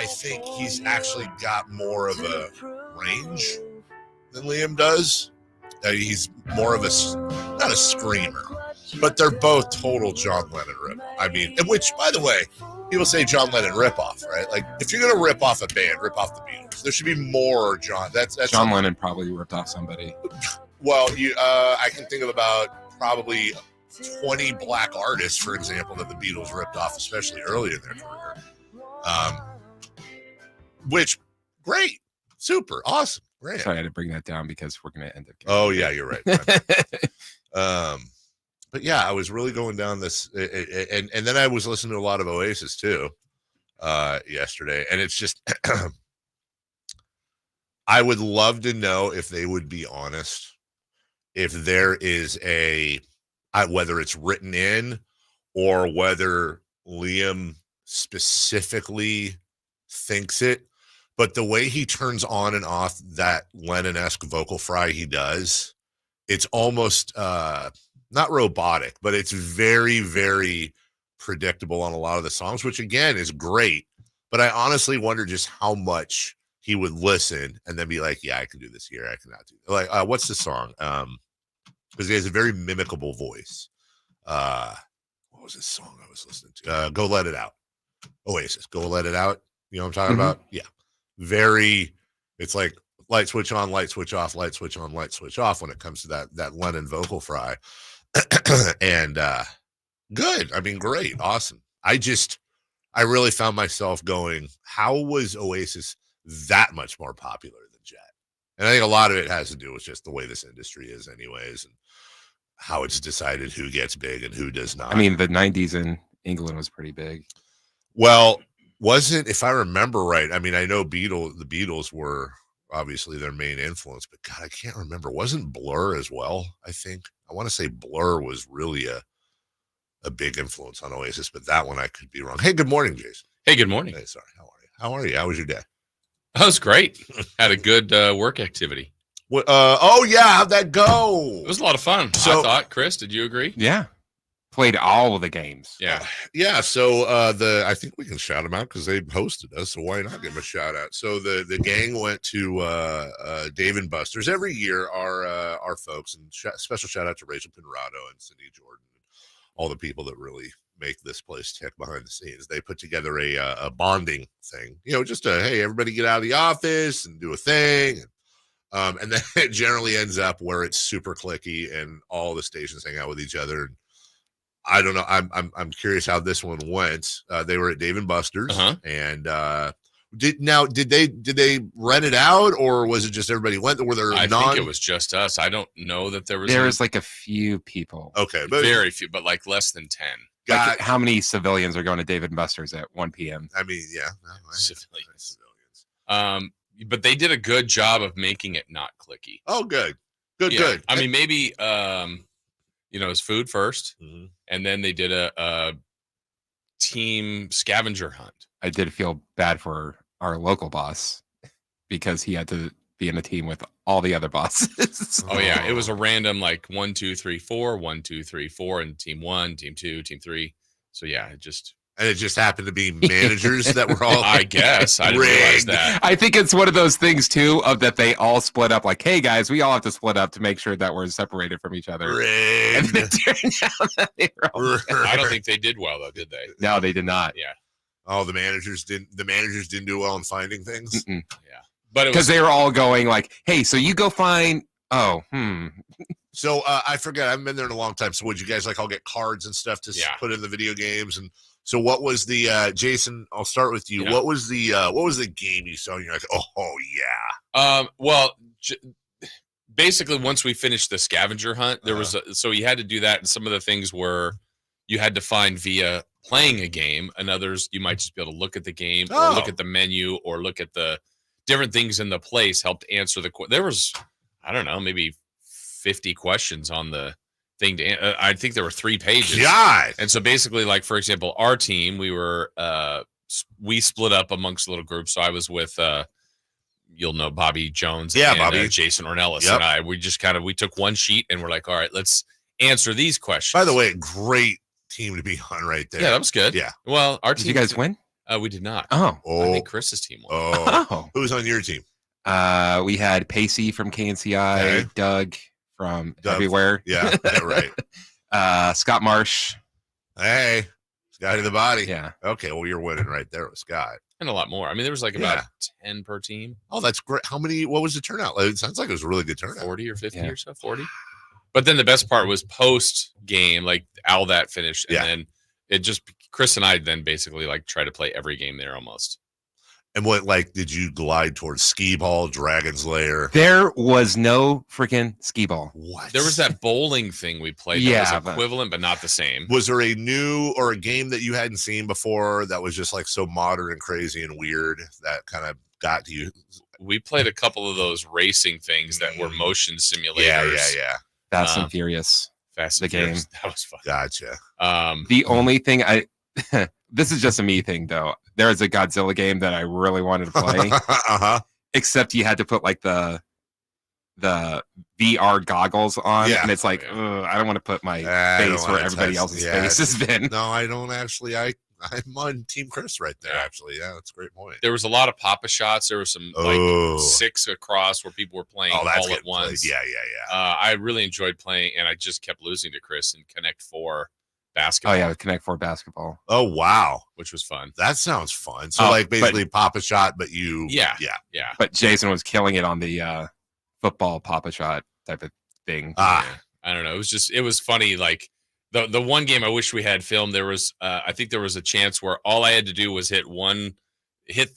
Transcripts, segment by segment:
I think he's actually got more of a range than Liam does. He's more of not a screamer, but they're both total John Lennon rip. I mean, which, by the way, people say John Lennon ripoff, right? Like, if you're going to rip off a band, rip off the Beatles. There should be more John. That's John Lennon probably ripped off somebody. Well, I can think of about probably 20 black artists, for example, that the Beatles ripped off, especially early in their career. Which, great, super, awesome, great. Sorry, I had to bring that down because we're going to end up. Oh, yeah, you're right. But yeah, I was really going down this, and then I was listening to a lot of Oasis too yesterday, and it's just, I would love to know if they would be honest, if there is whether it's written in or whether Liam specifically thinks it, but the way he turns on and off that Lennon-esque vocal fry he does, it's almost not robotic, but it's very, very predictable on a lot of the songs, which again is great. But I honestly wonder just how much he would listen and then be like, yeah, I can do this here. I cannot do that. Like, what's the song? Because he has a very mimicable voice. What was this song I was listening to? Go Let It Out. Oasis, Go Let It Out. You know what I'm talking about? Yeah. Very, it's like light switch on, light switch off, light switch on, light switch off when it comes to that Lennon vocal fry. And good. I mean, great. Awesome. I really found myself going, how was Oasis that much more popular than Jet? And I think a lot of it has to do with just the way this industry is anyways, and how it's decided who gets big and who does not. I mean, the 90s in England was pretty big. Well, wasn't, if I remember right, I mean, I know the Beatles were obviously their main influence, but God, I can't remember. Wasn't Blur as well? I think I want to say Blur was really a big influence on Oasis, but that one I could be wrong. Hey, good morning, Jason. Hey, good morning. Hey, sorry. How are you? How was your day? That was great. Had a good work activity. Oh yeah, how'd that go? It was a lot of fun. I thought. Chris, did you agree? Yeah. Played all of the games. Yeah. Yeah. So I think we can shout them out because they hosted us. So why not give them a shout out? So the gang went to Dave and Buster's every year. Our folks, and special shout out to Rachel Pinrado and Cindy Jordan, and all the people that really make this place tick behind the scenes. They put together a bonding thing. You know, just hey, everybody get out of the office and do a thing. And then it generally ends up where it's super cliquey and all the stations hang out with each other. And I don't know. I'm curious how this one went. They were at Dave and Buster's, and did they rent it out, or was it just everybody went? Were there? I think it was just us. I don't know that there was like a few people. Okay, but very few, but like less than 10. Like how many civilians are going to Dave and Buster's at 1 p.m.? I mean, yeah, civilians. But they did a good job of making it not cliquey. Oh, good. Good. I mean, maybe it's food first, and then they did a team scavenger hunt. I did feel bad for our local boss because he had to be in a team with all the other bosses. Oh yeah, it was a random like 1, 2, 3, 4, 1, 2, 3, 4, and team 1, team 2, team 3. So yeah, it just happened to be managers that were all. I guess I didn't realize that. I think it's one of those things too of that they all split up. Like, hey guys, we all have to split up to make sure that we're separated from each other. And then it turned out that they were all I don't think they did well though, did they? No, they did not. Yeah. Oh, the managers didn't do well in finding things. Yeah, but because they were all going like, hey, so you go find. So I forget. I haven't been there in a long time. So would you guys all get cards and stuff to put in the video games? And so what was the Jason? I'll start with you. Yeah. What was the game you saw? And you're like, oh yeah. Well, basically, once we finished the scavenger hunt, there was so you had to do that, and some of the things were you had to find via playing a game, and others you might just be able to look at the game or look at the menu or look at the different things in the place. Helped answer there was, I don't know, maybe 50 questions on the thing to I think there were 3 pages. God. And so basically, like for example, our team, we split up amongst little groups. So I was with you'll know Bobby Jones and Bobby. Jason Ornelas and I. We just we took one sheet and we're like, all right, let's answer these questions. By the way, great team to be on right there. Yeah, that was good. Yeah. Well, our team. Did you guys win? We did not. Oh. I think Chris's team won. Oh. Who was on your team? We had Pacey from KNCI, Okay. Doug from Doug. everywhere. Yeah, right. Scott Marsh. Hey, Scotty the Body. Yeah. Okay, well, you're winning right there with Scott. And a lot more. I mean, there was like about 10 per team. Oh, that's great. How many? What was the turnout? It sounds like it was a really good turnout. 40 or 50 or so, 40. But then the best part was post game, like all that finished. And then it just, Chris and I then basically like try to play every game there almost. And what, like, did you glide towards skee ball, Dragon's Lair? There was no freaking skee ball. What? There was that bowling thing we played that was equivalent, but not the same. Was there a new or a game that you hadn't seen before that was just like so modern and crazy and weird that kind of got to you? We played a couple of those racing things that were motion simulators. Yeah. Fast and Furious. Fast and Furious. That was fun. Gotcha. The only thing this is just a me thing though. There is a Godzilla game that I really wanted to play. Except you had to put like the VR goggles on, and it's like, I don't want to put my face where everybody else's face has been. No, I don't actually. I'm on Team Chris right there. Actually, yeah, that's a great point. There was a lot of Papa shots. There was some like 6 across where people were playing all at once. Yeah. I really enjoyed playing, and I just kept losing to Chris in Connect 4 basketball. Oh yeah, with Connect 4 basketball. Oh wow, which was fun. That sounds fun. So like basically Papa shot, but you. Yeah. But Jason was killing it on the football Papa shot type of thing. I don't know. It was funny. Like the one game I wish we had filmed. There was I think there was a chance where all I had to do was hit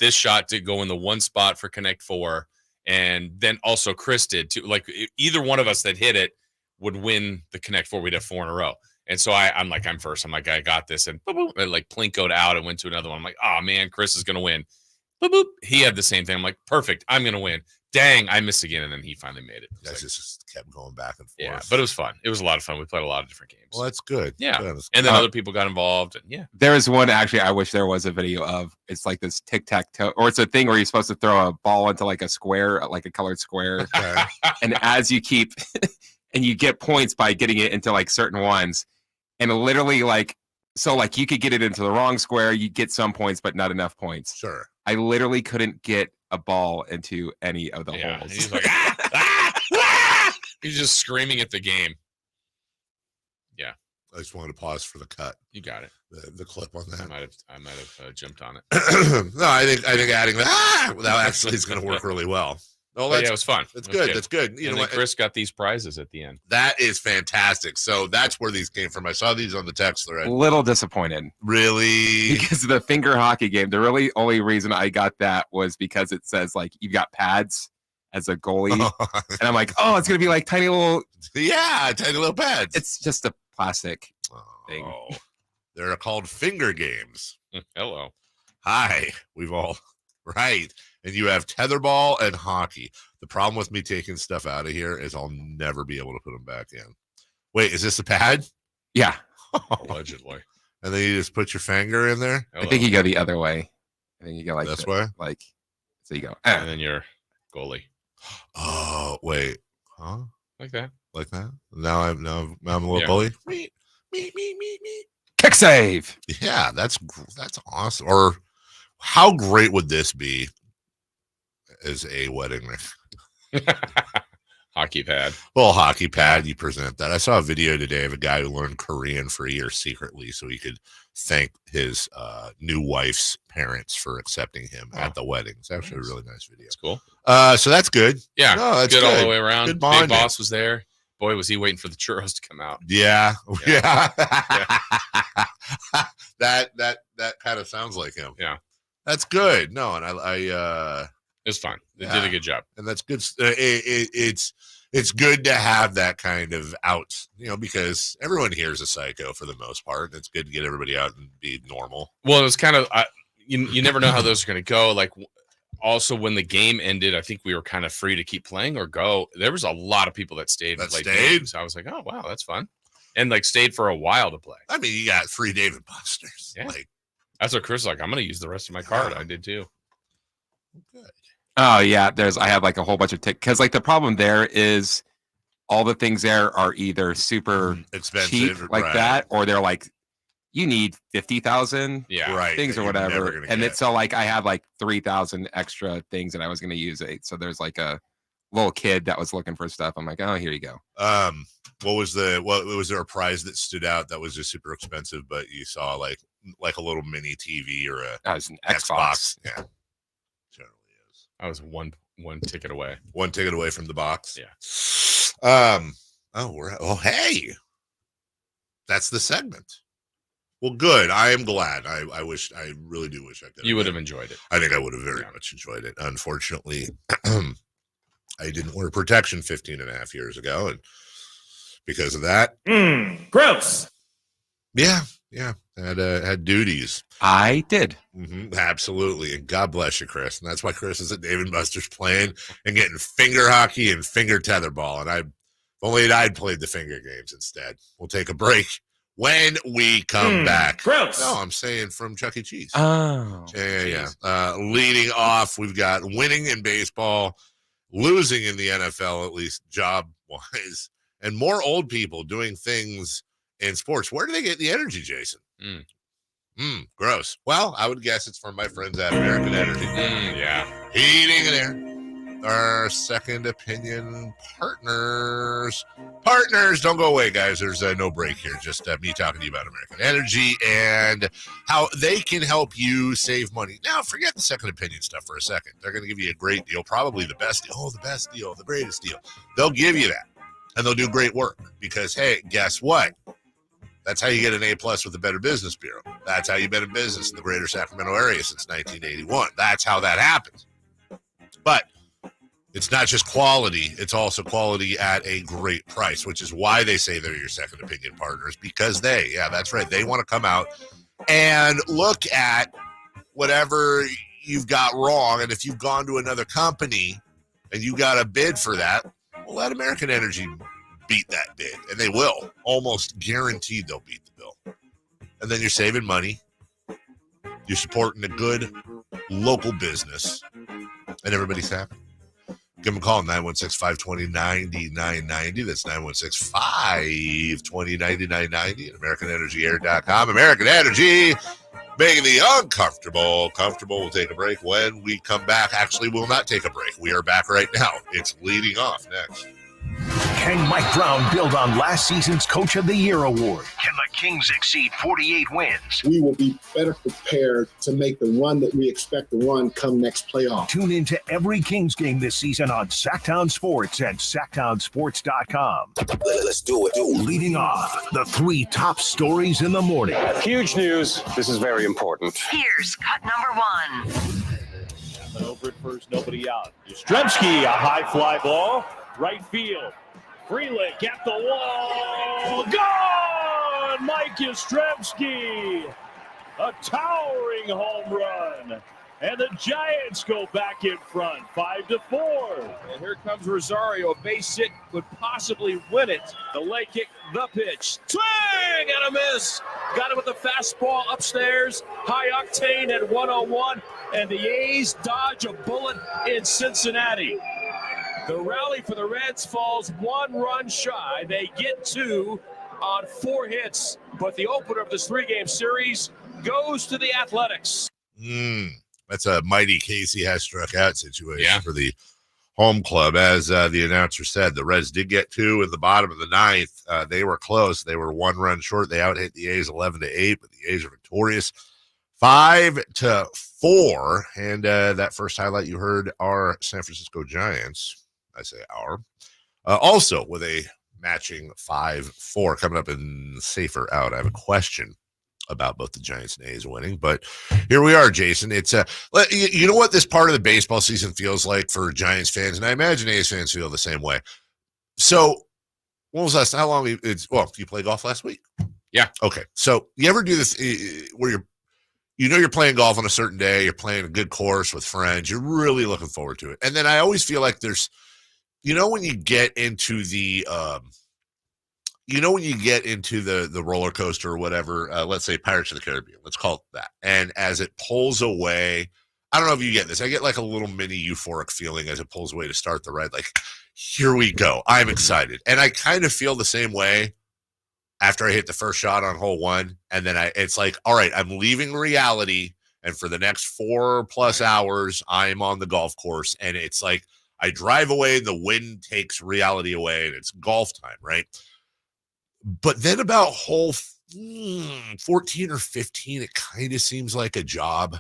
this shot to go in the one spot for Connect 4, and then also Chris did too. Like either one of us that hit it would win the Connect 4. We'd have 4 in a row. And so I'm like, I'm first. I'm like, I got this. And boop, boop, it like plinkoed out and went to another one. I'm like, oh man, Chris is going to win. Boop, boop. He had the same thing. I'm like, perfect. I'm going to win. Dang, I missed again. And then he finally made it. Like, just kept going back and forth. Yeah, but it was fun. It was a lot of fun. We played a lot of different games. Well, that's good. Yeah. Good. And then other people got involved. And there is one actually I wish there was a video of. It's like this tic-tac-toe, or it's a thing where you're supposed to throw a ball into like a square, like a colored square. Okay. And as you keep, and you get points by getting it into like certain ones. And literally, like, so like you could get it into the wrong square, you get some points, but not enough points. Sure. I literally couldn't get a ball into any of the holes. He's like, he's just screaming at the game. Yeah. I just wanted to pause for the cut. You got it. The clip on that. I might have jumped on it. No, I think adding that actually is going to work really well. Oh, yeah, it was fun. That's good. That's good. You know what? Chris got these prizes at the end. That is fantastic. So that's where these came from. I saw these on the text thread. A little disappointed. Really? Because of the finger hockey game. The really only reason I got that was because it says like you've got pads as a goalie. And I'm like, oh, it's going to be like tiny little. Yeah, tiny little pads. It's just a plastic thing. They're called finger games. Hello. Hi. We've all. Right. And you have tetherball and hockey. The problem with me taking stuff out of here is I'll never be able to put them back in. Wait, is this a pad? Yeah. Allegedly. And then you just put your finger in there? I think you go the other way. I think you go like this way? Like, so you go. And then you're goalie. Oh, wait. Huh? Like that? Like that? Now I'm a little bully. Me. Kick save. Yeah, that's awesome. Or how great would this be as a wedding ring? Hockey pad. Well, hockey pad, you present that. I saw a video today of a guy who learned Korean for a year secretly so he could thank his new wife's parents for accepting him at the wedding. It's actually a really nice video. It's cool. So that's good. Yeah, no, that's good all the way around. Good Big Boss was there. Boy, was he waiting for the churros to come out. Yeah. That kind of sounds like him. Yeah. That's good. No, and I it was fun. They did a good job. And that's good. It's good to have that kind of out, because everyone here is a psycho for the most part. It's good to get everybody out and be normal. Well, it was kind of, you never know how those are going to go. Like, also when the game ended, I think we were kind of free to keep playing or go. There was a lot of people that stayed and played games. I was like, oh, wow, that's fun. And like stayed for a while to play. I mean, you got 3 Dave & Buster's. Yeah. Like, that's what Chris was like. I'm going to use the rest of my card. I did too. Good. Oh yeah, I have like a whole bunch of because like the problem there is all the things there are either super expensive cheap like that, or they're like you need 50,000 Yeah. things that or you're never whatever. gonna And get. it's so like I had like 3,000 extra things and I was going to use it. So there's like a little kid that was looking for stuff. I'm like, oh, here you go. What was there a prize that stood out that was just super expensive, but you saw like a little mini TV or a That was an Xbox. Yeah, generally is. I was one ticket away. One ticket away from the box. Yeah. Hey, that's the segment. Well, good. I am glad. I really do wish I could. You would have enjoyed it. I think I would have very much enjoyed it. Unfortunately, I didn't wear protection 15 and a half years ago. And because of that, Gross. yeah, had duties. I did. Absolutely. And God bless you, Chris. And that's why Chris is at Dave & Buster's playing and getting finger hockey and finger tetherball. And I'd played the finger games instead. We'll take a break. When we come back. Gross. No, I'm saying from Chuck E. Cheese. Oh. Yeah. Leading off, we've got winning in baseball, losing in the NFL, at least job-wise, and more old people doing things in sports. Where do they get the energy, Jason? Gross. Well, I would guess it's from my friends at American Energy. Yeah. Heating and air. Our second opinion partners. Don't go away, guys. There's no break here. Just me talking to you about American Energy and how they can help you save money. Now, forget the second opinion stuff for a second. They're going to give you a great deal, probably the best deal. Oh, the best deal, the greatest deal. They'll give you that, and they'll do great work because, hey, guess what? That's how you get an A+ with the Better Business Bureau. That's how you've been in business in the greater Sacramento area since 1981. That's how that happens. But it's not just quality, it's also quality at a great price, which is why they say they're your second opinion partners, because that's right, they want to come out and look at whatever you've got wrong. And if you've gone to another company and you got a bid for that, well, let American Energy beat that bid. And they will. Almost guaranteed they'll beat the bill. And then you're saving money. You're supporting a good local business. And everybody's happy. Give them a call, 916-520-9990. That's 916-520-9990 at AmericanEnergyAir.com. American Energy, making the uncomfortable comfortable. We'll take a break when we come back. Actually, we'll not take a break. We are back right now. It's leading off next. Can Mike Brown build on last season's Coach of the Year award? Can the Kings exceed 48 wins? We will be better prepared to make the run that we expect to run come next playoff. Tune into every Kings game this season on Sacktown Sports and SacktownSports.com. Let's do it. Leading off, the 3 top stories in the morning. Huge news. This is very important. Here's cut number 1. Over at first, nobody out. Yastrzemski, a high fly ball. Right field. Freelick at the wall. Gone! Mike Yastrzemski. A towering home run. And the Giants go back in front, 5-4. And here comes Rosario. A base hit could possibly win it. The leg kick, the pitch. Swing and a miss. Got it with a fastball upstairs. High octane at 101. And the A's dodge a bullet in Cincinnati. The rally for the Reds falls 1 run shy. They get 2 on 4 hits. But the opener of this 3-game series goes to the Athletics. That's a mighty Casey has struck out situation for the home club. As the announcer said, the Reds did get 2 in the bottom of the 9th. They were close. They were 1 run short. They out-hit the A's 11-8, but the A's are victorious 5-4. And that first highlight you heard are San Francisco Giants. I say our. Also with a matching 5-4 coming up in safer out. I have a question about both the Giants and A's winning, but here we are, Jason. It's you know what this part of the baseball season feels like for Giants fans, and I imagine A's fans feel the same way. So when was last? How long? You play golf last week? Yeah. Okay. So you ever do this where you're playing golf on a certain day, you're playing a good course with friends, you're really looking forward to it, and then I always feel like there's, when you get into the the roller coaster or whatever, let's say Pirates of the Caribbean, let's call it that. And as it pulls away, I don't know if you get this. I get like a little mini euphoric feeling as it pulls away to start the ride. Like, here we go. I'm excited. And I kind of feel the same way after I hit the first shot on hole 1, and then it's like, all right, I'm leaving reality, and for the next 4+ hours, I'm on the golf course, and it's like I drive away, the wind takes reality away, and it's golf time, right? But then about hole 14 or 15, it kind of seems like a job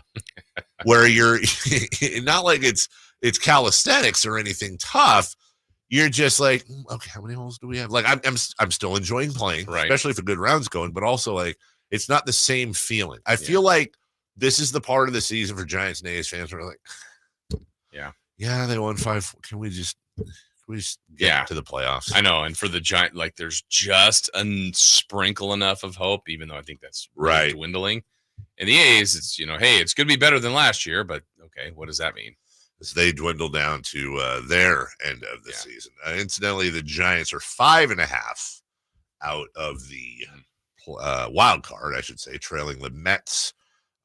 where you're not like it's calisthenics or anything tough. You're just like, okay, how many holes do we have? Like, I'm still enjoying playing, Right. especially if a good round's going, but also like it's not the same feeling. I feel like this is the part of the season for Giants and A's fans where we're like, yeah, they won 5. Can we just get to the playoffs? I know. And for the Giant, like there's just a sprinkle enough of hope, even though I think that's really dwindling. And the A's, it's, hey, it's going to be better than last year, but okay, what does that mean? As they dwindle down to their end of the season. Incidentally, the Giants are 5.5 out of the wild card, I should say, trailing the Mets,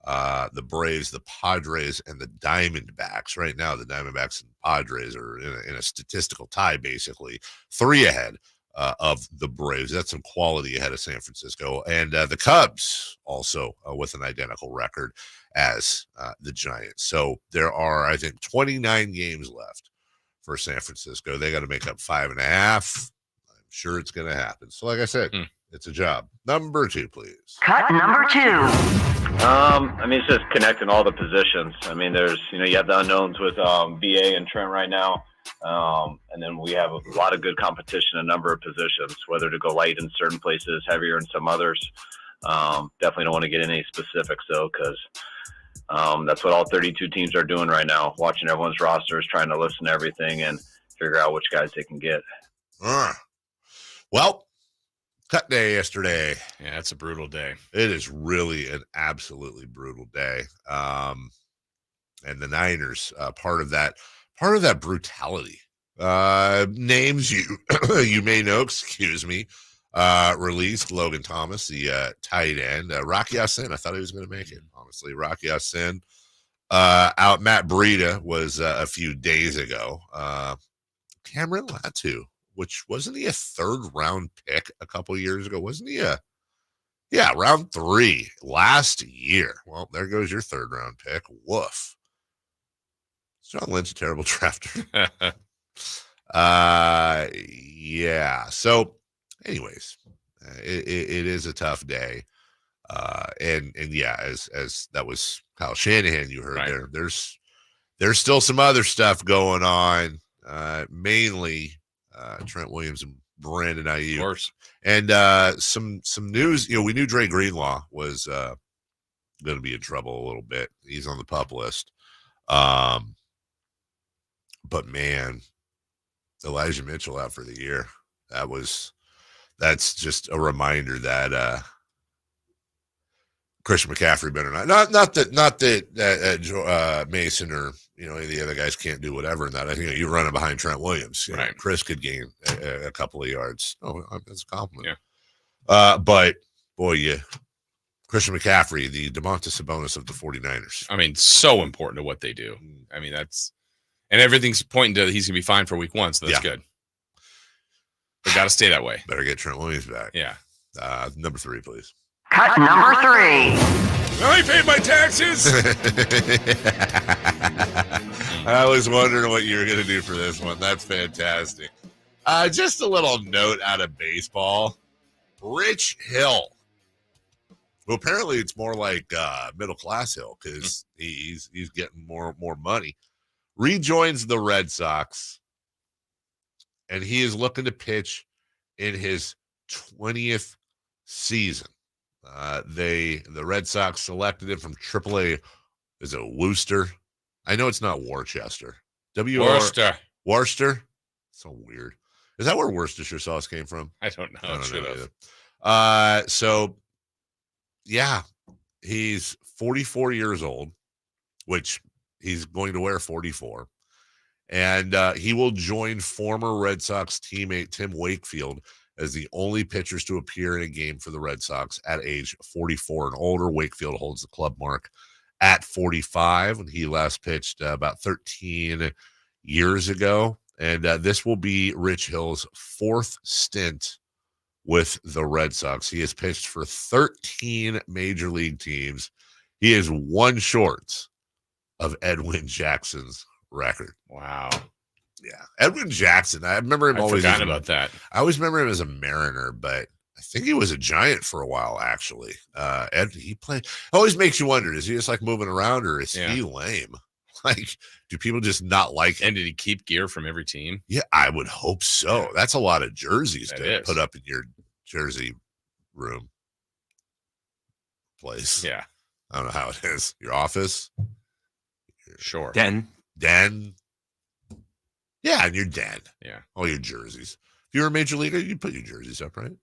the Braves, the Padres, and the Diamondbacks. Right now, the Diamondbacks and Padres are in a statistical tie, basically 3 ahead of the Braves. That's some quality ahead of San Francisco. And the Cubs also with an identical record as the Giants. So there are, I think, 29 games left for San Francisco. They got to make up 5.5. I'm sure it's going to happen. So like I said, it's a job. Number 2, please. Cut number 2. It's just connecting all the positions. There's, you have the unknowns with BA and Trent right now. And then we have a lot of good competition in a number of positions, whether to go light in certain places, heavier in some others. Definitely don't want to get into any specifics, though, because that's what all 32 teams are doing right now, watching everyone's rosters, trying to listen to everything and figure out which guys they can get. Well, cut day yesterday. Yeah, it's a brutal day. It is really an absolutely brutal day. And the Niners, part of that brutality. Names you may know, excuse me, released Logan Thomas, the tight end. Rocky Ya-Sin, I thought he was going to make it, honestly. Rocky Ya-Sin. Out Matt Breida was a few days ago. Cameron Latu, which wasn't he a 3rd round pick a couple years ago? Wasn't he round 3 last year? Well, there goes your 3rd round pick. Woof. John Lynch, a terrible drafter. So anyways, it is a tough day. And as that was Kyle Shanahan, you heard there's still some other stuff going on, mainly Trent Williams and Brandon Ayuk. Of course. And some news, we knew Dre Greenlaw was going to be in trouble a little bit. He's on the PUP list. But man, Elijah Mitchell out for the year. That's just a reminder that Christian McCaffrey better not that Mason or any of the other guys can't do whatever in that. I think you're running behind Trent Williams. Right. Chris could gain a couple of yards. Oh, that's a compliment. Yeah. But boy, Christian McCaffrey, the DeMontis Sabonis of the 49ers. So important to what they do. And everything's pointing to he's going to be fine for week 1, so that's good. But got to stay that way. Better get Trent Williams back. Yeah. Number 3, please. Cut number 3. I paid my taxes. I was wondering what you were going to do for this one. That's fantastic. Just a little note out of baseball. Rich Hill, who apparently it's more like middle class Hill because he's getting more money, rejoins the Red Sox, and he is looking to pitch in his 20th season. The Red Sox selected him from AAA. Is it Worcester? I know it's not Worcester. Worcester. So weird. Is that where Worcestershire sauce came from? I don't know. I don't know either. So yeah, he's 44 years old, which he's going to wear 44. And he will join former Red Sox teammate Tim Wakefield as the only pitchers to appear in a game for the Red Sox at age 44 and older. Wakefield holds the club mark at 45 when he last pitched about 13 years ago. And this will be Rich Hill's 4th stint with the Red Sox. He has pitched for 13 major league teams. He is one short of Edwin Jackson's record. Wow. Yeah. Edwin Jackson. I remember him always. Forgotten about that. I always remember him as a Mariner, but I think he was a Giant for a while, actually. He played. Always makes you wonder, is he just like moving around or is he lame? Like, do people just not like him? And did he keep gear from every team? Yeah, I would hope so. That's a lot of jerseys to is. put up in your jersey room place. Yeah. I don't know how it is. Your office? Sure. Den. Yeah, and your den. Yeah. All your jerseys. If you were a major leaguer, you'd put your jerseys up, right?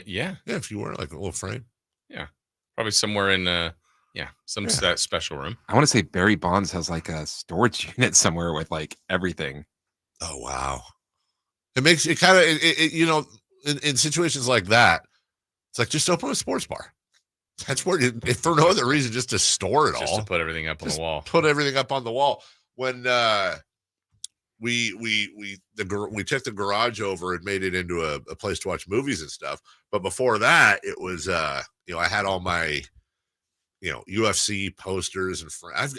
Yeah. Yeah, if you were like a little frame. Yeah. Probably somewhere in that special room. I want to say Barry Bonds has like a storage unit somewhere with like everything. Oh, wow. It makes it kind of, in situations like that, it's like just open a sports bar. That's where, if for no other reason, just to store it all. Just to put everything up on the wall. Put everything up on the wall. When we took the garage over and made it into a place to watch movies and stuff. But before that, it was, I had all my, UFC posters and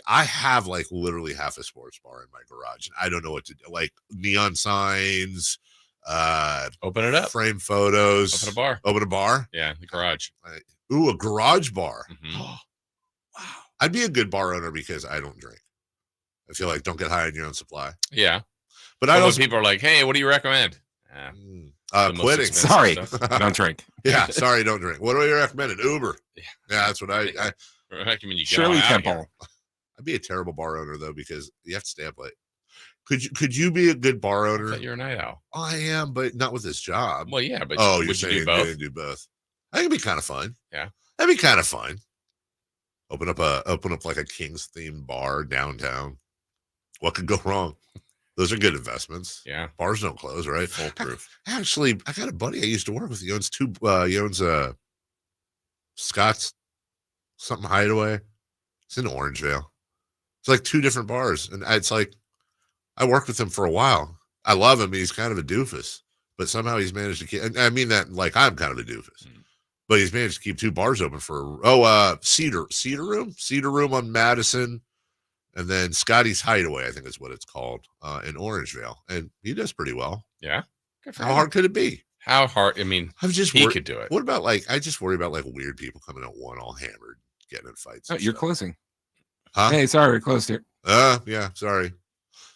I have like literally half a sports bar in my garage. And I don't know what to do. Like neon signs, open it up, frame photos, open a bar. Yeah. The garage. A garage bar. Mm-hmm. Wow. I'd be a good bar owner because I don't drink. I feel like don't get high on your own supply. Yeah. But I know people are like, hey, what do you recommend? Quitting. Sorry, don't drink. Yeah, sorry, don't drink. What do you recommend? An Uber. Yeah, that's what I recommend. You Shirley Temple. I'd be a terrible bar owner though because you have to stay up late. Could you be a good bar owner? You're a night owl. I am, but not with this job. Well, yeah, but you're saying you do both. I think it'd be kind of fun. Yeah, that'd be kind of fun. Open up like a King's themed bar downtown. What could go wrong? Those are good investments. Yeah. Bars don't close, right? Foolproof. Actually, I got a buddy I used to work with. He owns Scott's something hideaway. It's in Orangevale. It's like two different bars. And it's like, I worked with him for a while. I love him. He's kind of a doofus, but somehow he's managed to keep, and I mean that like I'm kind of a doofus, but he's managed to keep two bars open for, Cedar Room on Madison. And then Scotty's Hideaway, I think is what it's called, in Orangevale. And he does pretty well. Yeah. How hard could it be? How hard? I mean, he could do it. What about I just worry about like weird people coming out one all hammered, getting in fights. Oh, you're closing. Huh? Hey, sorry, we're closed here. Yeah, sorry.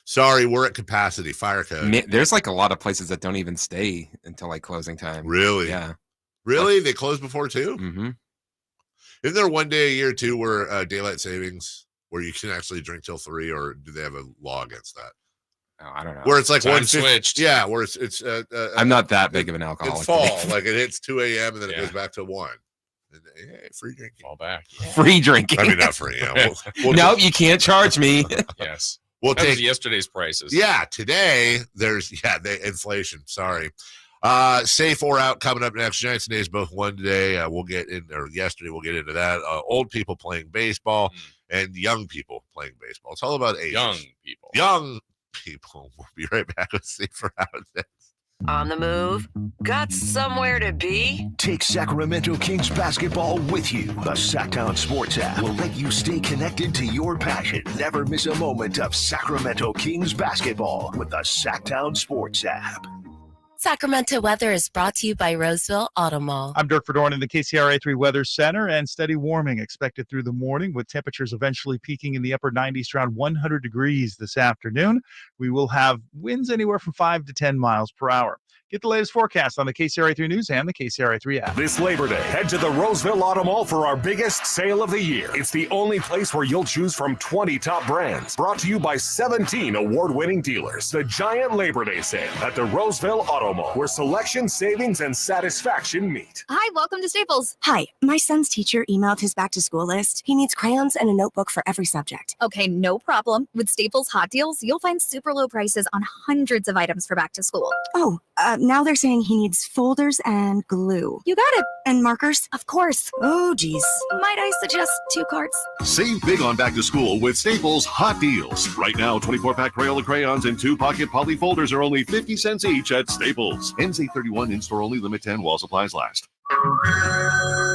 Sorry, we're at capacity. Fire code. There's like a lot of places that don't even stay until like closing time. Really? Yeah. Really? They close before too? Mm-hmm. Isn't there one day a year too where daylight savings where you can actually drink till 3, or do they have a law against that? Oh, I don't know. Where it's like Time switched. Yeah, where it's I'm not that big of an alcoholic. In fall, like it hits 2 a.m. and then it goes back to 1. And, hey, free drinking. Fall back. Yeah. Free drinking. I mean, not free. Yeah. Nope, you can't charge me. Yes. We'll take yesterday's prices. Yeah, today there's the inflation. Sorry. Safe or out coming up next. Giants and A's both won today. Yesterday we'll get into that. Old people playing baseball and young people playing baseball. It's all about ages. Young people. We'll be right back with Safe or Out next. On the move? Got somewhere to be? Take Sacramento Kings basketball with you. The Sacktown Sports app will let you stay connected to your passion. Never miss a moment of Sacramento Kings basketball with the Sacktown Sports app. Sacramento weather is brought to you by Roseville Auto Mall. I'm Dirk Verdorn in the KCRA 3 Weather Center, and steady warming expected through the morning with temperatures eventually peaking in the upper 90s to around 100 degrees this afternoon. We will have winds anywhere from 5 to 10 miles per hour. Get the latest forecast on the KCRA 3 News and the KCRA 3 app. This Labor Day, head to the Roseville Auto Mall for our biggest sale of the year. It's the only place where you'll choose from 20 top brands. Brought to you by 17 award-winning dealers. The giant Labor Day sale at the Roseville Auto Mall, where selection, savings, and satisfaction meet. Hi, welcome to Staples. Hi, my son's teacher emailed his back-to-school list. He needs crayons and a notebook for every subject. Okay, no problem. With Staples Hot Deals, you'll find super low prices on hundreds of items for back to school. Oh, now they're saying he needs folders and glue. You got it. And markers? Of course. Oh, geez. Might I suggest 2 carts? Save big on back to school with Staples Hot Deals. Right now, 24-pack Crayola crayons and 2-pocket poly folders are only 50 cents each at Staples. Ends 8/31, in-store only, limit 10 while supplies last.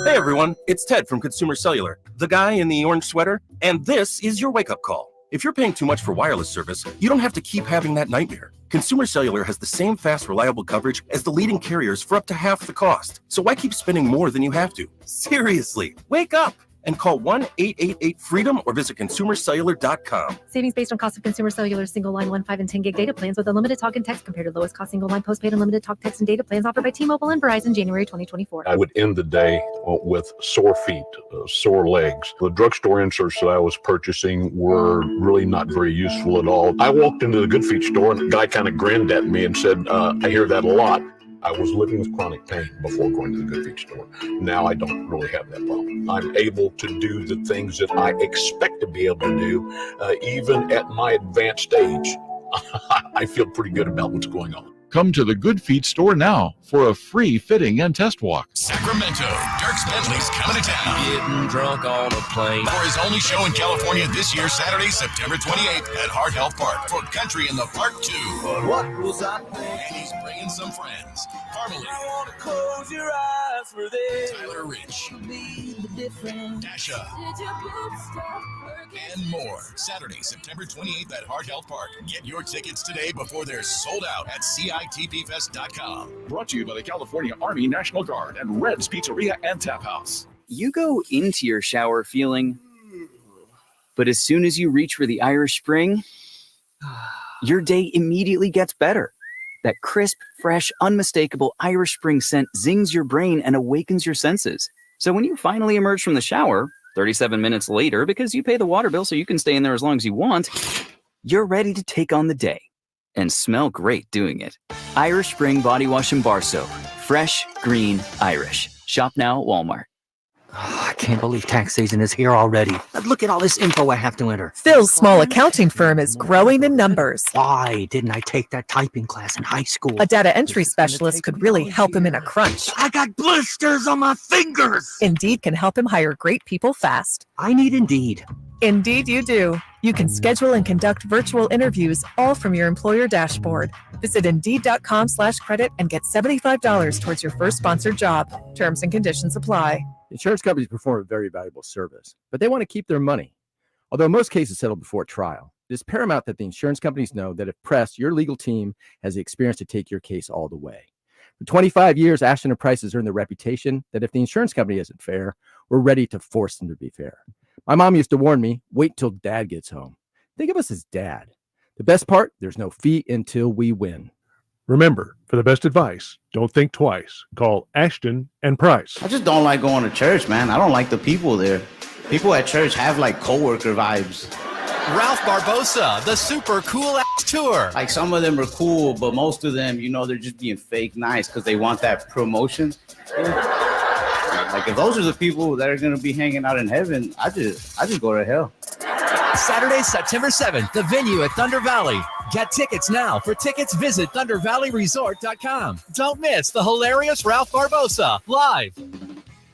Hey everyone, it's Ted from Consumer Cellular, the guy in the orange sweater, and this is your wake-up call. If you're paying too much for wireless service, you don't have to keep having that nightmare. Consumer Cellular has the same fast, reliable coverage as the leading carriers for up to half the cost. So why keep spending more than you have to? Seriously, wake up and call 1-888-FREEDOM or visit consumercellular.com. Savings based on cost of Consumer Cellular single line 1, 5, and 10 gig data plans with unlimited talk and text compared to lowest cost single line postpaid unlimited talk, text, and data plans offered by T-Mobile and Verizon January 2024. I would end the day with sore feet, sore legs. The drugstore inserts that I was purchasing were really not very useful at all. I walked into the Good Feet store and the guy kind of grinned at me and said, I hear that a lot. I was living with chronic pain before going to the Good Feet store. Now I don't really have that problem. I'm able to do the things that I expect to be able to do, even at my advanced age. I feel pretty good about what's going on. Come to the Good Feet store now for a free fitting and test walk. Sacramento, Dierks Bentley's coming to town. Getting drunk on a plane. For his only show in California this year, Saturday, September 28th at Heart Health Park for Country in the Park 2. But what was I thinking? And he's bringing some friends. Carmichael. I want to close your eyes for this. Tyler Rich. Dasha. And more. Saturday, September 28th at Heart Health Park. Get your tickets today before they're sold out at CITPFest.com. Brought to you by the California Army National Guard and Red's Pizzeria and Tap House. You go into your shower feeling, but as soon as you reach for the Irish Spring, your day immediately gets better. That crisp, fresh, unmistakable Irish Spring scent zings your brain and awakens your senses. So when you finally emerge from the shower, 37 minutes later, because you pay the water bill so you can stay in there as long as you want, you're ready to take on the day and smell great doing it. Irish Spring Body Wash and Bar Soap. Fresh, green, Irish. Shop now at Walmart. Oh, I can't believe tax season is here already. Look at all this info I have to enter. Phil's small accounting firm is growing in numbers. Why didn't I take that typing class in high school? A data entry specialist could really help him in a crunch. I got blisters on my fingers. Indeed can help him hire great people fast. I need Indeed. Indeed you do. You can schedule and conduct virtual interviews all from your employer dashboard. Visit Indeed.com/credit and get $75 towards your first sponsored job. Terms and conditions apply. Insurance companies perform a very valuable service, but they want to keep their money. Although most cases settle before trial, it is paramount that the insurance companies know that if pressed, your legal team has the experience to take your case all the way. For 25 years, Ashton & Price has earned the reputation that if the insurance company isn't fair, we're ready to force them to be fair. My mom used to warn me, wait till dad gets home. Think of us as dad. The best part, there's no fee until we win. Remember, for the best advice, don't think twice. Call Ashton and Price. I just don't like going to church, man. I don't like the people there. People at church have like coworker vibes. Ralph Barbosa, the super cool ass tour. Like some of them are cool, but most of them, you know, they're just being fake nice because they want that promotion. Like if those are the people that are going to be hanging out in heaven, I just go to hell. Saturday, September 7th, the venue at Thunder Valley. Get tickets now. For tickets, visit ThunderValleyResort.com. Don't miss the hilarious Ralph Barbosa live.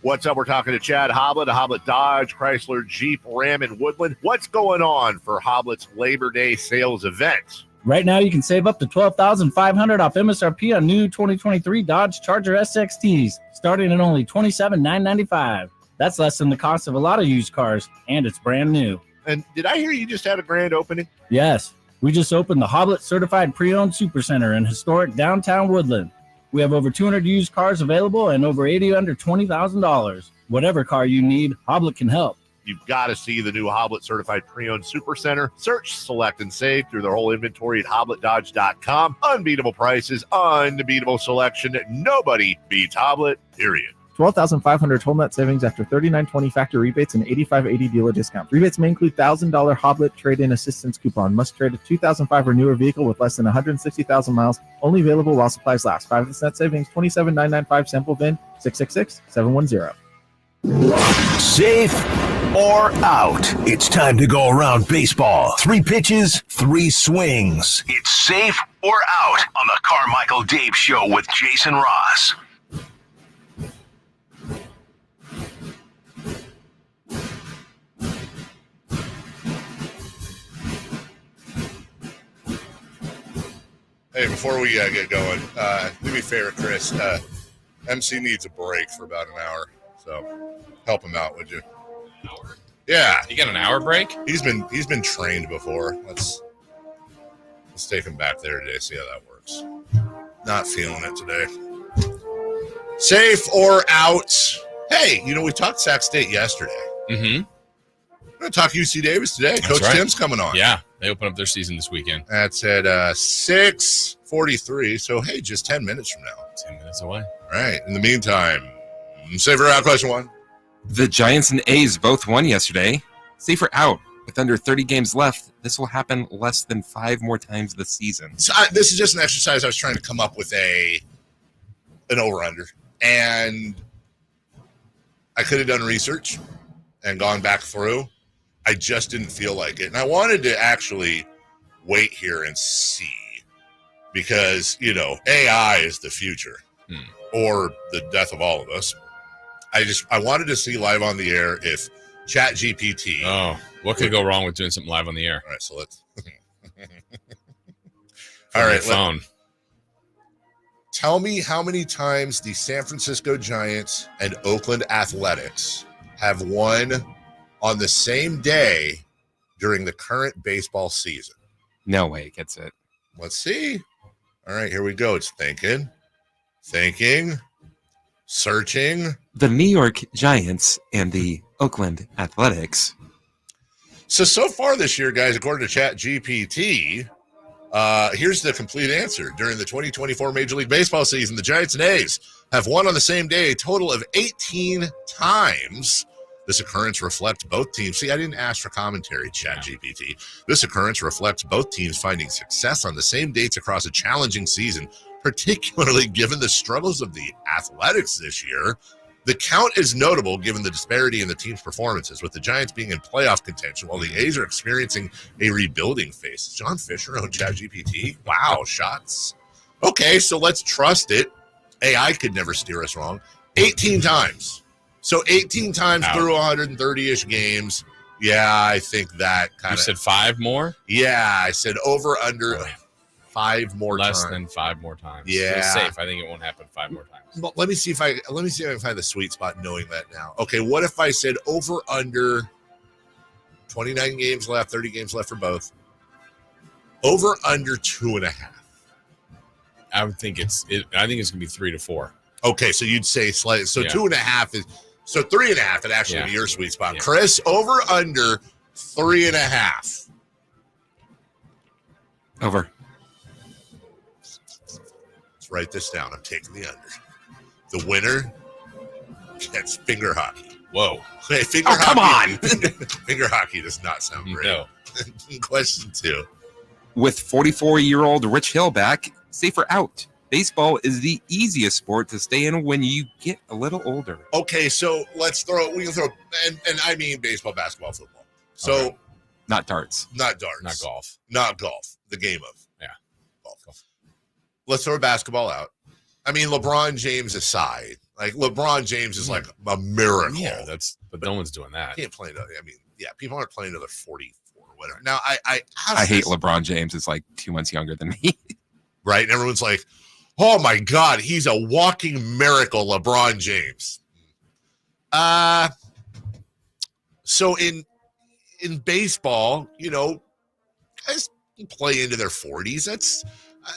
What's up? We're talking to Chad Hoblet, Hoblet Dodge, Chrysler, Jeep, Ram, and Woodland. What's going on for Hoblet's Labor Day sales event? Right now, you can save up to $12,500 off MSRP on new 2023 Dodge Charger SXTs, starting at only $27,995. That's less than the cost of a lot of used cars, and it's brand new. And did I hear you just had a grand opening? Yes, we just opened the Hoblet Certified Pre-Owned Supercenter in historic downtown Woodland. We have over 200 used cars available and over 80 under $20,000. Whatever car you need, Hoblet can help. You've got to see the new Hoblet Certified Pre-Owned Supercenter. Search, select, and save through their whole inventory at HobletDodge.com. Unbeatable prices, unbeatable selection. Nobody beats Hoblet, period. $12,500 total net savings after $39.20 factory rebates and $85.80 dealer discounts. Rebates may include $1,000 Hoblet trade-in assistance coupon. Must trade a 2005 or newer vehicle with less than 160,000 miles. Only available while supplies last. 5% savings, $27,995 sample VIN, 666-710. Safe or out. It's time to go around baseball. 3 pitches, 3 swings. It's safe or out on the Carmichael Dave Show with Jason Ross. Hey, before we get going, do me a favor, Chris. MC needs a break for about an hour, so help him out, would you? An hour? Yeah. You got an hour break? He's been trained before. Let's take him back there today, see how that works. Not feeling it today. Safe or out? Hey, we talked Sac State yesterday. Mm-hmm. We're going to talk UC Davis today. That's Coach right. Tim's coming on. Yeah, they open up their season this weekend. That's at 6:43. So, hey, just 10 minutes from now. 10 minutes away. All right. In the meantime, safe or out, question 1. The Giants and A's both won yesterday. Safe or out? With under 30 games left, this will happen less than 5 more times this season. So this is just an exercise. I was trying to come up with an over-under. And I could have done research and gone back through. I just didn't feel like it. And I wanted to actually wait here and see because, AI is the future or the death of all of us. I wanted to see live on the air if ChatGPT. Oh, what could go wrong with doing something live on the air? All right, so let's. All right, phone. Tell me how many times the San Francisco Giants and Oakland Athletics have won on the same day during the current baseball season. No way it gets it. Let's see. All right, here we go. It's thinking, searching. The New York Giants and the Oakland Athletics. So far this year, guys, according to ChatGPT, here's the complete answer. During the 2024 Major League Baseball season, the Giants and A's have won on the same day a total of 18 times. This occurrence reflects both teams. See, I didn't ask for commentary, ChatGPT. This occurrence reflects both teams finding success on the same dates across a challenging season, particularly given the struggles of the Athletics this year. The count is notable given the disparity in the team's performances, with the Giants being in playoff contention while the A's are experiencing a rebuilding phase. John Fisher on ChatGPT? Wow, shots. Okay, so let's trust it. AI could never steer us wrong. 18 times. So 18 times through 130-ish games. Yeah, I think that kind of. You said 5 more? Yeah, I said over, under 5 more times. Less than 5 more times. Yeah. It's safe. I think it won't happen 5 more times. But let me see if I can find the sweet spot knowing that now. Okay, what if I said over, under 29 games left, 30 games left for both. Over, under 2.5. I would think I think it's gonna be 3 to 4. Okay, so you'd say slightly. So 2.5 is. So 3.5 would actually be your sweet spot. Yeah. Chris, over, under 3.5. Over. Let's write this down. I'm taking the under. The winner gets finger hockey. Whoa. Hey, finger hockey. Come on. Finger hockey does not sound great. No. Question 2. With 44-year-old Rich Hill back, safe or out? Baseball is the easiest sport to stay in when you get a little older. Okay, so we can throw, and I mean baseball, basketball, football. So not darts. Not darts. Not golf. Not golf. The game of. Yeah. Golf. Let's throw basketball out. I mean, LeBron James aside, like LeBron James is like a miracle. Yeah, but no one's doing that. Can't play another. I mean, yeah, people aren't playing another 44 or whatever. Now, I hate LeBron James. It's like 2 months younger than me. Right? And everyone's like, oh my God, he's a walking miracle, LeBron James. So in baseball, guys play into their 40s.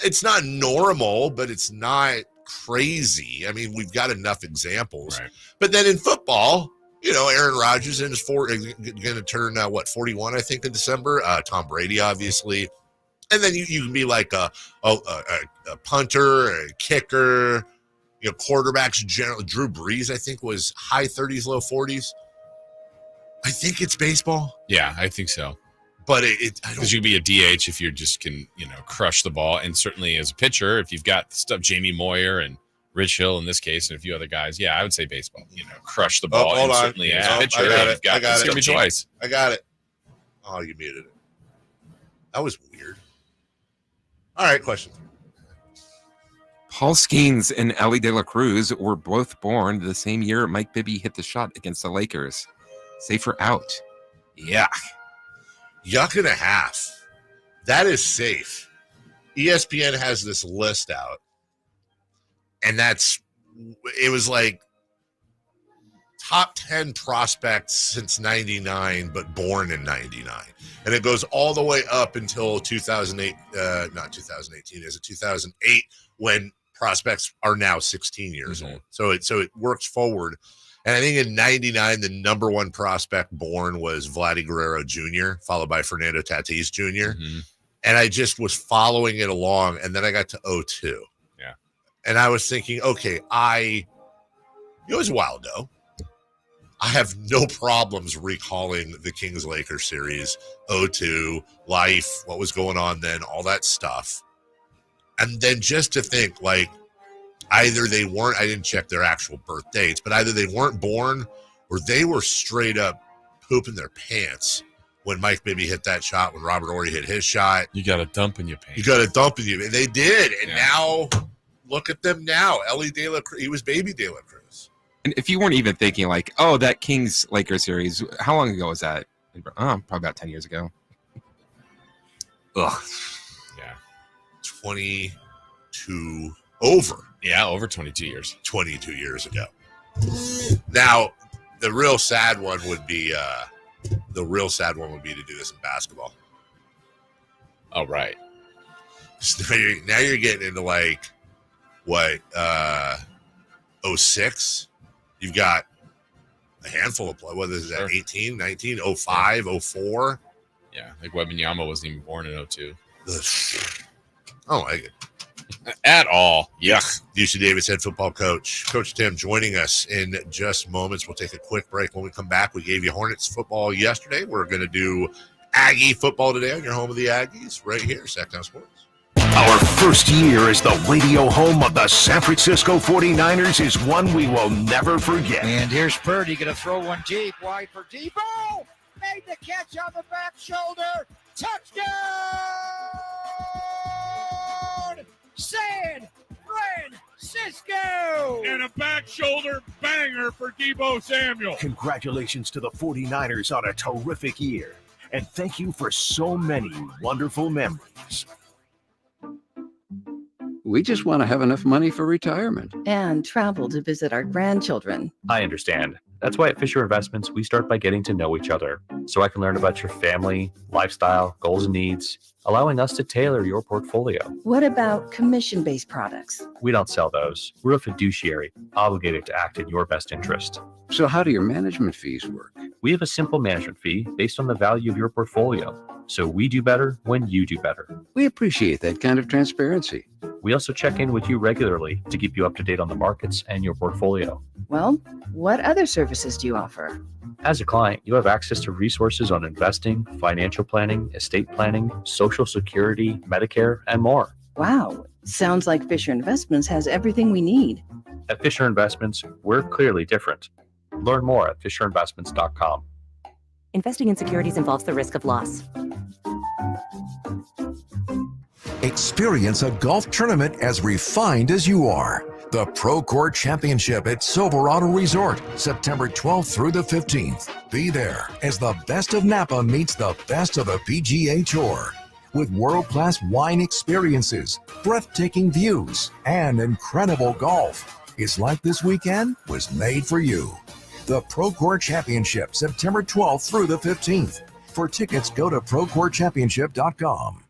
It's not normal, but it's not crazy. I mean, we've got enough examples. Right. But then in football, Aaron Rodgers is going to turn 41, I think, in December. Tom Brady, obviously. And then you can be like a punter, a kicker, quarterbacks generally. Drew Brees, I think, was high 30s, low 40s. I think it's baseball. Yeah, I think so. But because you can be a DH if you just can, crush the ball. And certainly as a pitcher, if you've got stuff, Jamie Moyer and Rich Hill in this case and a few other guys. Yeah, I would say baseball. Crush the ball hold on. instantly as a pitcher. I got This it. me twice. I got it. Oh, you muted it. That was weird. All right, question 3. Paul Skeens and Ellie De La Cruz were both born the same year Mike Bibby hit the shot against the Lakers. Safe or out? Yuck. Yuck and a half. That is safe. ESPN has this list out. And it was like top 10 prospects since 99, but born in 99. And it goes all the way up until 2008, not 2018, is it 2008, when prospects are now 16 years old. So it works forward. And I think in 99, the number one prospect born was Vladdy Guerrero Jr., followed by Fernando Tatis Jr. And I just was following it along. And then I got to 02. Yeah. And I was thinking, okay, it was a while ago. I have no problems recalling the Kings-Lakers series, 02, life, what was going on then, all that stuff. And then just to think, like, either they weren't, I didn't check their actual birth dates, but either they weren't born or they were straight up pooping their pants when Mike Bibby hit that shot, when Robert Horry hit his shot. You got a dump in your pants. You got a dump in you. And they did. And now, look at them now. Ellie De La Cruz, he was baby De La Cruz. And if you weren't even thinking like, oh, that Kings-Lakers series, how long ago was that? Probably about 10 years ago. Ugh. Yeah. 22 over. Yeah, over 22 years. 22 years ago. Now, the real sad one would be to do this in basketball. Oh, right. So now you're getting into like what 06. You've got a handful of whether is that 18, 19, 05, 04. Yeah, like Wembanyama wasn't even born in 02. Oh, I get at all. Yuck. UC Davis head football coach, Coach Tim, joining us in just moments. We'll take a quick break. When we come back, we gave you Hornets football yesterday. We're going to do Aggie football today on your home of the Aggies right here, Sacktown Sports. Our first year as the radio home of the San Francisco 49ers is one we will never forget. And here's Purdy going to throw one deep, wide for Debo. Made the catch on the back shoulder. Touchdown! San Francisco! And a back shoulder banger for Deebo Samuel. Congratulations to the 49ers on a terrific year. And thank you for so many wonderful memories. We just want to have enough money for retirement. And travel to visit our grandchildren. I understand. That's why at Fisher Investments, we start by getting to know each other so I can learn about your family, lifestyle, goals, and needs, allowing us to tailor your portfolio. What about commission-based products? We don't sell those. We're a fiduciary, obligated to act in your best interest. So how do your management fees work? We have a simple management fee based on the value of your portfolio. So we do better when you do better. We appreciate that kind of transparency. We also check in with you regularly to keep you up to date on the markets and your portfolio. Well, what other services do you offer? As a client, you have access to resources on investing, financial planning, estate planning, Social Security, Medicare, and more. Wow, sounds like Fisher Investments has everything we need. At Fisher Investments, we're clearly different. Learn more at fisherinvestments.com. Investing in securities involves the risk of loss. Experience a golf tournament as refined as you are. The Pro Court Championship at Silverado Resort, September 12th through the 15th. Be there as the best of Napa meets the best of the PGA Tour. With world-class wine experiences, breathtaking views, and incredible golf. It's like this weekend was made for you. The Pro Court Championship, September 12th through the 15th. For tickets, go to ProCourtChampionship.com.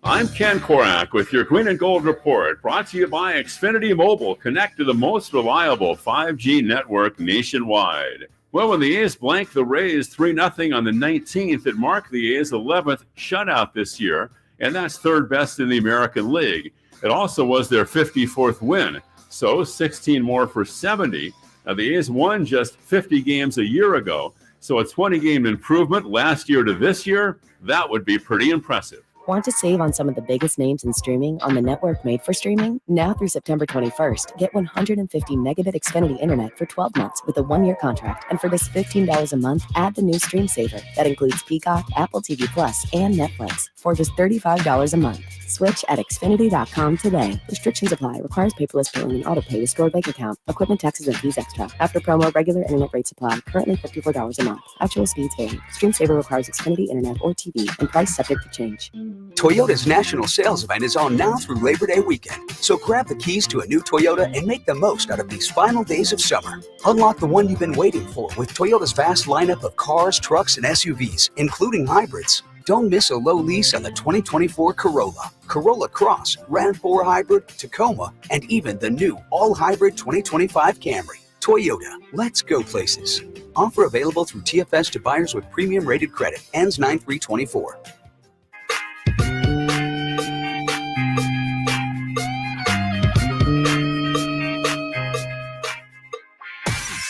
I'm Ken Korak with your Green and Gold Report, brought to you by Xfinity Mobile. Connect to the most reliable 5G network nationwide. Well, when the A's blanked the Rays 3-0 on the 19th, it marked the A's 11th shutout this year, and that's third best in the American League. It also was their 54th win, so 16 more for 70. Now, the A's won just 50 games a year ago, so a 20-game improvement last year to this year, that would be pretty impressive. Want to save on some of the biggest names in streaming on the network made for streaming? Now through September 21st, get 150 megabit Xfinity internet for 12 months with a 1-year contract. And for just $15 a month, add the new Stream Saver that includes Peacock, Apple TV Plus, and Netflix for just $35 a month. Switch at Xfinity.com today. Restrictions apply. Requires paperless billing and autopay with stored bank account. Equipment taxes and fees extra. After promo, regular internet rates apply. Currently $54 a month. Actual speeds vary. Stream Saver requires Xfinity internet or TV and price subject to change. Toyota's national sales event is on now through Labor Day weekend. So grab the keys to a new Toyota and make the most out of these final days of summer. Unlock the one you've been waiting for with Toyota's vast lineup of cars, trucks, and SUVs, including hybrids. Don't miss a low lease on the 2024 Corolla, Corolla Cross, RAV4 Hybrid, Tacoma, and even the new all-hybrid 2025 Camry. Toyota, let's go places. Offer available through TFS to buyers with premium rated credit. Ends 9/3/24.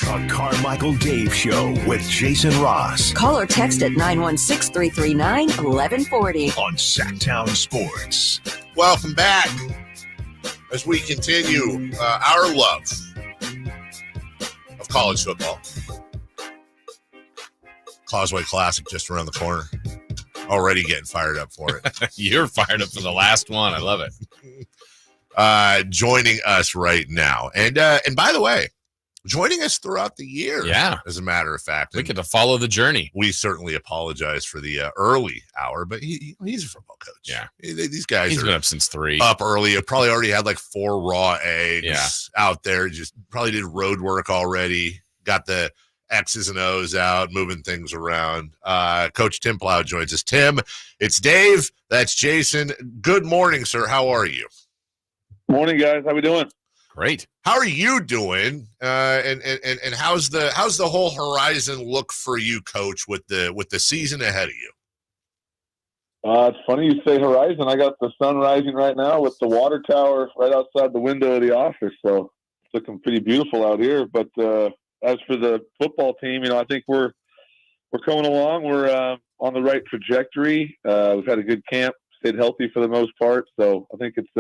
The Carmichael Dave Show with Jason Ross. Call or text at 916-339-1140. On Sacktown Sports. Welcome back as we continue our love of college football. Causeway Classic just around the corner. Already getting fired up for it. You're fired up for the last one. I love it. Joining us right now. And by the way, joining us throughout the year. Yeah. As a matter of fact. We get to follow the journey. We certainly apologize for the early hour, but he's a football coach. Yeah. These guys He's been up since 3. Up early. Probably already had like 4 raw eggs out there. Just probably did road work already. Got the X's and O's out, moving things around. Coach Tim Plow joins us. Tim, it's Dave. That's Jason. Good morning, sir. How are you? Morning, guys. How we doing? Great. How are you doing? And how's the whole horizon look for you, Coach, with the season ahead of you? It's funny you say horizon. I got the sun rising right now with the water tower right outside the window of the office, so it's looking pretty beautiful out here. But as for the football team, I think we're coming along. We're on the right trajectory. We've had a good camp, stayed healthy for the most part, so I think it's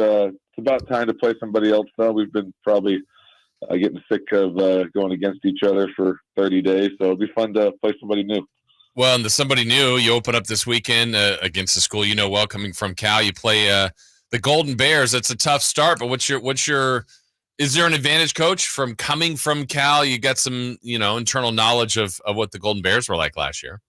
about time to play somebody else now. We've been probably getting sick of going against each other for 30 days, so it'll be fun to play somebody new. Well, and somebody new, you open up this weekend against a school well coming from Cal. You play the Golden Bears. That's a tough start, but what's your is there an advantage, Coach, from coming from Cal? You got some internal knowledge of what the Golden Bears were like last year.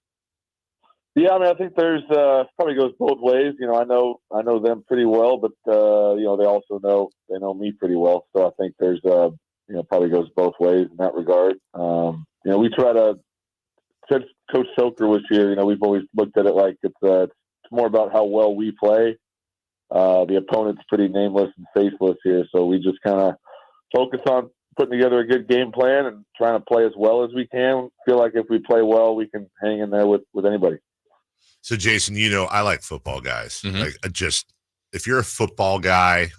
Yeah, I think there's probably goes both ways. I know them pretty well, but they also know me pretty well. So I think there's probably goes both ways in that regard. We try to. Since Coach Soker was here, we've always looked at it like it's more about how well we play. The opponent's pretty nameless and faceless here, so we just kind of focus on putting together a good game plan and trying to play as well as we can. Feel like if we play well, we can hang in there with anybody. So, Jason, I like football guys. Mm-hmm. Like, if you're a football guy,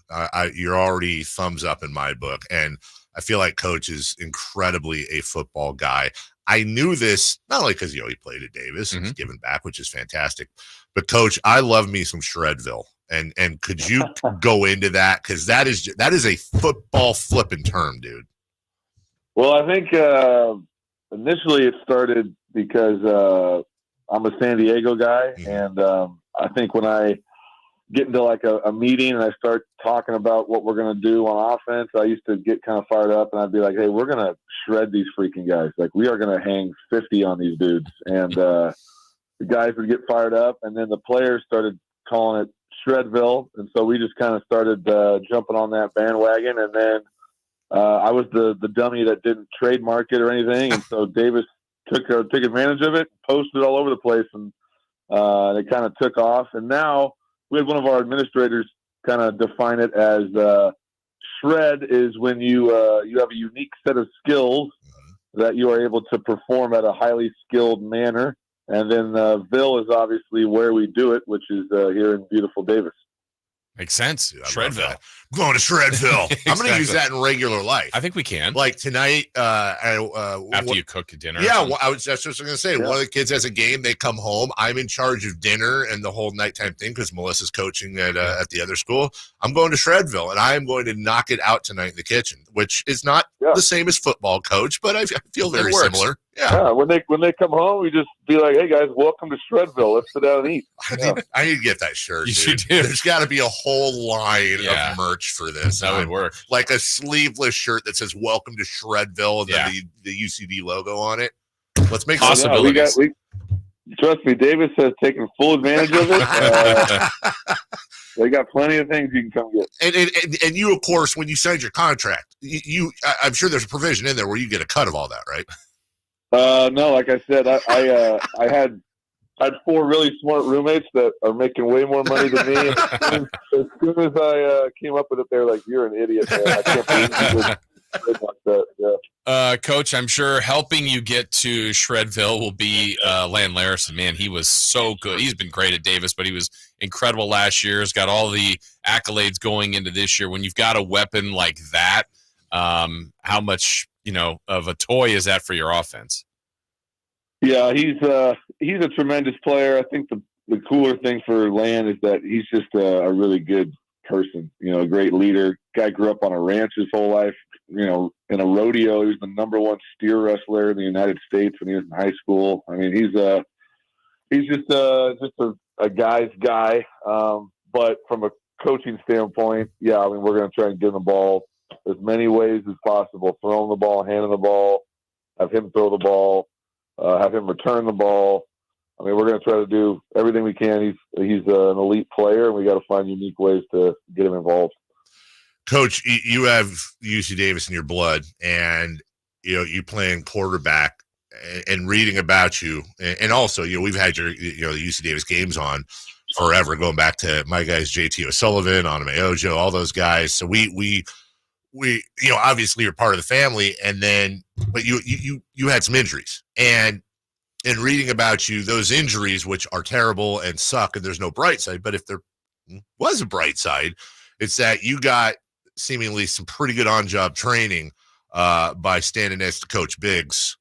you're already thumbs up in my book. And I feel like Coach is incredibly a football guy. I knew this not only because he played at Davis and he's given back, which is fantastic, but Coach, I love me some Shredville. And could you go into that, because that is a football flipping term, dude. Well, I think initially it started because I'm a San Diego guy, and I think when I get into like a meeting and I start talking about what we're going to do on offense, I used to get kind of fired up, and I'd be like, hey, we're going to shred these freaking guys. Like, we are going to hang 50 on these dudes. And the guys would get fired up, and then the players started calling it Shredville. And so we just kind of started jumping on that bandwagon. And then I was the dummy that didn't trademark it or anything. And so Davis took advantage of it, posted it all over the place, and it kind of took off. And now we had one of our administrators kind of define it as shred is when you have a unique set of skills that you are able to perform at a highly skilled manner. And then Ville is obviously where we do it, which is here in beautiful Davis. Makes sense. Dude, I love Shredville. that. I'm going to Shredville. I'm going to use that in regular life. I think we can. Like tonight, After you cook dinner. Yeah, that's what I was going to say. One of the kids has a game. They come home. I'm in charge of dinner and the whole nighttime thing because Melissa's coaching at the other school. I'm going to Shredville, and I am going to knock it out tonight in the kitchen, which is not the same as football coach, but I feel very similar. Yeah. When they come home, we just be like, "Hey guys, welcome to Shredville. Let's sit down and eat." I need to get that shirt. You dude. should do. There's got to be a whole line of merch for this. That would work. Like a sleeveless shirt that says "Welcome to Shredville" and then the UCD logo on it. Let's make possibilities. Trust me, Davis has taken full advantage of it. They got plenty of things you can come get. And you, of course, when you signed your contract, I'm sure there's a provision in there where you get a cut of all that, right? No, like I said, I had 4 really smart roommates that are making way more money than me. And as soon as I came up with it, they were like, "You're an idiot, man. I can't believe you did like that." Yeah. Coach, I'm sure helping you get to Shredville will be Lan Larison. Man, he was so good. He's been great at Davis, but he was incredible last year. He's got all the accolades going into this year. When you've got a weapon like that, how much of a toy is that for your offense? Yeah, he's a tremendous player. I think the cooler thing for Lan is that he's just a really good person. A great leader. Guy grew up on a ranch his whole life. In a rodeo, he was the #1 steer wrestler in the United States when he was in high school. I mean, he's just a guy's guy. But from a coaching standpoint, yeah, I mean, we're going to try and give him the ball as many ways as possible. Throw him the ball, hand him the ball, have him throw the ball, have him return the ball. I mean, we're going to try to do everything we can. He's an elite player, and we got to find unique ways to get him involved. Coach, you have UC Davis in your blood, and you playing quarterback and reading about you, and also we've had your the UC Davis games on forever, going back to my guys JT O'Sullivan, Onome Ojo, all those guys. So we obviously you're part of the family, and then but you had some injuries, and in reading about you, those injuries, which are terrible and suck, and there's no bright side, but if there was a bright side, it's that you got seemingly some pretty good on-job training by standing next to Coach Biggs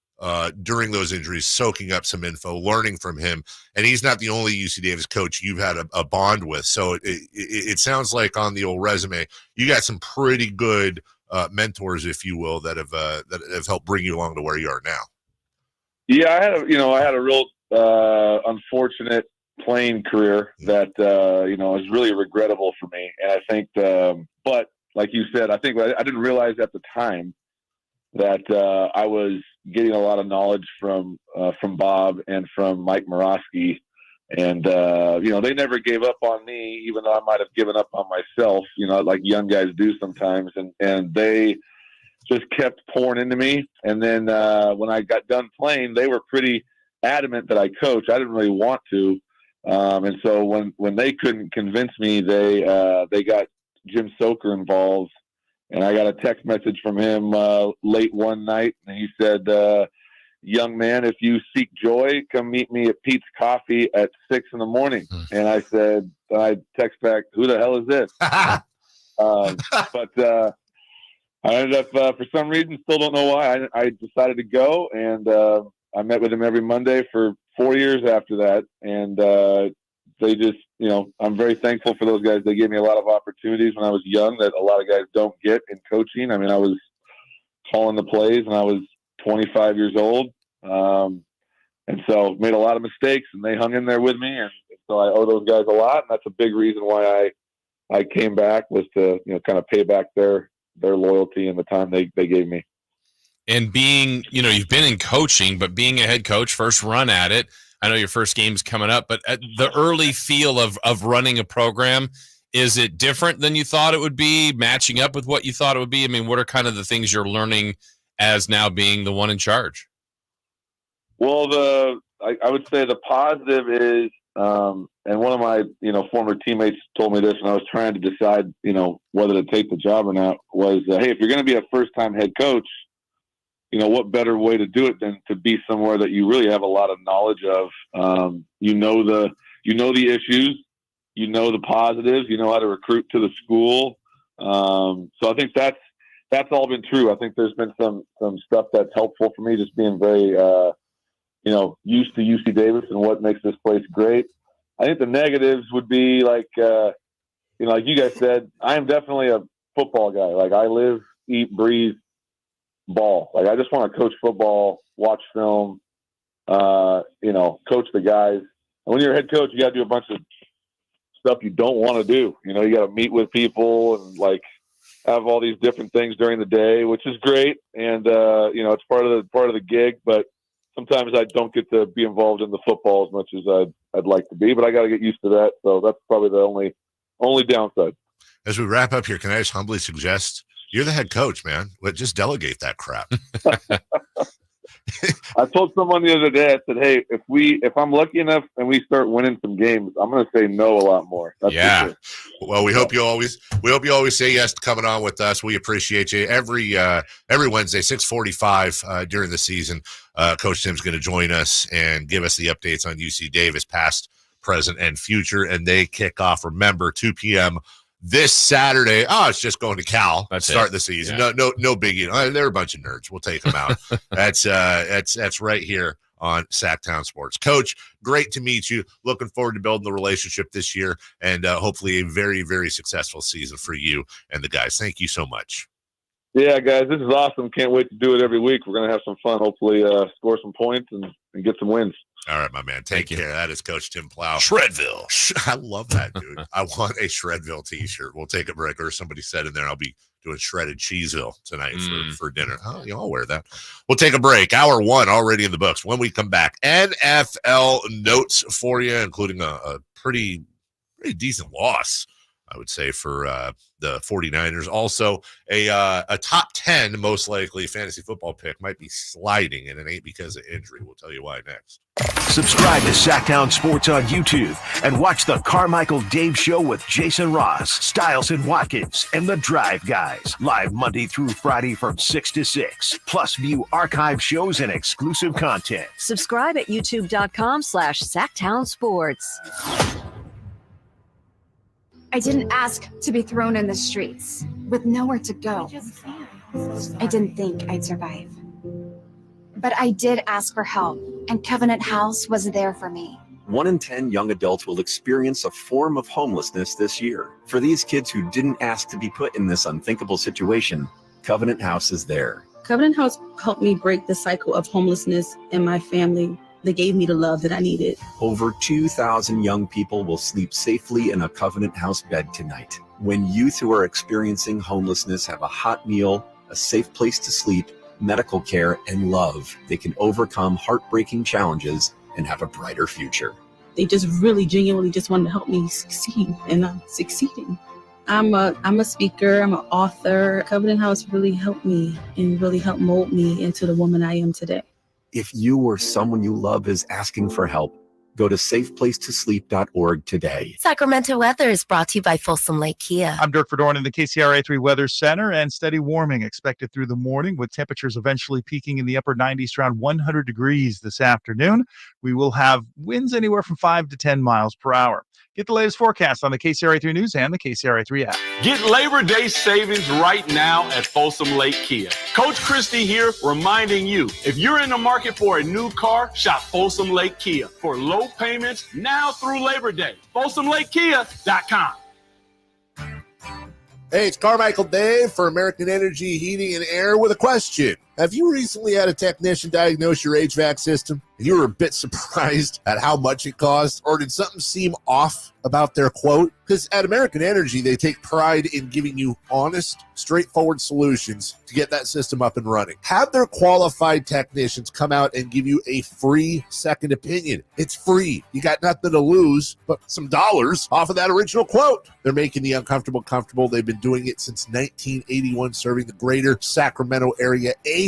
during those injuries, soaking up some info, learning from him. And he's not the only UC Davis coach you've had a bond with. So it sounds like on the old resume, you got some pretty good mentors, if you will, that have helped bring you along to where you are now. Yeah, I had a real unfortunate playing career that is really regrettable for me. And I think, but like you said, I think I didn't realize at the time that I was getting a lot of knowledge from Bob and from Mike Morosky, and they never gave up on me, even though I might have given up on myself. Like young guys do sometimes, and they just kept pouring into me. And then when I got done playing, they were pretty adamant that I coach. I didn't really want to, and so when they couldn't convince me, they got Jim Soker involved, and I got a text message from him late one night, and he said, "Young man, if you seek joy, come meet me at Pete's Coffee at 6 a.m. And I said, I text back, "Who the hell is this?" But I ended up, for some reason, still don't know why, I decided to go, and I met with him every Monday for 4 years after that, and they just, I'm very thankful for those guys. They gave me a lot of opportunities when I was young that a lot of guys don't get in coaching. I mean, I was calling the plays and I was 25 years old. And so made a lot of mistakes, and they hung in there with me. And so I owe those guys a lot. And that's a big reason why I came back, was to, kind of pay back their loyalty and the time they gave me. And being, you've been in coaching, but being a head coach, first run at it, I know your first game's coming up, but the early feel of running a program, is it different than you thought it would be, matching up with what you thought it would be? I mean, what are kind of the things you're learning as now being the one in charge? Well, I would say the positive is, and one of my, former teammates told me this when I was trying to decide, whether to take the job or not, was, hey, if you're going to be a first-time head coach, what better way to do it than to be somewhere that you really have a lot of knowledge of. You know the issues, you know the positives, you know how to recruit to the school. So I think that's all been true. I think there's been some stuff that's helpful for me, just being very, used to UC Davis and what makes this place great. I think the negatives would be like you guys said, I am definitely a football guy. Like I live, eat, breathe ball. Like I just want to coach football, watch film, coach the guys. And when you're a head coach, you got to do a bunch of stuff you don't want to do. You got to meet with people and like have all these different things during the day, which is great. And, it's part of the gig, but sometimes I don't get to be involved in the football as much as I'd like to be, but I got to get used to that. So that's probably the only downside. As we wrap up here, can I just humbly suggest you're the head coach, man? But just delegate that crap. I told someone the other day, I said, hey, if I'm lucky enough and we start winning some games, I'm going to say no a lot more. That's yeah. Well, we hope you always say yes to coming on with us. We appreciate you every Wednesday, 6:45 during the season. Coach Tim's going to join us and give us the updates on UC Davis, past, present, and future. And they kick off, remember, 2 p.m. this Saturday. It's just going to Cal. Start the season. Yeah. No biggie. They're a bunch of nerds. We'll take them out. That's right here on Sacktown Sports. Coach, great to meet you. Looking forward to building the relationship this year and hopefully a very, very successful season for you and the guys. Thank you so much. Yeah, guys, this is awesome. Can't wait to do it every week. We're going to have some fun. Hopefully score some points and get some wins. All right, my man. Take care. That is Coach Tim Plow. Shredville. I love that, dude. I want a Shredville t-shirt. We'll take a break, or somebody said in there, I'll be doing shredded Cheeseville tonight for dinner. Oh, I'll wear that. We'll take a break. Hour 1 already in the books. When we come back, NFL notes for you, including a pretty decent loss, I would say, for the 49ers. Also, a top 10, most likely, fantasy football pick might be sliding, and it ain't because of injury. We'll tell you why next. Subscribe to Sacktown Sports on YouTube and watch the Carmichael Dave Show with Jason Ross, Stiles and Watkins, and the Drive Guys. Live Monday through Friday from 6 to 6. Plus view archive shows and exclusive content. Subscribe at youtube.com/Sacktown Sports. I didn't ask to be thrown in the streets with nowhere to go. I didn't think I'd survive. But I did ask for help, and Covenant House was there for me. 1 in 10 young adults will experience a form of homelessness this year. For these kids who didn't ask to be put in this unthinkable situation, Covenant House is there. Covenant House helped me break the cycle of homelessness in my family. They gave me the love that I needed. Over 2,000 young people will sleep safely in a Covenant House bed tonight. When youth who are experiencing homelessness have a hot meal, a safe place to sleep, medical care, and love, they can overcome heartbreaking challenges and have a brighter future. They just really genuinely just wanted to help me succeed, and I'm succeeding. I'm a speaker, I'm an author. Covenant House really helped me and really helped mold me into the woman I am today. If you or someone you love is asking for help, go to safeplacetosleep.org today. Sacramento weather is brought to you by Folsom Lake Kia. I'm Dirk Verdorn in the KCRA 3 Weather Center, and steady warming expected through the morning with temperatures eventually peaking in the upper 90s to around 100 degrees this afternoon. We will have winds anywhere from 5 to 10 miles per hour. Get the latest forecast on the KCRA 3 News and the KCRA 3 app. Get Labor Day savings right now at Folsom Lake Kia. Coach Christie here reminding you, if you're in the market for a new car, shop Folsom Lake Kia for low payments now through Labor Day. FolsomLakeKia.com. Hey, it's Carmichael Dave for American Energy Heating and Air with a question. Have you recently had a technician diagnose your HVAC system and you were a bit surprised at how much it cost? Or did something seem off about their quote? Because at American Energy, they take pride in giving you honest, straightforward solutions to get that system up and running. Have their qualified technicians come out and give you a free second opinion. It's free. You got nothing to lose but some dollars off of that original quote. They're making the uncomfortable comfortable. They've been doing it since 1981, serving the greater Sacramento area. A+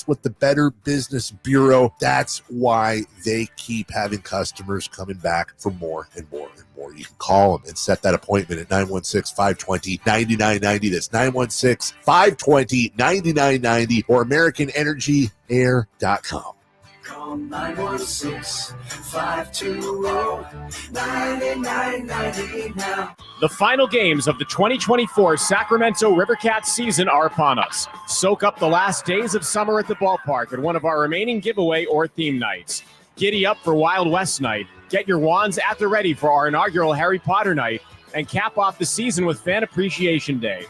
with the Better Business Bureau. That's why they keep having customers coming back for more and more and more. You can call them and set that appointment at 916-520-9990. That's 916-520-9990 or AmericanEnergyAir.com. Call 916-520-9990 now. The final games of the 2024 Sacramento Rivercats season are upon us. Soak up the last days of summer at the ballpark at one of our remaining giveaway or theme nights. Giddy up for Wild West night. Get your wands at the ready for our inaugural Harry Potter night. And cap off the season with Fan Appreciation Day.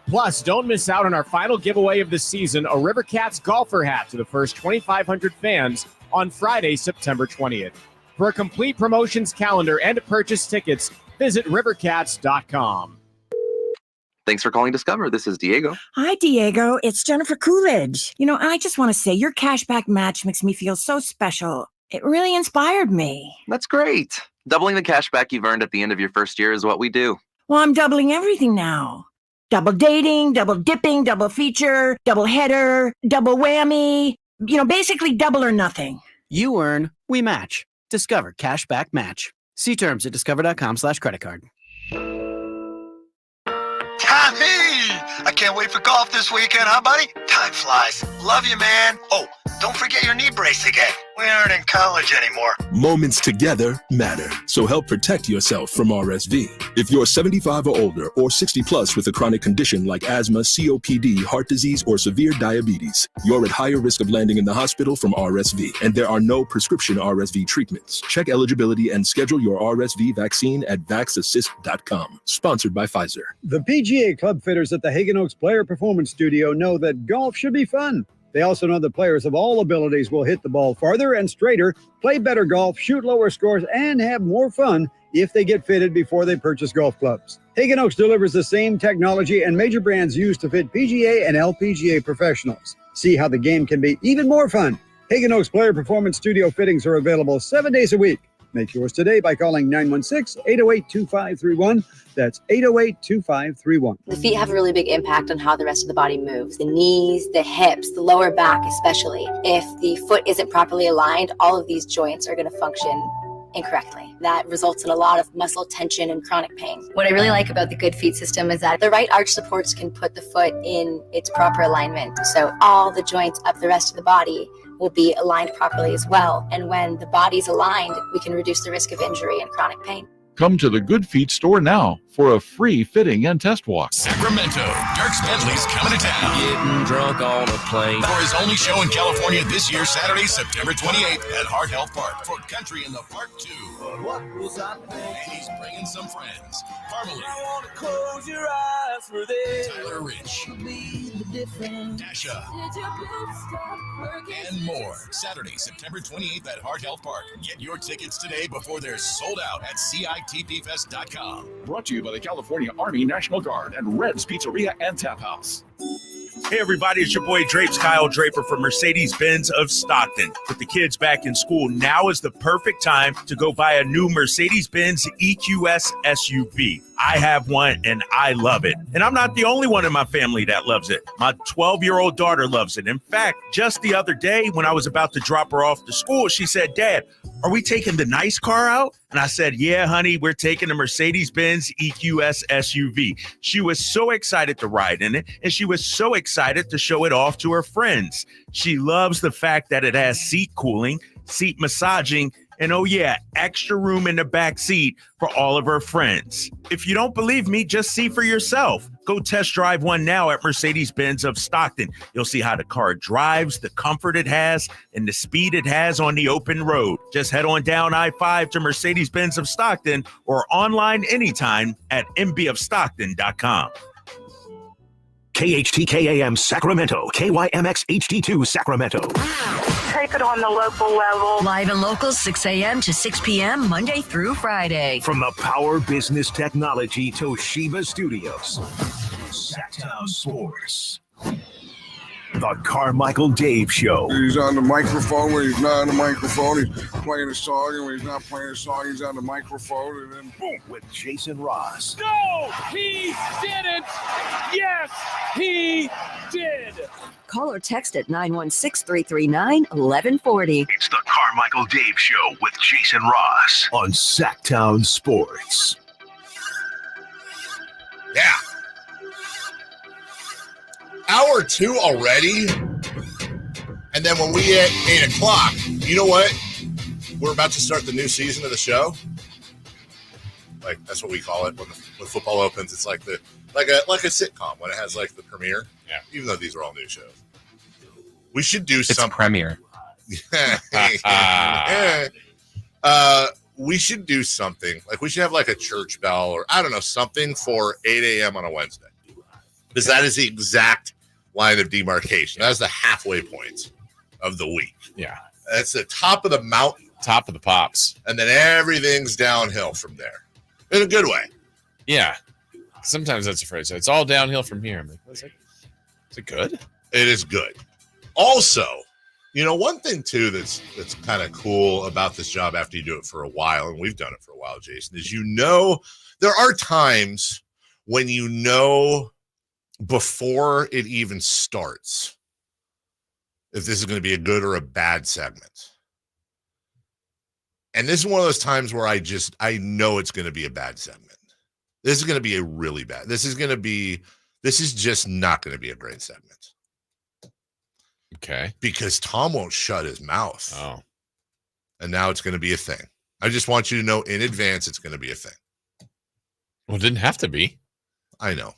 Plus, don't miss out on our final giveaway of the season, a Rivercats golfer hat to the first 2,500 fans on Friday, September 20th. For a complete promotions calendar and to purchase tickets, visit rivercats.com. Thanks for calling Discover. This is Diego. Hi, Diego. It's Jennifer Coolidge. You know, I just want to say your cashback match makes me feel so special. It really inspired me. That's great. Doubling the cash back you've earned at the end of your first year is what we do. Well, I'm doubling everything now. Double dating, double dipping, double feature, double header, double whammy. You know, basically double or nothing. You earn, we match. Discover Cashback Match. See terms at discover.com/creditcard. Tommy! I can't wait for golf this weekend, huh, buddy? Time flies. Love you, man. Oh, don't forget your knee brace again. We aren't in college anymore. Moments together matter, so help protect yourself from RSV. If you're 75 or older or 60 plus with a chronic condition like asthma, COPD, heart disease, or severe diabetes, you're at higher risk of landing in the hospital from RSV, and there are no prescription RSV treatments. Check eligibility and schedule your RSV vaccine at vaxassist.com. Sponsored by Pfizer. The PGA Club fitters at the Hagen Oaks Player Performance Studio know that golf should be fun. They also know that players of all abilities will hit the ball farther and straighter, play better golf, shoot lower scores, and have more fun if they get fitted before they purchase golf clubs. Hagen Oaks delivers the same technology and major brands used to fit PGA and LPGA professionals. See how the game can be even more fun. Hagen Oaks Player Performance Studio fittings are available 7 days a week. Make yours today by calling 916-808-2531. That's 808-2531. The feet have a really big impact on how the rest of the body moves. The knees, the hips, the lower back especially. If the foot isn't properly aligned, all of these joints are going to function incorrectly. That results in a lot of muscle tension and chronic pain. What I really like about the Good Feet system is that the right arch supports can put the foot in its proper alignment. So all the joints up the rest of the body will be aligned properly as well. And when the body's aligned, we can reduce the risk of injury and chronic pain. Come to the Good Feet store now for a free fitting and test walk. Sacramento, Dirk Bentley's coming to town. Getting drunk on a plane. For his only show in California this year, Saturday, September 28th at Heart Health Park for Country in the Park 2. What was I thinking? And he's bringing some friends. Parmalee. I want to close your eyes for this. Tyler Rich. Dasha. And more. Saturday, September 28th at Heart Health Park. Get your tickets today before they're sold out at CITPFest.com. Brought to you by the California Army National Guard and Red's Pizzeria and Tap House. Hey everybody, it's your boy Drapes, Kyle Draper from Mercedes-Benz of Stockton. With the kids back in school, now is the perfect time to go buy a new Mercedes-Benz EQS SUV. I have one and I love it. And I'm not the only one in my family that loves it. My 12-year-old daughter loves it. In fact, just the other day when I was about to drop her off to school, she said, "Dad, are we taking the nice car out?" And I said, "Yeah, honey, we're taking the Mercedes-Benz EQS SUV." She was so excited to ride in it, and she was so excited to show it off to her friends. She loves the fact that it has seat cooling, seat massaging, and oh yeah, extra room in the back seat for all of her friends. If you don't believe me, just see for yourself. Go test drive one now at Mercedes-Benz of Stockton. You'll see how the car drives, the comfort it has, and the speed it has on the open road. Just head on down I-5 to Mercedes-Benz of Stockton or online anytime at mbofstockton.com. KHTKAM Sacramento, KYMX HD2 Sacramento. Take it on the local level. Live and local, 6 a.m. to 6 p.m., Monday through Friday. From the Power Business Technology Toshiba Studios. Sacktown Sports. The Carmichael Dave Show. He's on the microphone when he's not on the microphone. He's playing a song, and when he's not playing a song, he's on the microphone, and then boom. With Jason Ross. No, he didn't. Yes, he did. Call or text at 916-339-1140. It's the Carmichael Dave Show with Jason Ross on Sacktown Sports. Yeah. Hour 2 already? And then when we hit 8 o'clock, you know what? We're about to start the new season of the show. Like, that's what we call it when football opens. It's like a sitcom when it has like the premiere. Yeah. Even though these are all new shows. We should do It's something. premiere. We should do something. Like, we should have like a church bell or I don't know, something for 8 a.m. on a Wednesday. Because that is the exact line of demarcation. That's the halfway point of the week. Yeah. That's the top of the mountain. Top of the pops. And then everything's downhill from there. In a good way. Yeah. Sometimes that's a phrase. It's all downhill from here. I'm like, is it good? It is good. Also, you know, one thing too that's kind of cool about this job after you do it for a while, and we've done it for a while, Jason, is there are times when before it even starts if this is going to be a good or a bad segment. And this is one of those times where I know it's going to be a bad segment. This is going to be a really bad. This is just not going to be a great segment. Okay. Because Tom won't shut his mouth. Oh. And now it's going to be a thing. I just want you to know in advance it's going to be a thing. Well, it didn't have to be. I know.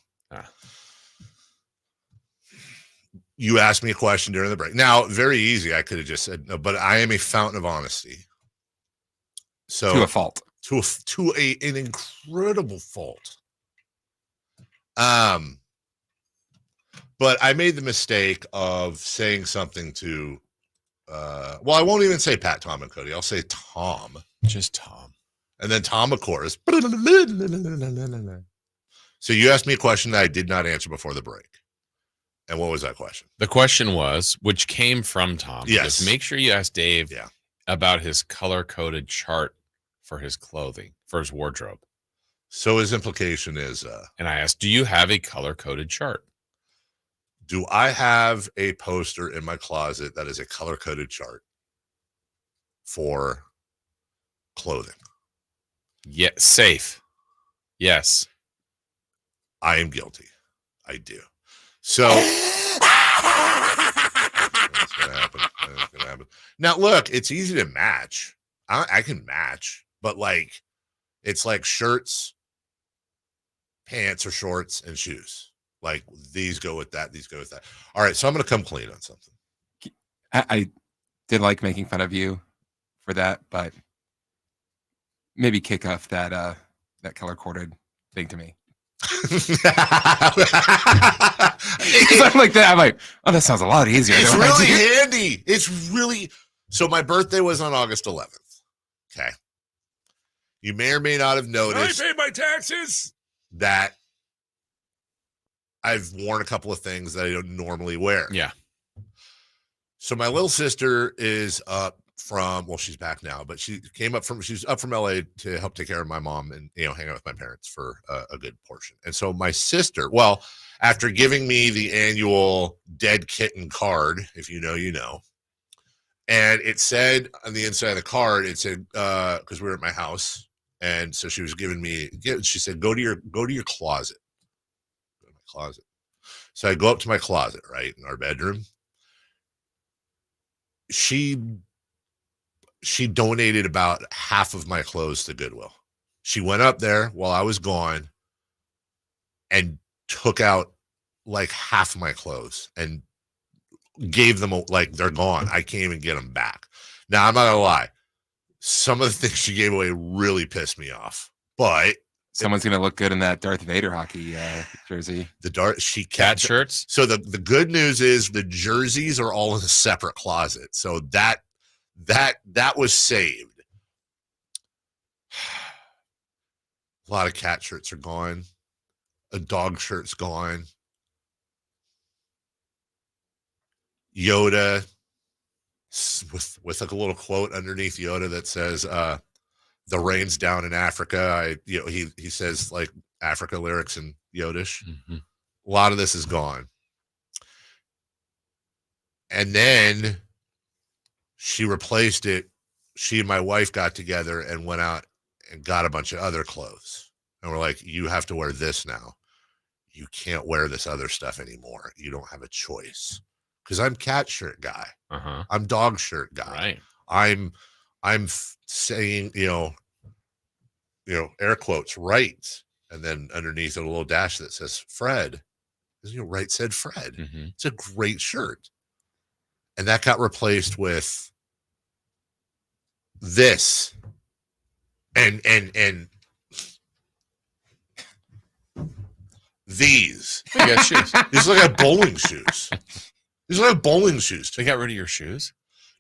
You asked me a question during the break. Now, very easy. I could have just said no, but I am a fountain of honesty. So To a fault. To an incredible fault. But I made the mistake of saying something to I won't even say Pat, Tom, and Cody. I'll say Tom. Just Tom. And then Tom, of course. So you asked me a question that I did not answer before the break. And what was that question? The question was, which came from Tom. Yes. Make sure you ask Dave about his color-coded chart for his clothing, for his wardrobe. So his implication is... and I asked, do you have a color-coded chart? Do I have a poster in my closet that is a color-coded chart for clothing? Yeah, safe. Yes. I am guilty. I do. So that's gonna happen. That's gonna happen. Now, look, it's easy to match. I can match, but like, it's like shirts, pants or shorts, and shoes. Like these go with that. These go with that. All right, so I'm gonna come clean on something. I did like making fun of you for that, but maybe kick off that color coded thing to me. I'm like that. I'm like, oh, that sounds a lot easier. It's really handy. It's really so. My birthday was on August 11th. Okay, you may or may not have noticed. I pay my taxes. That I've worn a couple of things that I don't normally wear. Yeah. So my little sister is up from, well, she's back now, but she's up from LA to help take care of my mom and, hang out with my parents for a good portion. And so my sister, well, after giving me the annual dead kitten card, if you know, you know, and it said on the inside of the card, it said, cause we were at my house. And so she was giving me, she said, go to your closet. Go to my closet. So I go up to my closet, right, in our bedroom. She donated about half of my clothes to Goodwill. She went up there while I was gone and took out like half my clothes and gave them like they're gone. I can't even get them back. Now, I'm not gonna lie. Some of the things she gave away really pissed me off, but someone's gonna look good in that Darth Vader hockey jersey. She cat shirts. So the good news is the jerseys are all in a separate closet. So that was saved. A lot of cat shirts are gone. A dog shirt's gone. Yoda with like a little quote underneath Yoda that says, the rain's down in Africa. He says like Africa lyrics in Yodish. Mm-hmm. A lot of this is gone. And then she replaced it. She and my wife got together and went out and got a bunch of other clothes. And we're like, you have to wear this now. You can't wear this other stuff anymore. You don't have a choice because I'm cat shirt guy. I'm dog shirt guy. Right. I'm saying, air quotes, right. And then underneath it, a little dash that says Fred. Right said Fred. It's a great shirt. And that got replaced with this. And these. You got shoes. These look like bowling shoes. These look like bowling shoes. They got rid of your shoes?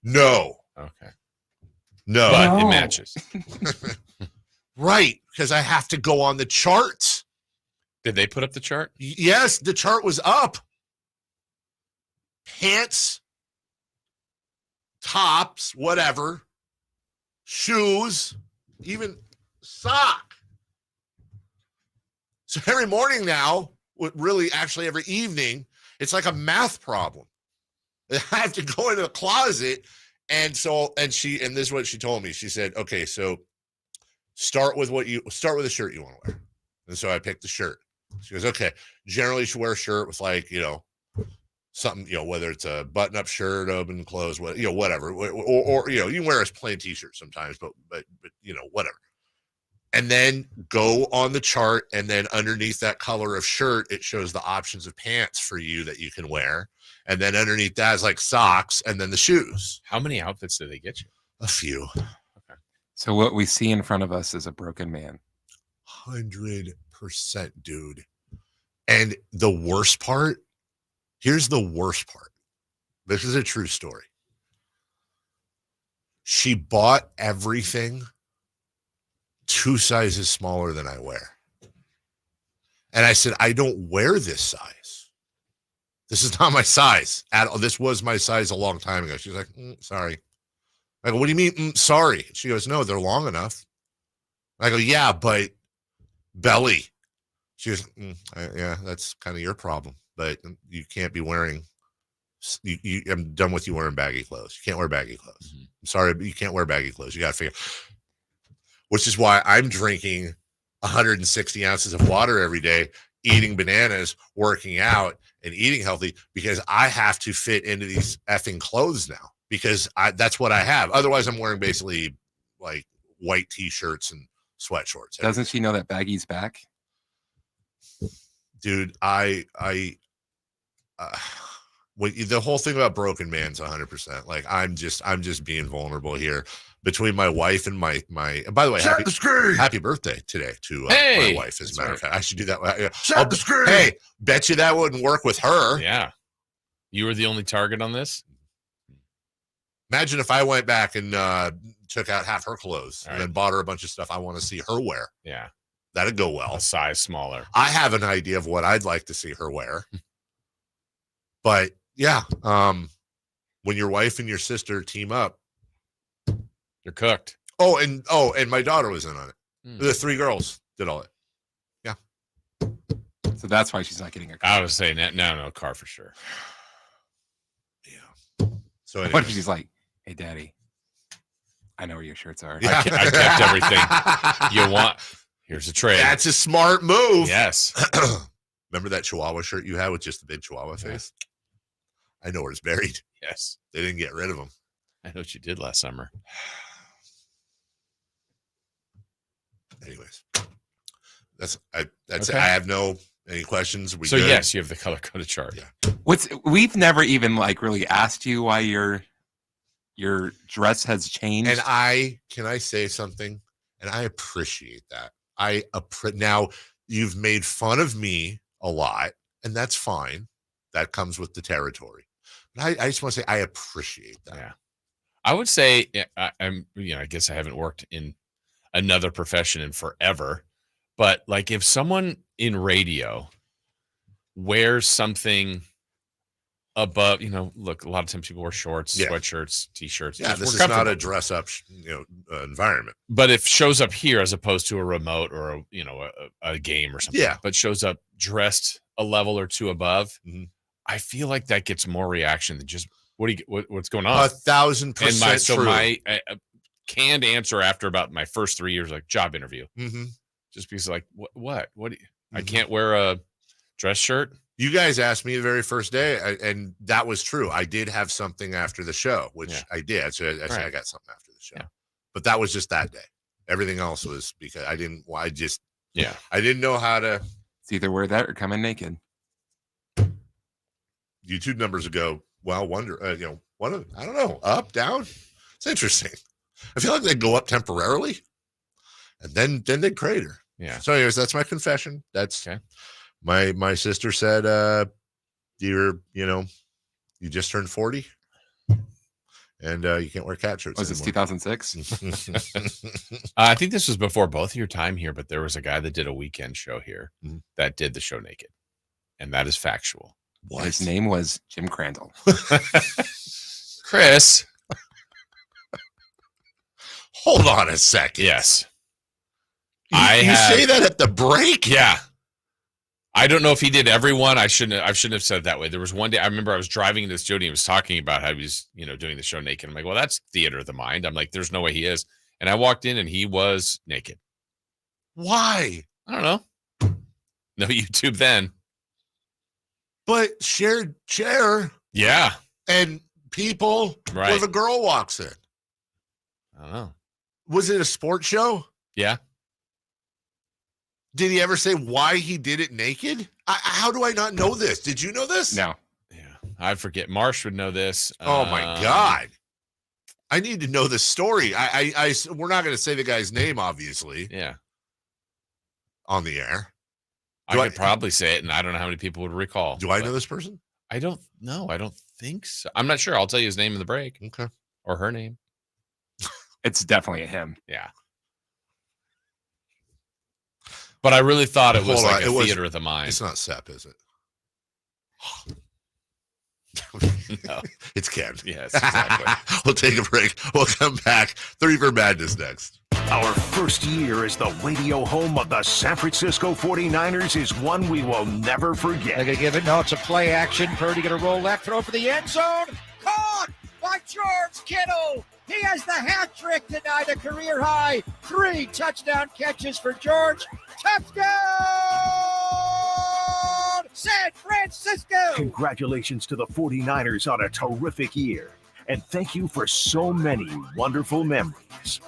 No. Okay. No. But it matches. Right. Because I have to go on the chart. Did they put up the chart? Yes, the chart was up. Pants, tops, whatever, shoes, even sock. So every morning now, actually every evening, it's like a math problem. I have to go into the closet, and this is what she told me. She said, "Okay, so start with the shirt you want to wear." And so I picked the shirt. She goes, "Okay, generally you should wear a shirt with something, whether it's a button-up shirt, open, closed, whatever, or you can wear a plain t-shirt sometimes, but whatever. And then go on the chart, and then underneath that color of shirt, it shows the options of pants for you that you can wear, and then underneath that is like socks, and then the shoes." How many outfits do they get you? A few. Okay. So what we see in front of us is a broken man. 100%, dude. And the worst part, here's the worst part. This is a true story. She bought everything 2 sizes smaller than I wear. And I said, "I don't wear this size. This is not my size at all. This was my size a long time ago." She's like, "Sorry." I go, "What do you mean, sorry?" She goes, "No, they're long enough." I go, "Yeah, but belly." She goes, "Yeah, that's kind of your problem, but you can't be wearing, I'm done with you wearing baggy clothes. You can't wear baggy clothes. I'm sorry, but you can't wear baggy clothes. You got to figure," which is why I'm drinking 160 ounces of water every day, eating bananas, working out, and eating healthy, because I have to fit into these effing clothes now, because that's what I have. Otherwise, I'm wearing basically like white t-shirts and sweat shorts. Doesn't she know that baggy's back? Dude, the whole thing about broken man's 100%. Like I'm just being vulnerable here between my wife and my. By the way, happy birthday today to my wife. As a matter of fact, I should do that. Shut the screen. Hey, bet you that wouldn't work with her. Yeah, you were the only target on this. Imagine if I went back and took out half her clothes and then bought her a bunch of stuff I want to see her wear. Yeah. That'd go well. A size smaller. I have an idea of what I'd like to see her wear. But yeah, when your wife and your sister team up, you're cooked. Oh, and my daughter was in on it. The 3 girls did all it. Yeah. So that's why she's not getting a car. I was saying that. No, car for sure. Yeah. So anyways. What if she's like, "Hey, Daddy, I know where your shirts are. Yeah. I kept everything you want. Here's a trade." That's a smart move. Yes. Remember that Chihuahua shirt you had with just the big Chihuahua face? I know where it's buried. Yes. They didn't get rid of them. I know what you did last summer. Anyways, that's it. Okay. I have any questions. So good? Yes, you have the color coded chart. Yeah. We've never even really asked you why your dress has changed. And can I say something? And I appreciate that. Now you've made fun of me a lot, and that's fine. That comes with the territory. But I just want to say I appreciate that. Yeah. I would say I'm. I guess I haven't worked in another profession in forever, but like if someone in radio wears something above, look, a lot of times people wear shorts, sweatshirts, t-shirts. Yeah, this is not a dress up, environment. But if shows up here as opposed to a remote or a game or something, but shows up dressed a level or two above, I feel like that gets more reaction than just what's going on. 1,000% true. true. My canned answer after about my first 3 years, like job interview, just because like what I can't wear a dress shirt. You guys asked me the very first day, and that was true. I did have something after the show, which I did. So I said I got something after the show. Yeah. But that was just that day. Everything else was because I didn't know how to. It's either wear that or come in naked. YouTube numbers go, well, I don't know, up, down. It's interesting. I feel like they go up temporarily and then they crater. Yeah. So anyways, that's my confession. That's okay. My sister said, you just turned 40 and you can't wear cat shirts. Was this 2006? I think this was before both of your time here, but there was a guy that did a weekend show here that did the show naked. And that is factual. What? His name was Jim Crandall. Chris. Hold on a second. Yes. You say that at the break? Yeah. I don't know if he did everyone. I shouldn't have said it that way. There was one day I remember I was driving this Jody and he was talking about how he was, doing the show naked. I'm like, well, that's theater of the mind. I'm like, there's no way he is. And I walked in and he was naked. Why? I don't know. No YouTube then. But shared chair. Yeah. And people where the girl walks in. I don't know. Was it a sports show? Yeah. Did he ever say why he did it naked? How do I not know this? Did you know this? No. Yeah. I forget. Marsh would know this. Oh my God. I need to know the story. We're not going to say the guy's name, obviously. Yeah. On the air. I could probably say it, and I don't know how many people would recall. Do I know this person? I don't know. I don't think so. I'm not sure. I'll tell you his name in the break. Okay. Or her name. It's definitely a him. Yeah. But I really thought it was like a theater of the mind. It's not Sepp, is it? No. It's Ken. Yes, exactly. We'll take a break. We'll come back. 3 for Madness next. Our first year as the radio home of the San Francisco 49ers is one we will never forget. They're going to give it. No, it's a play action. Purdy going to roll left, throw for the end zone. Caught by George Kittle. He has the hat trick tonight, a career high. 3 touchdown catches for George. Touchdown, San Francisco. Congratulations to the 49ers on a terrific year. And thank you for so many wonderful memories.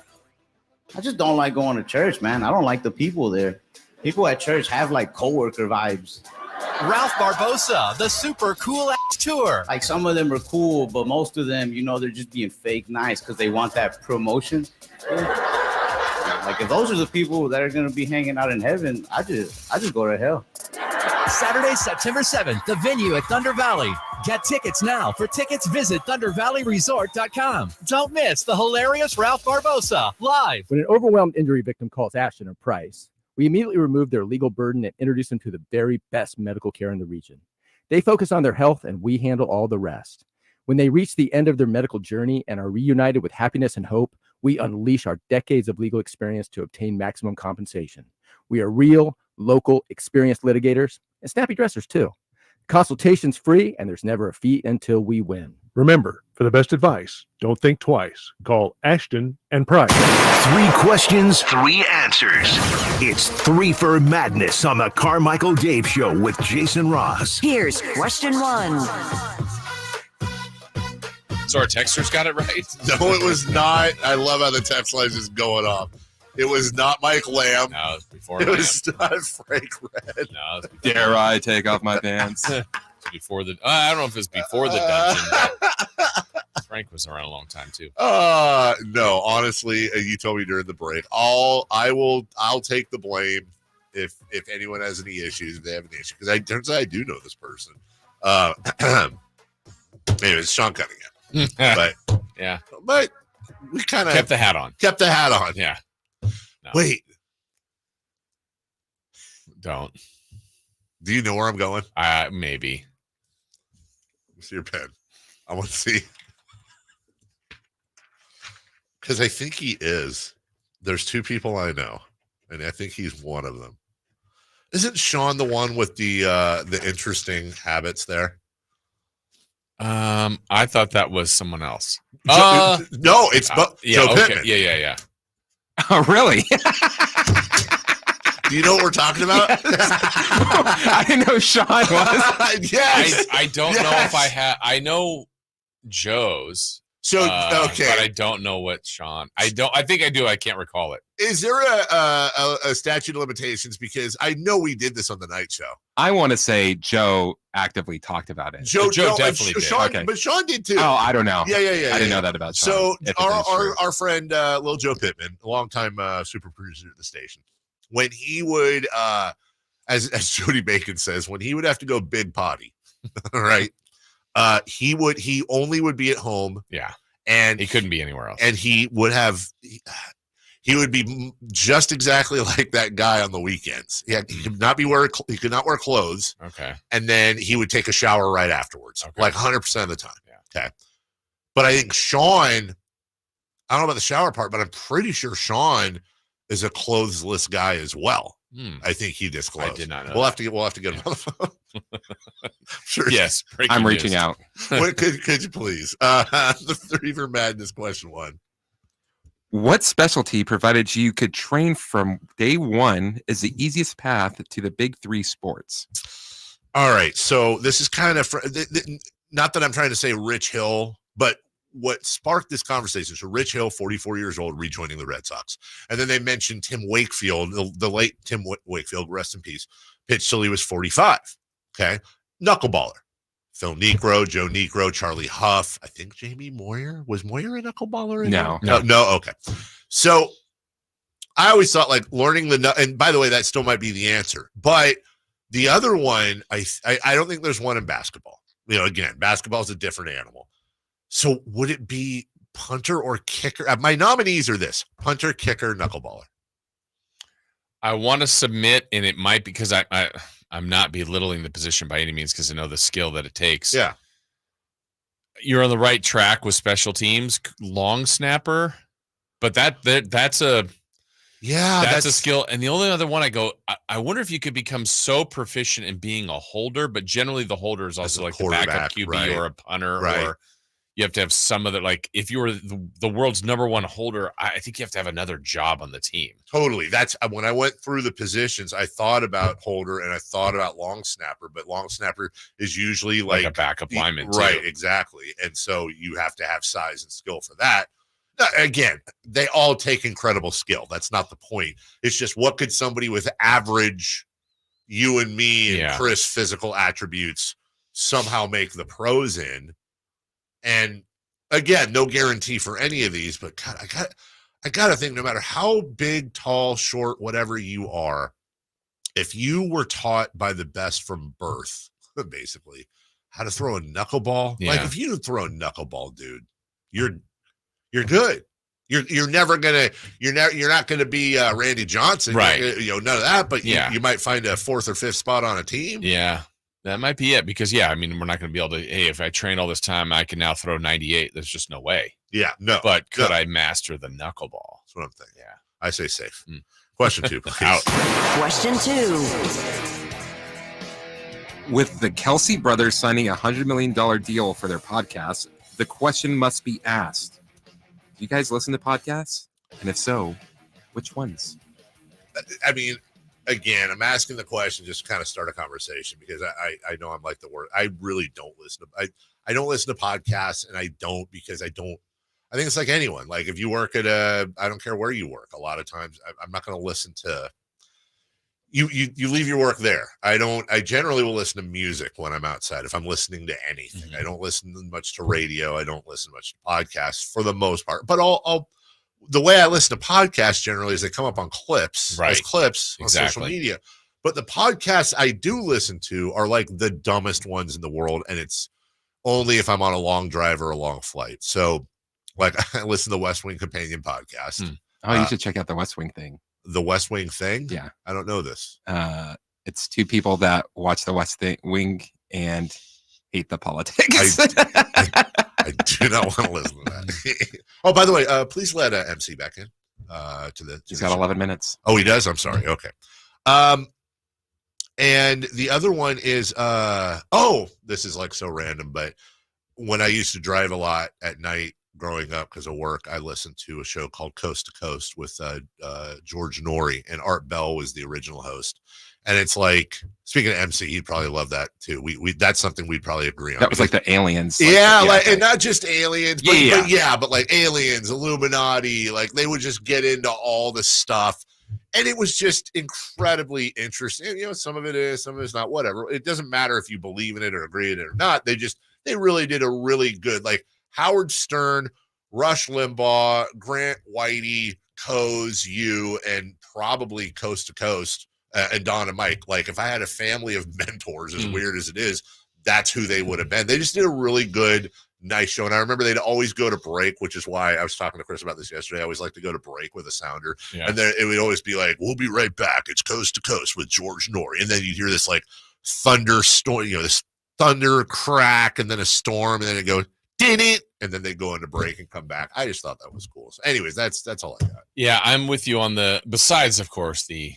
I just don't like going to church, man. I don't like the people there. People at church have like coworker vibes. Ralph Barbosa, the super cool ass tour. Like some of them are cool, but most of them, they're just being fake nice because they want that promotion. Like if those are the people that are going to be hanging out in heaven, I just go to hell. Saturday, September 7th, the venue at Thunder Valley. Get tickets now. For tickets, visit ThunderValleyResort.com. Don't miss the hilarious Ralph Barbosa live. When an overwhelmed injury victim calls Ashton or Price, we immediately remove their legal burden and introduce them to the very best medical care in the region. They focus on their health and we handle all the rest. When they reach the end of their medical journey and are reunited with happiness and hope, we unleash our decades of legal experience to obtain maximum compensation. We are real, local, experienced litigators and snappy dressers too. Consultation's free and there's never a fee until we win. Remember, for the best advice, don't think twice. Call Ashton and Price. 3 questions, 3 answers. It's 3 for Madness on the Carmichael Dave Show with Jason Ross. Here's question 1. So our texters got it right? No, it was not. I love how the text line is going off. It was not Mike Lamb. No, it was before It Lamb. was not Frank Red. No, it was Dare I take off my pants? before the. I don't know if it was before the dungeon. But Frank was around a long time too. No, honestly, you told me during the break. I'll take the blame if anyone has any issues, if they have an issue, because turns out I do know this person. Anyway, it's Sean Cunningham. But yeah, but we kind of kept the hat on. Kept the hat on. Yeah. No. Wait. Don't. Do you know where I'm going? Maybe. Let me see your pen. I want to see. Because I think he is. There's 2 people I know, and I think he's one of them. Isn't Sean the one with the interesting habits there? I thought that was someone else. No, it's Joe okay. Pittman. Yeah. Oh, really? Do you know what we're talking about? I didn't know Sean was. Yes. I don't know if I have. I know Joe's. So okay, but I don't know what Sean. I think I do. I can't recall it. Is there a statute of limitations? Because I know we did this on the night show. I want to say Joe actively talked about it. Joe definitely did. Sean, Okay. but Sean did too. Oh, I don't know. Yeah. I didn't know that about Sean. So if it is true. our friend Lil Joe Pittman, a longtime super producer at the station, when he would, as Jody Bacon says, when he would have to go big potty, right? He only would be at home. Yeah. And he couldn't be anywhere else. And he would be just exactly like that guy on the weekends. He could not wear clothes. Okay. And then he would take a shower right afterwards, like 100% of the time. Yeah. Okay. But I think Sean, I don't know about the shower part, but I'm pretty sure Sean is a clothesless guy as well. I think he disclosed. I did not know. We'll have to get him on the phone. Sure. Yes. I'm reaching out. Could you please? The Three for Madness question 1. What specialty, provided you could train from day one, is the easiest path to the big 3 sports? All right. So this is kind of not that I'm trying to say Rich Hill, but what sparked this conversation. So Rich Hill, 44 years old, rejoining the Red Sox. And then they mentioned Tim Wakefield, the late Tim Wakefield, rest in peace, pitched till he was 45. Okay. Knuckleballer. Phil Niekro, Joe Niekro, Charlie Huff. I think Jamie Moyer. Was Moyer a knuckleballer? No. Okay. So I always thought like learning and by the way, that still might be the answer. But the other one, I don't think there's one in basketball. Again, basketball is a different animal. So would it be punter or kicker? My nominees are this: punter, kicker, knuckleballer. I want to submit, and it might because I'm not belittling the position by any means because I know the skill that it takes. Yeah. You're on the right track with special teams, long snapper, but that's a skill. And the only other one I wonder if you could become so proficient in being a holder, but generally the holder is also like the backup QB or a punter, or you have to have some other, like if you were the world's #1 holder, I think you have to have another job on the team. Totally. That's when I went through the positions, I thought about holder and I thought about long snapper, but long snapper is usually like a backup lineman. Right, too. Exactly. And so you have to have size and skill for that. Now, again, they all take incredible skill. That's not the point. It's just what could somebody with average you and me and Chris physical attributes somehow make the pros in. And again, no guarantee for any of these, but God, I gotta think no matter how big, tall, short, whatever you are, if you were taught by the best from birth, basically, how to throw a knuckleball, like if you throw a knuckleball, dude, you're good. You're not gonna be Randy Johnson, right? None of that, but you might find a 4th or 5th spot on a team. Yeah. That might be it because, we're not going to be able to, hey, if I train all this time, I can now throw 98. There's just no way. Yeah, no. But could I master the knuckleball? That's what I'm thinking. Yeah. I say safe. Question 2, please. Out. Question 2. With the Kelsey brothers signing a $100 million deal for their podcast, the question must be asked. Do you guys listen to podcasts? And if so, which ones? I mean, again, I'm asking the question just to kind of start a conversation because I know I'm like the word. I really don't listen to I don't listen to podcasts, and I don't because I think it's like anyone. Like if you work at I don't care where you work. A lot of times I'm not going to listen to you leave your work there. I generally will listen to music when I'm outside. If I'm listening to anything, I don't listen much to radio. I don't listen much to podcasts for the most part, but the way I listen to podcasts generally is they come up on clips, as clips on social media. But the podcasts I do listen to are like the dumbest ones in the world. And it's only if I'm on a long drive or a long flight. So like I listen to the West Wing Companion podcast. Oh, you should check out the West Wing thing. The West Wing thing? Yeah. I don't know this. It's 2 people that watch the West Wing and hate the politics. I do not want to listen to that. Oh, by the way, please let MC back in. He's got 11 minutes. Oh, he does? I'm sorry. Okay. And the other one is, this is like so random, but when I used to drive a lot at night growing up because of work, I listened to a show called Coast to Coast with George Norrie, and Art Bell was the original host. And it's like, speaking of MC, he'd probably love that too. We that's something we'd probably agree on. That was like the aliens. And not just aliens, but like aliens, Illuminati, like they would just get into all the stuff. And it was just incredibly interesting. You know, some of it is, some of it's not, whatever. It doesn't matter if you believe in it or agree in it or not. They really did a really good, like Howard Stern, Rush Limbaugh, Grant Whitey, Coase, you, and probably Coast to Coast. And Don and Mike, like if I had a family of mentors, as weird as it is, that's who they would have been. They just did a really good, nice show. And I remember they'd always go to break, which is why I was talking to Chris about this yesterday. I always like to go to break with a sounder. Yeah. And then it would always be like, we'll be right back. It's Coast to Coast with George Norrie. And then you'd hear this like thunderstorm, this thunder crack, and then a storm, and then it goes, did it? And then they go into break and come back. I just thought that was cool. So anyways, that's all I got. Yeah, I'm with you on besides, of course, the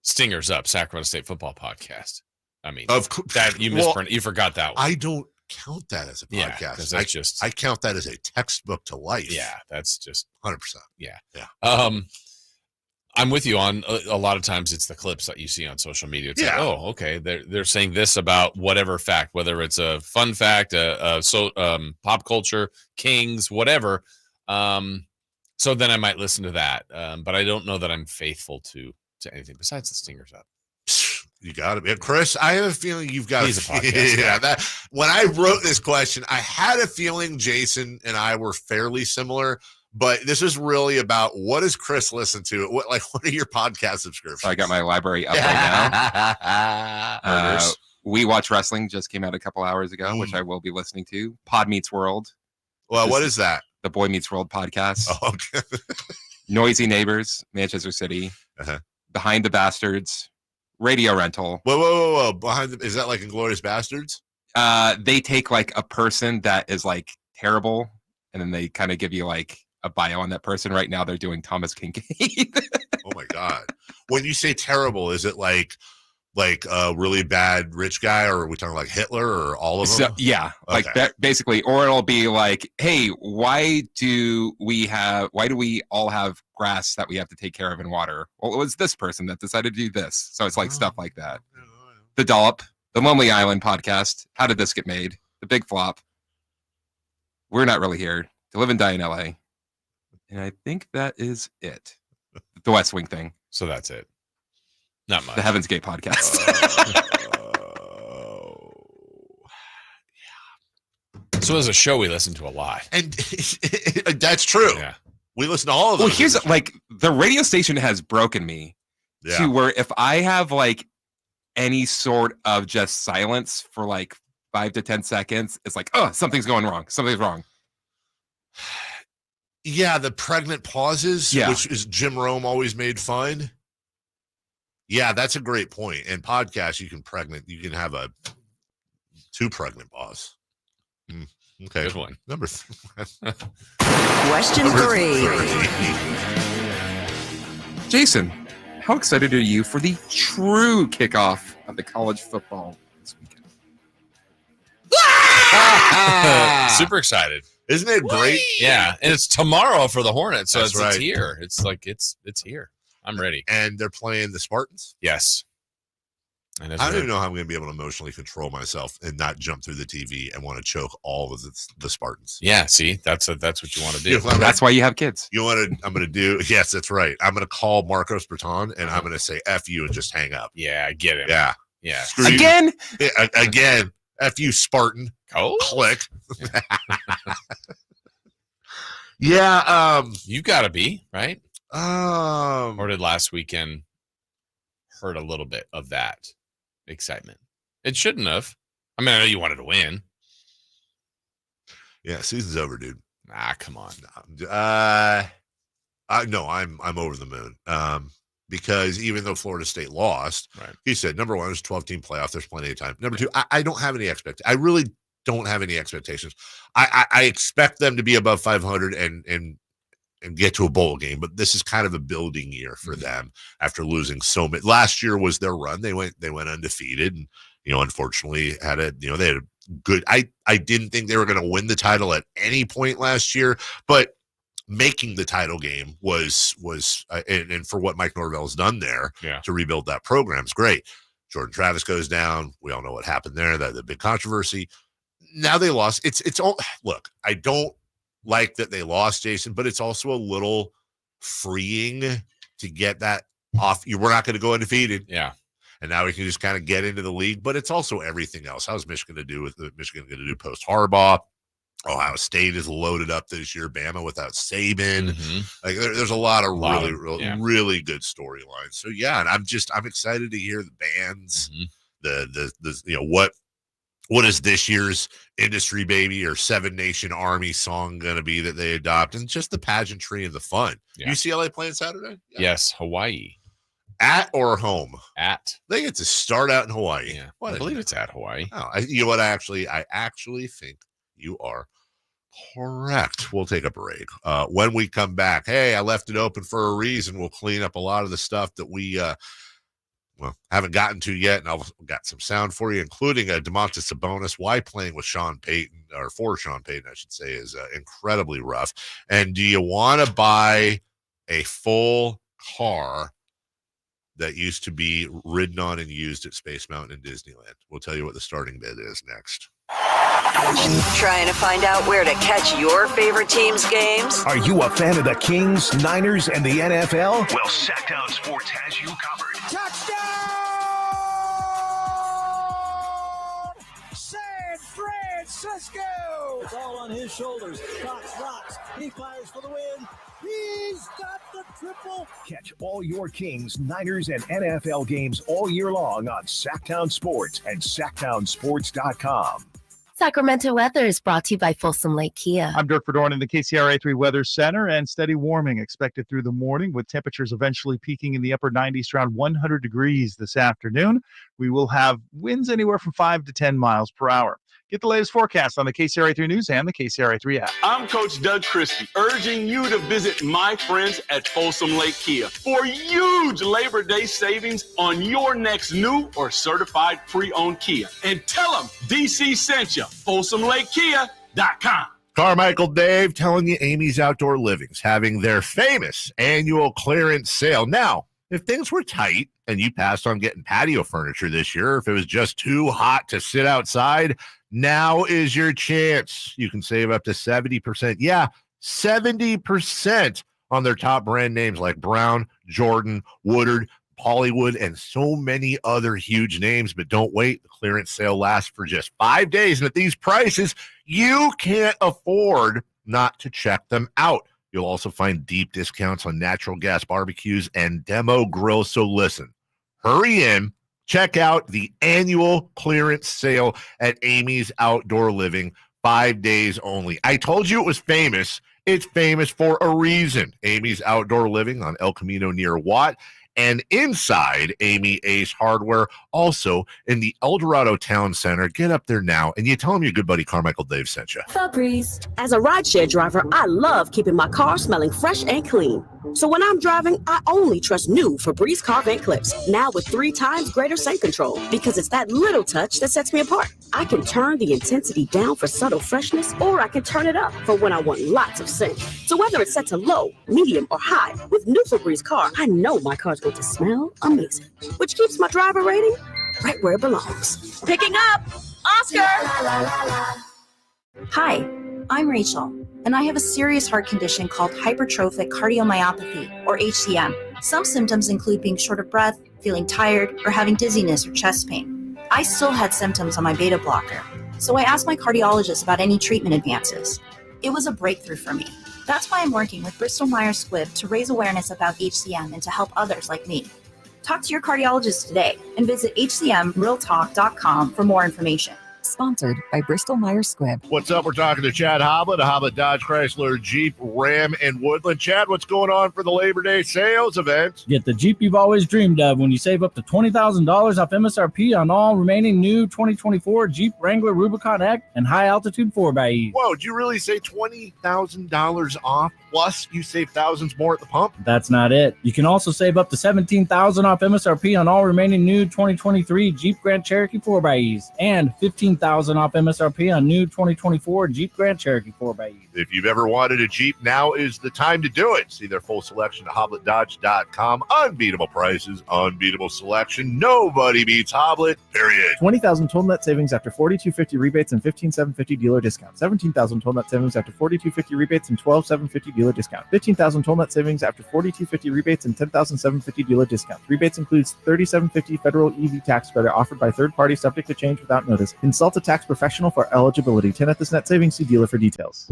Stingers Up Sacramento State football podcast. I mean, that you forgot that one. I don't count that as a podcast. That's I count that as a textbook to life. Yeah, that's just 100%. Yeah. I'm with you on a lot of times it's the clips that you see on social media. It's like, oh, okay, they're saying this about whatever fact, whether it's a fun fact, pop culture, Kings, whatever. So then I might listen to that, but I don't know that I'm faithful to anything besides the Stingers Up. You got to be, Chris. I have a feeling you've got. He's a podcast. When I wrote this question, I had a feeling Jason and I were fairly similar, but this is really about what does Chris listen to? What are your podcast subscriptions? So I got my library up right now. We Watch Wrestling just came out a couple hours ago, which I will be listening to. Pod Meets World. Well, what is that? The Boy Meets World podcast. Oh, okay. Noisy Neighbors, Manchester City. Behind the Bastards, Radio Rental. Whoa. Is that like Inglourious Bastards? They take like a person that is like terrible, and then they kind of give you like a bio on that person. Right now they're doing Thomas Kincaid. Oh my God. When you say terrible, is it like a really bad rich guy, or are we talking like Hitler or all of them? So, yeah, okay. Like that basically, or it'll be like, hey, why do we all have grass that we have to take care of in water? Well, it was this person that decided to do this. So it's like stuff like that. The Dollop, the Lonely Island podcast. How did this get made? The Big Flop. We're Not Really Here. To Live and Die in LA. And I think that is it. The West Wing thing. So that's it. Not much. The Heaven's Gate podcast. So as a show, we listen to a lot. And that's true. Yeah. We listen to all of them. Well, here's like the radio station has broken me to where if I have like any sort of just silence for like 5 to 10 seconds, it's like, oh, something's going wrong. Something's wrong. Yeah, the pregnant pauses, which is Jim Rome always made fun. Yeah, that's a great point. And podcasts, you can have a 2 pregnant pause. Okay. Good one. Number Question 3. Jason, how excited are you for the true kickoff of the college football this weekend? Super excited. Isn't it great? Yeah. And it's tomorrow for the Hornets. So it's here. It's like it's here. I'm ready. And they're playing the Spartans? Yes. I don't even know how I'm going to be able to emotionally control myself and not jump through the TV and want to choke all of the Spartans. Yeah, see, that's what you want to do. That's why you have kids. I'm going to do, yes, that's right. I'm going to call Marcos Berton and I'm going to say F you and just hang up. Yeah, I get it. Yeah. Yeah. Again? Yeah, again. F you, Spartan. Oh. Click. Yeah. You got to be, right? Or did last weekend hurt a little bit of that excitement? It shouldn't have. I mean, I know you wanted to win. Yeah, season's over, dude. Come on. No, I'm over the moon. Because even though Florida State lost, he said, number one, there's a 12-team playoff. There's plenty of time. Number two, I don't have any expectations. I really don't have any expectations. I expect them to be above 500 and get to a bowl game, but this is kind of a building year for them after losing so many. Last year was their run. They went undefeated and, unfortunately they had a good. I didn't think they were going to win the title at any point last year, but making the title game was and for what Mike Norvell's done there to rebuild that program is great. Jordan Travis goes down. We all know what happened there. That the big controversy. Now they lost. It's all, look, I don't like that they lost, Jason, but it's also a little freeing to get that off. We're not going to go undefeated. Yeah. And now we can just kind of get into the league, but it's also everything else. How's Michigan going to do post Harbaugh? Ohio State is loaded up this year. Bama without Saban. Like there's a lot of really good storylines. So yeah, and I'm excited to hear the bands, the what is this year's Industry Baby or Seven Nation Army song going to be that they adopt, and just the pageantry and the fun. UCLA playing Saturday? Yes, Hawaii. At or home? At. They get to start out in Hawaii. Yeah, I believe it's at Hawaii. Oh, you know what? I actually think you are correct. We'll take a break. When we come back, hey, I left it open for a reason. We'll clean up a lot of the stuff that we haven't gotten to yet, and I've got some sound for you, including a Domantas Sabonis. Why playing with Sean Payton, or for Sean Payton, I should say, is incredibly rough. And do you want to buy a full car that used to be ridden on and used at Space Mountain and Disneyland? We'll tell you what the starting bid is next. Trying to find out where to catch your favorite team's games? Are you a fan of the Kings, Niners, and the NFL? Well, Sacktown Sports has you covered. San Francisco! It's all on his shoulders. Fox rocks. He fires for the win. He's got the triple. Catch all your Kings, Niners, and NFL games all year long on Sacktown Sports and SacktownSports.com. Sacramento weather is brought to you by Folsom Lake Kia. I'm Dirk Verdorn in the KCRA 3 Weather Center, and steady warming expected through the morning with temperatures eventually peaking in the upper 90s to around 100 degrees this afternoon. We will have winds anywhere from 5 to 10 miles per hour. Get the latest forecast on the KCRA 3 News and the KCRA 3 app. I'm Coach Doug Christie, urging you to visit my friends at Folsom Lake Kia for huge Labor Day savings on your next new or certified pre-owned Kia. And tell them DC sent you. FolsomLakeKia.com. Carmichael Dave telling you Amy's Outdoor Living's having their famous annual clearance sale. Now, if things were tight and you passed on getting patio furniture this year, if it was just too hot to sit outside, now is your chance. You can save up to 70%. Yeah, 70% on their top brand names like Brown, Jordan, Woodard, Hollywood, and so many other huge names. But don't wait. The clearance sale lasts for just 5 days. And at these prices, you can't afford not to check them out. You'll also find deep discounts on natural gas barbecues and demo grills. So listen, hurry in. Check out the annual clearance sale at Amy's Outdoor Living, 5 days only. I told you it was famous. It's famous for a reason. Amy's Outdoor Living on El Camino near Watt, and inside Amy Ace Hardware, also in the El Dorado Town Center. Get up there now, and you tell them your good buddy Carmichael Dave sent you. Febreze. As a rideshare driver, I love keeping my car smelling fresh and clean. So when I'm driving, I only trust new Febreze car vent clips, now with 3 times greater scent control, because it's that little touch that sets me apart. I can turn the intensity down for subtle freshness, or I can turn it up for when I want lots of scent. So whether it's set to low, medium, or high, with new Febreze car, I know my car's going to smell amazing, which keeps my driver rating right where it belongs. Picking up, Oscar! Hi, I'm Rachel, and I have a serious heart condition called hypertrophic cardiomyopathy, or HCM. Some symptoms include being short of breath, feeling tired, or having dizziness or chest pain. I still had symptoms on my beta blocker, so I asked my cardiologist about any treatment advances. It was a breakthrough for me. That's why I'm working with Bristol Myers Squibb to raise awareness about HCM and to help others like me. Talk to your cardiologist today and visit hcmrealtalk.com for more information. Sponsored by Bristol Myers Squibb. What's up? We're talking to Chad Hoblet of Hoblet Dodge Chrysler Jeep Ram in Woodland. Chad, what's going on for the Labor Day sales event? Get the Jeep you've always dreamed of when you save up to $20,000 off MSRP on all remaining new 2024 Jeep Wrangler Rubicon X and high-altitude 4xe. Whoa, did you really say $20,000 off, plus you save thousands more at the pump? That's not it. You can also save up to $17,000 off MSRP on all remaining new 2023 Jeep Grand Cherokee 4xe and $15,000 $15,000 off MSRP on new 2024 Jeep Grand Cherokee 4xE. If you've ever wanted a Jeep, now is the time to do it. See their full selection at HobletDodge.com. Unbeatable prices, unbeatable selection. Nobody beats Hoblet, period. 20,000 total net savings after 4250 rebates and 15,750 dealer discount. 17,000 total net savings after 4250 rebates and 12,750 dealer discount. 15,000 total net savings after 4250 rebates and 10,750 dealer discount. Rebates includes 3,750 federal EV tax credit offered by third party subject to change without notice. Consult a tax professional for eligibility. 10 at this net savings. See dealer for details.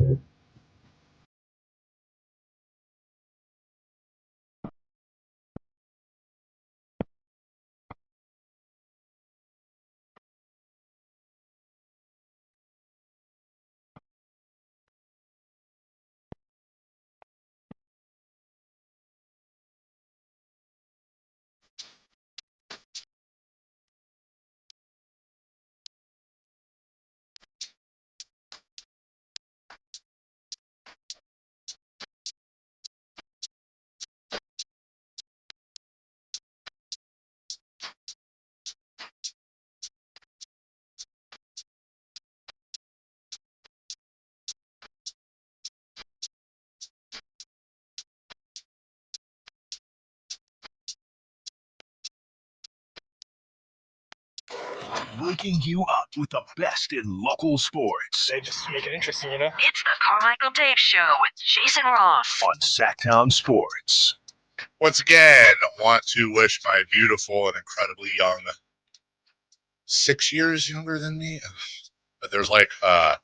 Waking you up with the best in local sports. They just make it interesting, you know? It's the Carmichael Dave Show with Jason Ross on Sacktown Sports. Once again, I want to wish my beautiful and incredibly young, 6 years younger than me. But there's like a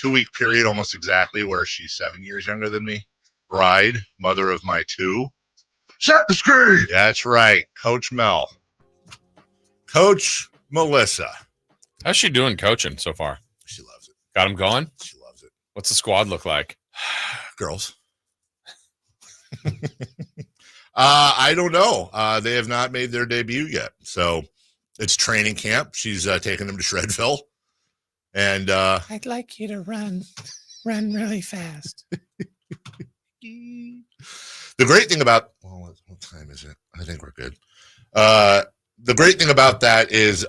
2-week period almost exactly where she's 7 years younger than me. Bride, mother of my 2. Set the screen. That's right. Coach Mel. Coach Melissa. How's she doing coaching so far? She loves it. Got him going? She loves it. What's the squad look like? Girls. I don't know. They have not made their debut yet. So it's training camp. She's taking them to Shredville. And I'd like you to run really fast. The great thing about, well, what time is it? I think we're good. The great thing about that is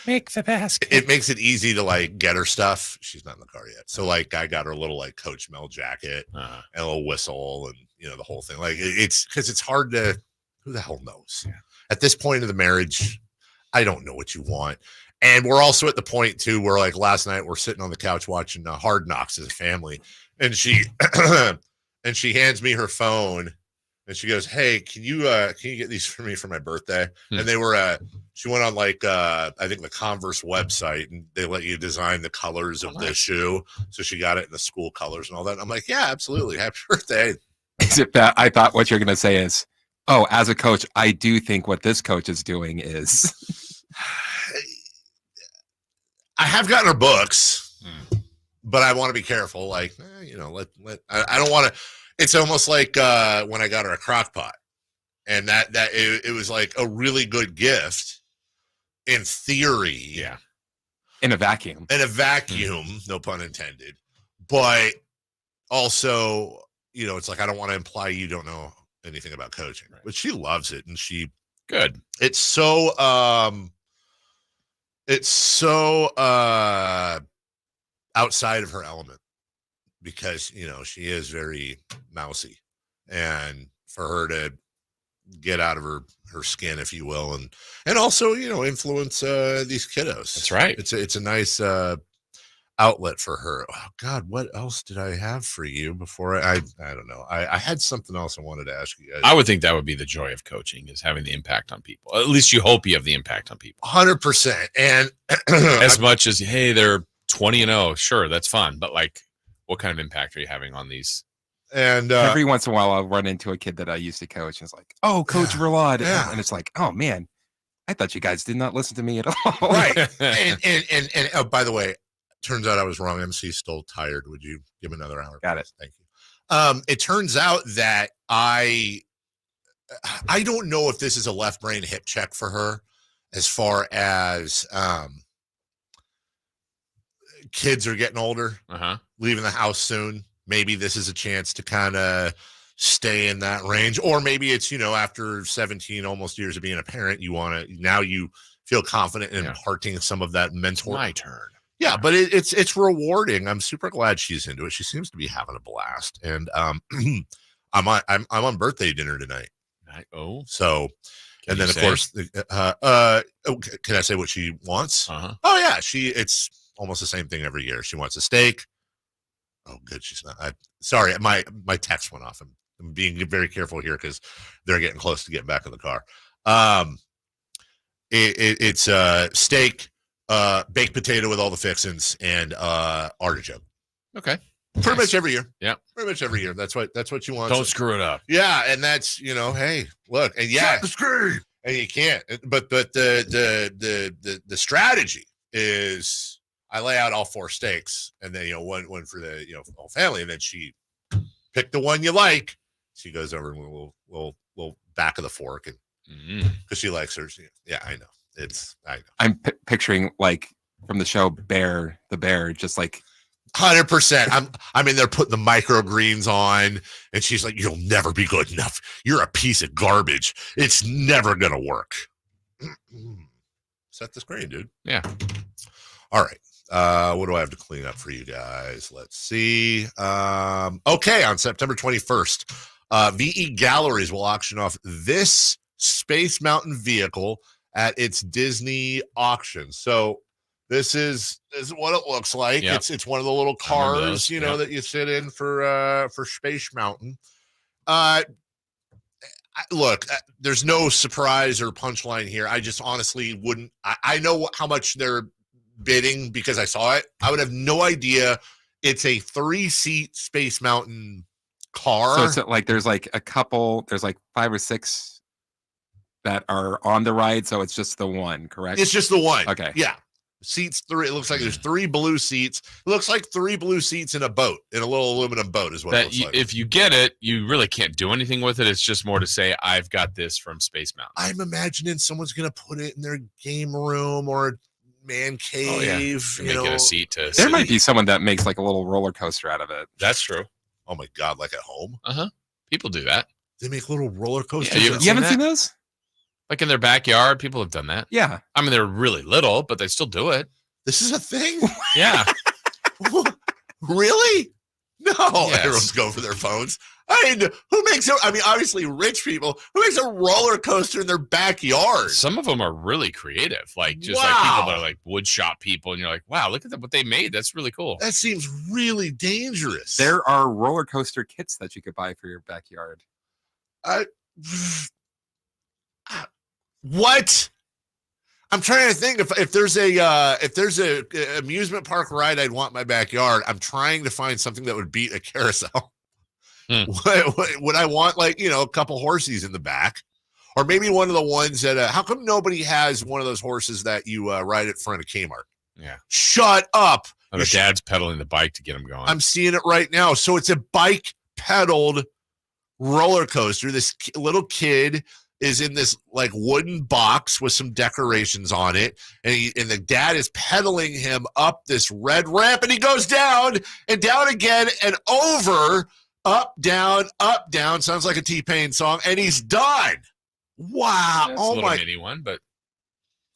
Make the basket. It makes it easy to like get her stuff. She's not in the car yet. So like I got her a little like Coach Mel jacket and a little whistle and the whole thing. Like it's because it's hard to, who the hell knows? Yeah. At this point of the marriage, I don't know what you want. And we're also at the point too where like last night we're sitting on the couch watching Hard Knocks as a family, and she hands me her phone. And she goes, "Hey, can you get these for me for my birthday?" And they were she went on like I think the Converse website, and they let you design the colors of the shoe. So she got it in the school colors and all that. And I'm like, "Yeah, absolutely. Happy birthday." Is it bad? I thought what you're going to say is, "Oh, as a coach, I do think what this coach is doing is." I have gotten her books, but I want to be careful. Like, I don't want to. It's almost like when I got her a crock pot, and that it was like a really good gift in theory. Yeah. In a vacuum. No pun intended. But also, it's like I don't want to imply you don't know anything about coaching. Right. But she loves it, and she good. It's so outside of her element. Because, she is very mousy, and for her to get out of her skin, if you will, and also, influence these kiddos. That's right. It's a nice outlet for her. Oh God, what else did I have for you before I don't know. I had something else I wanted to ask you guys. I would think that would be the joy of coaching, is having the impact on people. At least you hope you have the impact on people. 100%. And as much as, hey, they're 20-0, sure, that's fun, but like, what kind of impact are you having on these? And every once in a while, I'll run into a kid that I used to coach, and it's like, "Oh, Coach Verlad," and it's like, "Oh man, I thought you guys did not listen to me at all." Right. and oh, by the way, turns out I was wrong. MC's still tired. Would you give him another hour? Got it. Thank you. It turns out that I don't know if this is a left brain hip check for her, as far as kids are getting older, leaving the house soon. Maybe this is a chance to kind of stay in that range. Or maybe it's, after 17 almost years of being a parent, you feel confident in imparting some of that mentor. My turn. Yeah, but it's rewarding. I'm super glad she's into it. She seems to be having a blast. And I'm on birthday dinner tonight. So, and then of course, can I say what she wants? Oh yeah, it's almost the same thing every year. She wants a steak. Oh, good. She's not. Sorry, my text went off. I'm being very careful here because they're getting close to getting back in the car. It's steak, baked potato with all the fixins, and artichoke. Okay. Pretty much every year. Yeah. Pretty much every year. That's what you want. Don't screw it up. Yeah, and that's hey, look, and yeah, and you can't. But the strategy is I lay out all 4 steaks, and then one for the whole family, and then she pick the one you like. She goes over and we'll back of the fork, and because she likes hers. Yeah, I know. I know. I'm picturing like from the show the bear, just like 100%. I'm in there putting the microgreens on, and she's like, "You'll never be good enough. You're a piece of garbage. It's never gonna work." Set the screen, dude. Yeah. All right. What do I have to clean up for you guys? Let's see. Okay, on September 21st, VE Galleries will auction off this Space Mountain vehicle at its Disney auction. So this is what it looks like. Yep. It's one of the little cars, that you sit in for Space Mountain. Look, there's no surprise or punchline here. I just honestly wouldn't. I know how much they're bidding because I saw it. I would have no idea. It's a 3-seat Space Mountain car. So it's like there's like a couple. There's like 5 or 6 that are on the ride. So it's just the one, correct? It's just the one. Okay. Yeah. Seats 3. It looks like there's 3 blue seats. It looks like 3 blue seats in a boat, in a little aluminum boat is what it looks like. If you get it, you really can't do anything with it. It's just more to say, I've got this from Space Mountain. I'm imagining someone's going to put it in their game room or man cave. Make it a seat to There might be someone that makes like a little roller coaster out of it. That's true. Oh my God, like at home? People do that. They make little roller coasters. Yeah, you haven't seen those? Like in their backyard, people have done that. Yeah. I mean, they're really little, but they still do it. This is a thing? Yeah. Really? No. Yes. Everyone's going for their phones. Obviously rich people. Who makes a roller coaster in their backyard? Some of them are really creative. Like just like people that are like wood shop people. And you're like, wow, look at what they made. That's really cool. That seems really dangerous. There are roller coaster kits that you could buy for your backyard. What? I'm trying to think if there's a amusement park ride I'd want in my backyard. I'm trying to find something that would beat a carousel. Would I want a couple horses in the back, or maybe one of the ones that? How come nobody has one of those horses that you ride at front of Kmart? Yeah. Shut up. Oh, the dad's pedaling the bike to get him going. I'm seeing it right now. So it's a bike pedaled roller coaster. This little kid is in this like wooden box with some decorations on it, and the dad is pedaling him up this red ramp, and he goes down and down again and over, up, down, sounds like a T-Pain song, and he's done. Wow. That's a little mini one, but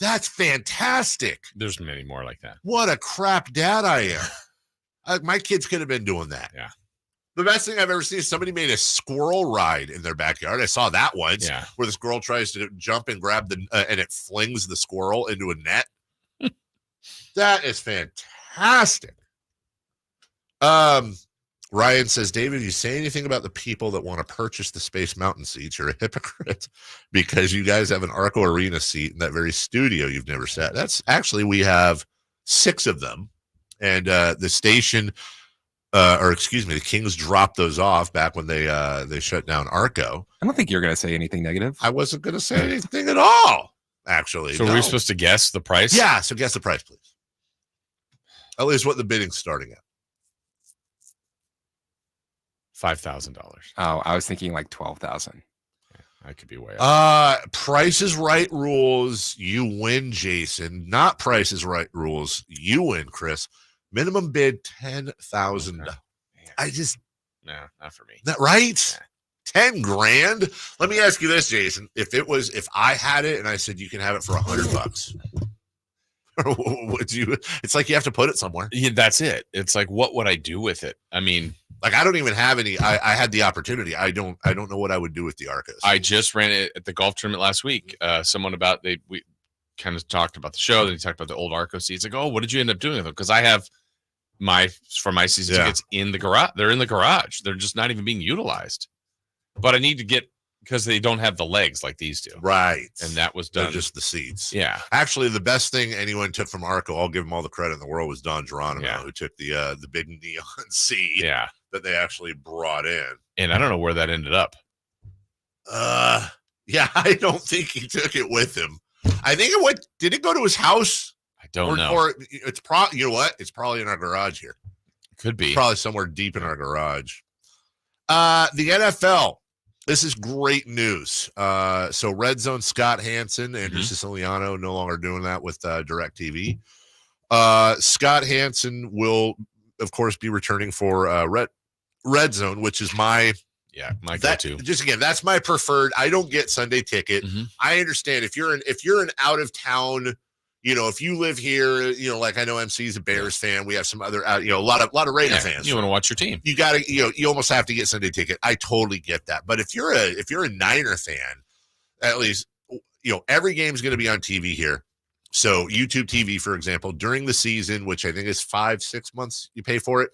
that's fantastic. There's many more like that. What a crap dad I am. My kids could have been doing that. Yeah. The best thing I've ever seen is somebody made a squirrel ride in their backyard. I saw that once where the squirrel tries to jump and grab and it flings the squirrel into a net. That is fantastic. Ryan says, David, if you say anything about the people that want to purchase the Space Mountain seats, you're a hypocrite because you guys have an Arco Arena seat in that very studio you've never sat. That's actually, we have 6 of them. And the station... the Kings dropped those off back when they shut down Arco. I don't think you're going to say anything negative. I wasn't going to say anything at all, actually. So we're supposed to guess the price? Yeah, so guess the price, please. At least what the bidding's starting at. $5,000. Oh, I was thinking like 12,000. I could be way up. Price is Right rules, you win, Jason. Not Price is Right rules, you win, Chris. Minimum bid $10,000. Okay. I just no, not for me. That right? $10 grand. Let me ask you this, Jason. If I had it and I said you can have it for $100, would you? It's like you have to put it somewhere. Yeah, that's it. It's like, what would I do with it? I mean, like I don't even have any. I had the opportunity. I don't know what I would do with the Arcos. I just ran it at the golf tournament last week. Someone we kind of talked about the show. Then he talked about the old Arco seats. Like, oh, what did you end up doing with them? Because I have my season tickets in the garage. They're in the garage. They're just not even being utilized. But I need to get, because they don't have the legs like these do. Right. And that was done. They're just the seats. Yeah. Actually, the best thing anyone took from Arco, I'll give him all the credit in the world, was Don Geronimo, who took the big neon seat that they actually brought in. And I don't know where that ended up. Yeah, I don't think he took it with him. I think did it go to his house? I don't know. Or it's probably, you know what? It's probably in our garage here. Could be. It's probably somewhere deep in our garage. The NFL. This is great news. So Red Zone Scott Hansen, Andrew Siciliano no longer doing that with DirecTV. Scott Hansen will, of course, be returning for Red Zone, which is my go-to. Just again, that's my preferred. I don't get Sunday ticket. I understand if you're an out of town, if you live here, like I know MC is a Bears fan. We have some other, a lot of Raider fans. You want to watch your team. You got to, you almost have to get Sunday ticket. I totally get that. But if you're a Niner fan, at least, every game's going to be on TV here. So YouTube TV, for example, during the season, which I think is 5-6 months, you pay for it.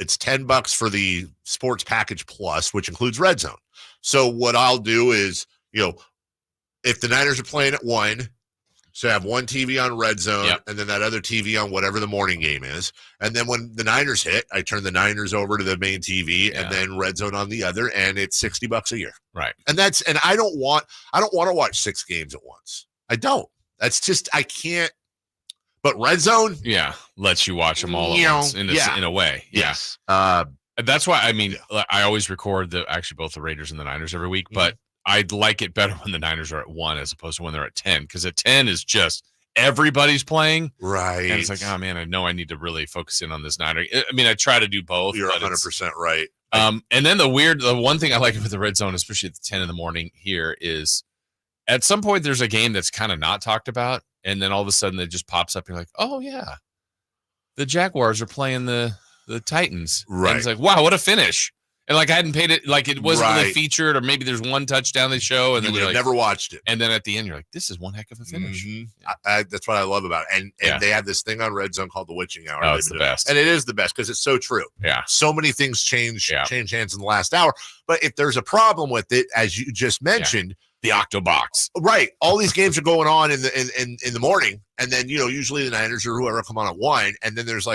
It's $10 for the sports package plus, which includes Red Zone. So what I'll do is, if the Niners are playing at 1, so I have one TV on Red Zone and then that other TV on whatever the morning game is. And then when the Niners hit, I turn the Niners over to the main TV and then Red Zone on the other, and it's $60 a year. Right. And I don't want to watch 6 games at once. I don't. That's just, I can't. But Red Zone, lets you watch them all at once in a way. Yes. That's why, I always record both the Raiders and the Niners every week, but I'd like it better when the Niners are at 1 as opposed to when they're at 10, because at 10 is just everybody's playing. Right. And it's like, oh man, I know I need to really focus in on this Niner. I try to do both. You're 100% right. And then the one thing I like with the Red Zone, especially at the 10 in the morning here, is at some point there's a game that's kind of not talked about. And then all of a sudden it just pops up. You're like, oh yeah, the Jaguars are playing the Titans. Right. And it's like, wow, what a finish. And I hadn't paid it, it wasn't really featured, or maybe there's one touchdown they show, and then you're never watched it. And then at the end, you're like, this is one heck of a finish. That's what I love about it. And they have this thing on Red Zone called the Witching Hour. Oh, it's the best. And it is the best because it's so true. Yeah. So many things change hands in the last hour. But if there's a problem with it, as you just mentioned, the Octobox. Right. All these games are going on in the morning. And then, usually the Niners or whoever come on at 1. And then there's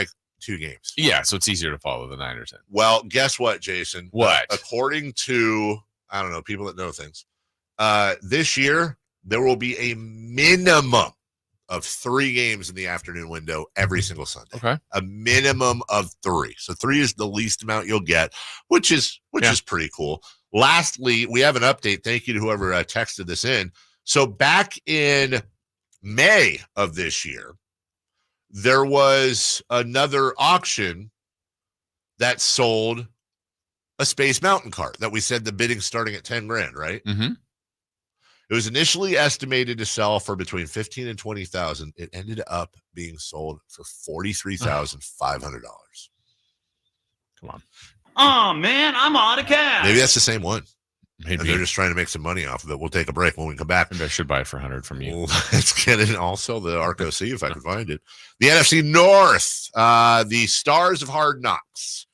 2 games. Yeah, so it's easier to follow the Niners in. Well, guess what, Jason? What? According to, I don't know, people that know things, this year there will be a minimum of 3 games in the afternoon window every single Sunday. Okay. A minimum of 3. So 3 is the least amount you'll get, which is pretty cool. Lastly, we have an update. Thank you to whoever texted this in. So back in May of this year, there was another auction that sold a Space Mountain cart that we said the bidding starting at 10 grand, right? Mm-hmm. It was initially estimated to sell for between 15 and 20,000. It ended up being sold for $43,500. Come on. Oh man, I'm out of cash. Maybe that's the same one. Maybe. And they're just trying to make some money off of it. We'll take a break. When we come back, maybe I should buy it for 100 from you. Let's get it. Also, the Arco C, if I can find it. The NFC North, the Stars of Hard Knocks,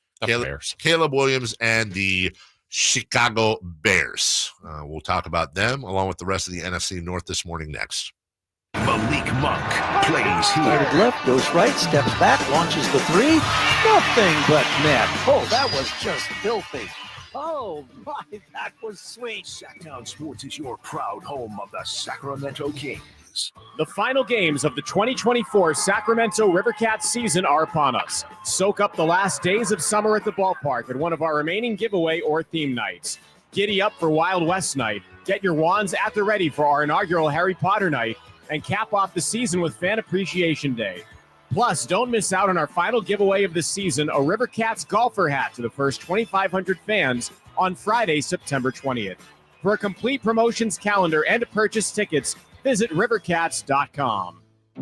Caleb Williams, and the Chicago Bears. We'll talk about them along with the rest of the NFC North this morning next. Malik Monk plays here. Started left, goes right, steps back, launches the 3. Nothing but net. Oh, that was just filthy. Oh, my, that was sweet. Sacktown Sports is your proud home of the Sacramento Kings. The final games of the 2024 Sacramento Rivercats season are upon us. Soak up the last days of summer at the ballpark at one of our remaining giveaway or theme nights. Giddy up for Wild West Night. Get your wands at the ready for our inaugural Harry Potter Night. And cap off the season with Fan Appreciation Day. Plus, don't miss out on our final giveaway of the season, a Rivercats golfer hat to the first 2,500 fans on Friday, September 20th. For a complete promotions calendar and to purchase tickets, visit rivercats.com.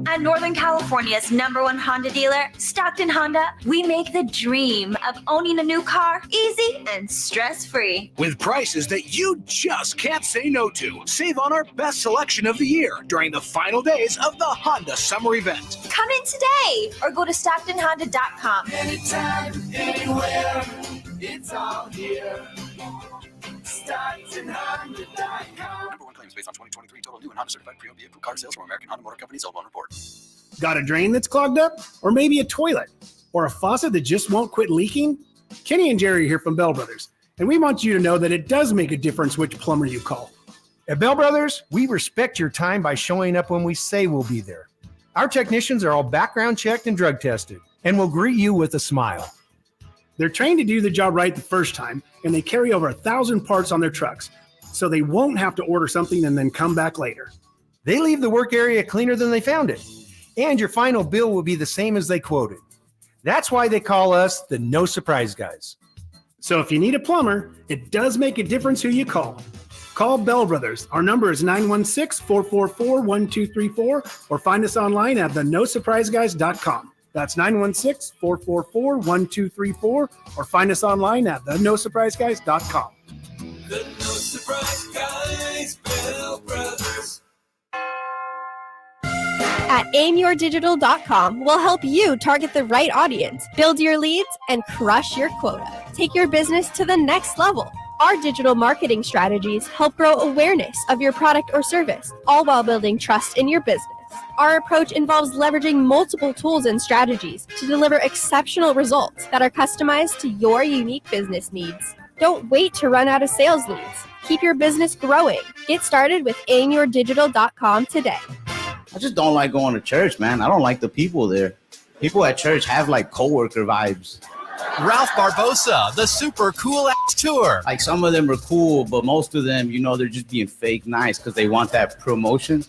At Northern California's #1 Honda dealer, Stockton Honda, we make the dream of owning a new car easy and stress-free. With prices that you just can't say no to. Save on our best selection of the year during the final days of the Honda Summer Event. Come in today or go to StocktonHonda.com. Anytime, anywhere, it's all here. StocktonHonda.com. Number one claims based on 2023 total new and Honda certified pre-owned vehicle car sales from American Honda Motor Company sold on report. Got a drain that's clogged up? Or maybe a toilet? Or a faucet that just won't quit leaking? Kenny and Jerry here from Bell Brothers, and we want you to know that it does make a difference which plumber you call. At Bell Brothers, we respect your time by showing up when we say we'll be there. Our technicians are all background checked and drug tested, and will greet you with a smile. They're trained to do the job right the first time, and they carry over 1,000 parts on their trucks, so they won't have to order something and then come back later. They leave the work area cleaner than they found it, and your final bill will be the same as they quoted. That's why they call us the No Surprise Guys. So if you need a plumber, it does make a difference who you call. Call Bell Brothers. Our number is 916-444-1234, or find us online at thenosurpriseguys.com. That's 916-444-1234, or find us online at thenosurpriseguys.com. The No Surprise Guys, Bell Brothers. At aimyourdigital.com, we'll help you target the right audience, build your leads, and crush your quota. Take your business to the next level. Our digital marketing strategies help grow awareness of your product or service, all while building trust in your business. Our approach involves leveraging multiple tools and strategies to deliver exceptional results that are customized to your unique business needs. Don't wait to run out of sales leads. Keep your business growing. Get started with aimyourdigital.com today. I just don't like going to church, man. I don't like the people there. People at church have like coworker vibes. Ralph Barbosa, the super cool ass tour. Like some of them are cool, but most of them, they're just being fake nice because they want that promotion.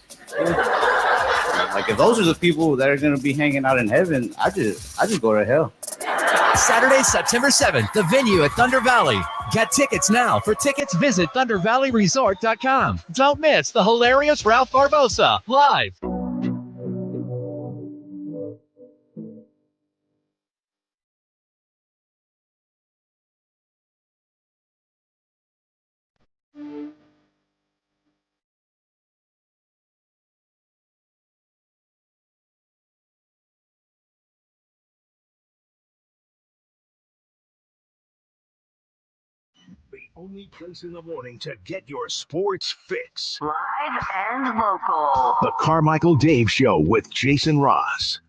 Like if those are the people that are going to be hanging out in heaven, I just go to hell. Saturday, September 7th, the venue at Thunder Valley. Get tickets now. For tickets, visit ThunderValleyResort.com. Don't miss the hilarious Ralph Barbosa live. The only place in the morning to get your sports fix. Live and local. The Carmichael Dave Show with Jason Ross.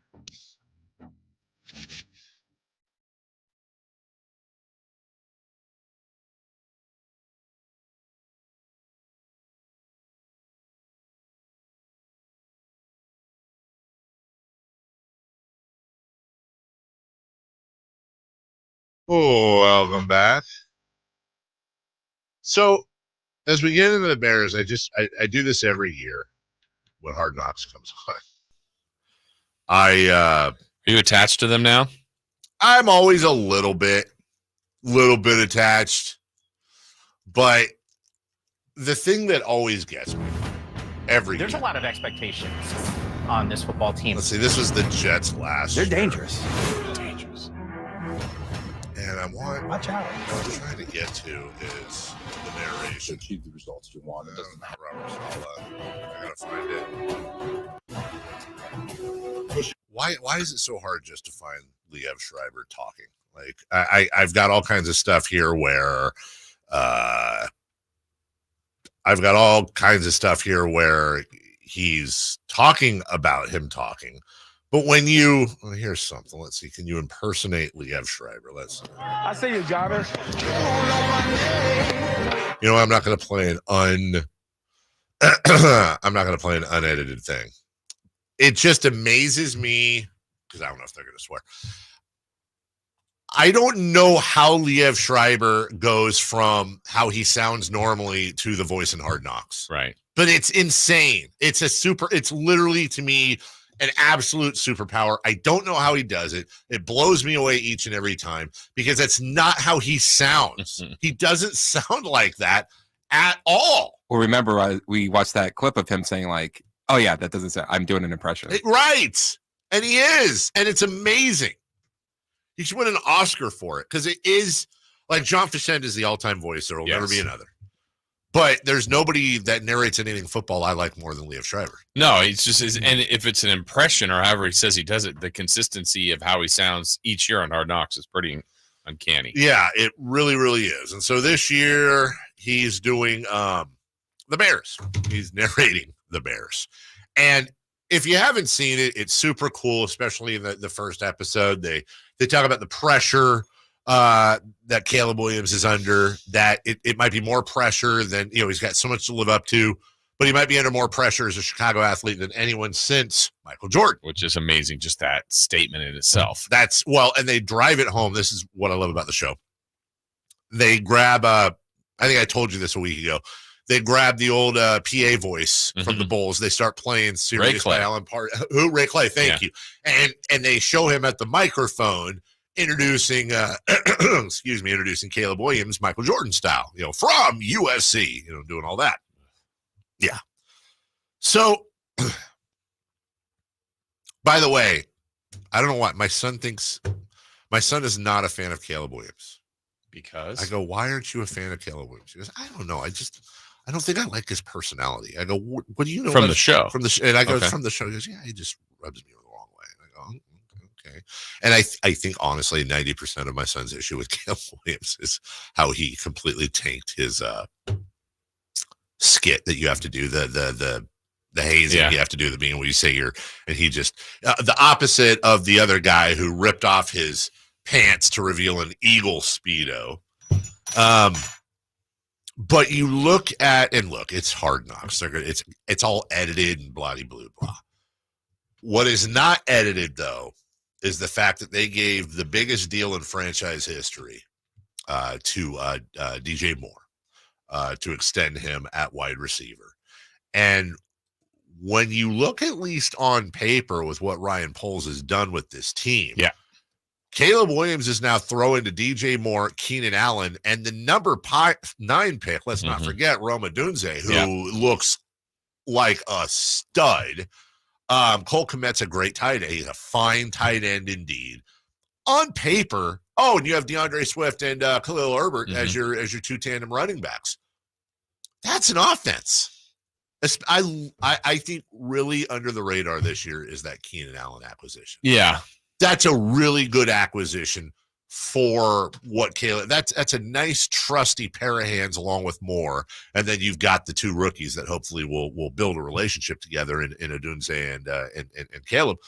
Oh, welcome back. So, as we get into the Bears, I do this every year when Hard Knocks comes on. Are you attached to them now? I'm always a little bit attached, but the thing that always gets me every There's year. a lot of expectations on this football team. Let's see, this was the Jets last They're year. dangerous. And watch out. What I'm trying to get to is the narration. Achieve the results you want. It doesn't matter. Robert Saleh. I gotta find it. Why is it so hard just to find Liev Schreiber talking? Like I've got all kinds of stuff here where he's talking about him talking. But when here's something. Let's see. Can you impersonate Liev Schreiber? Let's see. I see you, Jarvis. I'm not going to play an unedited thing. It just amazes me because I don't know if they're going to swear. I don't know how Liev Schreiber goes from how he sounds normally to the voice in Hard Knocks. Right. But it's insane. It's literally to me an absolute superpower. I don't know how he does it. It blows me away each and every time because that's not how he sounds. He doesn't sound like that at all. Well, remember, we watched that clip of him saying like, oh yeah, that doesn't sound, I'm doing an impression. Right. And he is. And it's amazing. He should win an Oscar for it because it is like John Fischend is the all-time voice. There will never be another. But there's nobody that narrates anything football I like more than Liev Schreiber. No, it's just and if it's an impression or however he says he does it, the consistency of how he sounds each year on Hard Knocks is pretty uncanny. Yeah, it really, really is. And so this year he's doing the Bears. He's narrating the Bears. And if you haven't seen it, it's super cool, especially in the first episode. They talk about the pressure that Caleb Williams is under, that it might be more pressure than, he's got so much to live up to, but he might be under more pressure as a Chicago athlete than anyone since Michael Jordan. Which is amazing, just that statement in itself. And they drive it home. This is what I love about the show. They grab, I think I told you this a week ago, they grab the old PA voice from the Bulls. They start playing Serious by Alan Ray Clay, thank you. And they show him at the microphone introducing Caleb Williams, Michael Jordan style, from USC, doing all that. Yeah. So, by the way, I don't know why my son is not a fan of Caleb Williams. Because? I go, why aren't you a fan of Caleb Williams? He goes, I don't know. I don't think I like his personality. I go, what do you know? From the show. And I go, from the show. He goes, yeah, he just rubs me the wrong way. And I go, okay. And I think, honestly, 90% of my son's issue with Caleb Williams is how he completely tanked his skit that you have to do, the hazing you have to do, the being where you say and he just, the opposite of the other guy who ripped off his pants to reveal an Eagle Speedo. But you look, it's Hard Knocks. It's all edited and blah, blah, blah. What is not edited, though, is the fact that they gave the biggest deal in franchise history to DJ Moore to extend him at wide receiver. And when you look at least on paper with what Ryan Poles has done with this team, Caleb Williams is now throwing to DJ Moore, Keenan Allen, and the number 9 pick, let's not forget, Rome Odunze, who looks like a stud. Cole Kmet's a great tight end. He's a fine tight end indeed. On paper, and you have DeAndre Swift and Khalil Herbert as your two tandem running backs. That's an offense. I think really under the radar this year is that Keenan Allen acquisition. Yeah. That's a really good acquisition for what Caleb. That's a nice, trusty pair of hands along with Moore, and then you've got the two rookies that hopefully will build a relationship together in Odunze and Caleb.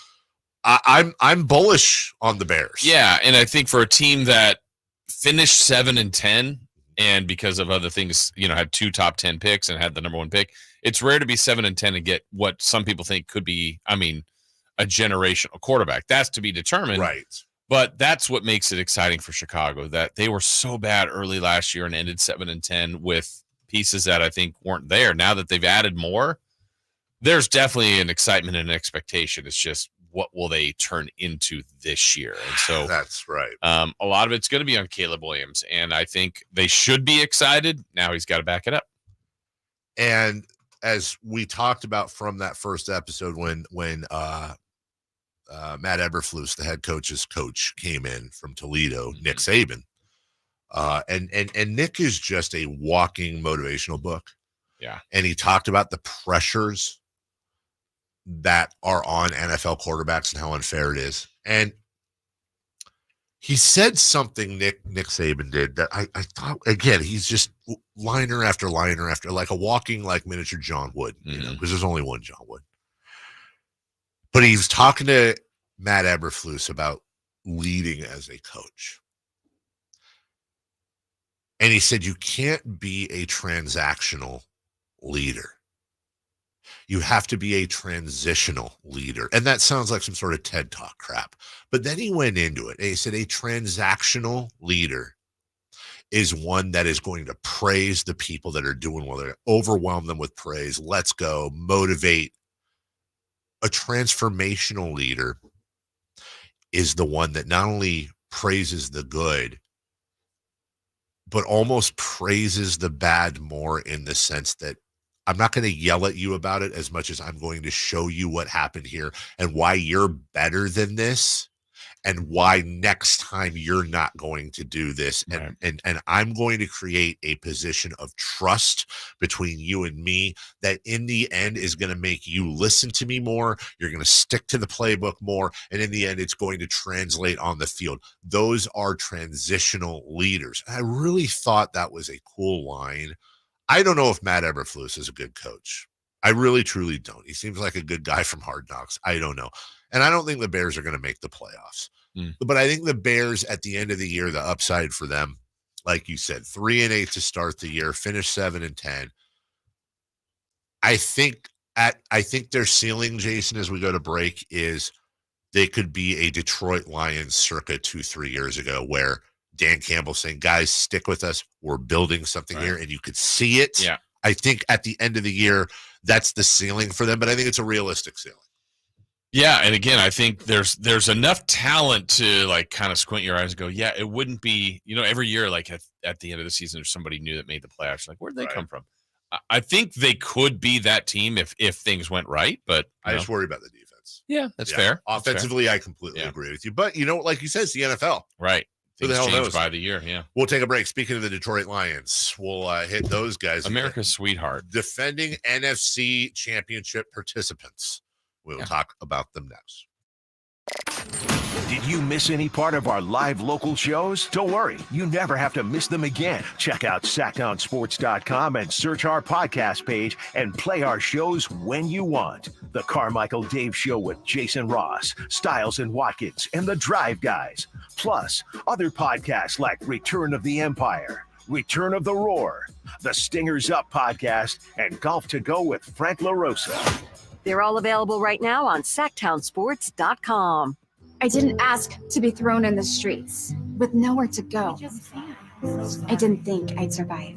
I'm bullish on the Bears. Yeah, and I think for a team that finished 7-10, and because of other things, had 2 top 10 picks and had the number 1 pick, it's rare to be 7-10 and get what some people think could be, a generational quarterback. That's to be determined. Right. But that's what makes it exciting for Chicago, that they were so bad early last year and ended 7-10 with pieces that I think weren't there. Now that they've added more, there's definitely an excitement and an expectation. It's just, what will they turn into this year? And so that's right. A lot of it's going to be on Caleb Williams, and I think they should be excited. Now he's got to back it up. And as we talked about from that first episode, when Matt Eberflus, the head coach's coach, came in from Toledo, Nick Saban, and Nick is just a walking motivational book. Yeah, and he talked about the pressures that are on NFL quarterbacks and how unfair it is. And he said something, Nick Saban did, that I thought, again, he's just liner after liner after, like a walking, like miniature John Wood, because there's only one John Wood. But he was talking to Matt Eberflus about leading as a coach. And he said, you can't be a transactional leader. You have to be a transitional leader. And that sounds like some sort of TED Talk crap. But then he went into it and he said a transactional leader is one that is going to praise the people that are doing well. They're going to overwhelm them with praise. Let's go. Motivate. a transformational leader is the one that not only praises the good, but almost praises the bad more, in the sense that I'm not going to yell at you about it as much as I'm going to show you what happened here and why you're better than this, and why next time you're not going to do this. And, and I'm going to create a position of trust between you and me that in the end is going to make you listen to me more. You're going to stick to the playbook more. And in the end, it's going to translate on the field. Those are transitional leaders. I really thought that was a cool line. I don't know if Matt Eberflus is a good coach. I really, truly don't. He seems like a good guy from Hard Knocks. I don't know. And I don't think the Bears are going to make the playoffs. But I think the Bears at the end of the year, the upside for them, like you said, 3-8 to start the year, finish 7-10. I think their ceiling, Jason, as we go to break, is they could be a Detroit Lions circa 2-3 years ago, where Dan Campbell saying, guys, stick with us. We're building something here, and you could see it. Yeah. I think at the end of the year, that's the ceiling for them, but I think it's a realistic ceiling. Yeah, and again, I think there's enough talent to like kind of squint your eyes and go, yeah, it wouldn't be, every year, like at the end of the season, there's somebody new that made the playoffs. Like, where'd they come from? I think they could be that team if things went right, but I just worry about the defense. Yeah, that's fair. Offensively, that's fair. I completely agree with you. But like you said, it's the NFL. Right. Who the hell knows? By the year, yeah. We'll take a break. Speaking of the Detroit Lions, we'll hit those guys. America's sweetheart. Defending NFC Championship participants. We'll talk about them next. Did you miss any part of our live local shows? Don't worry, you never have to miss them again. Check out sacktownsports.com and search our podcast page and play our shows when you want. The Carmichael Dave Show with Jason Ross, Stiles and Watkins, and the Drive Guys. Plus, other podcasts like Return of the Empire, Return of the Roar, the Stingers Up podcast, and Golf to Go with Frank LaRosa. They're all available right now on sacktownsports.com. I didn't ask to be thrown in the streets with nowhere to go. I didn't think I'd survive.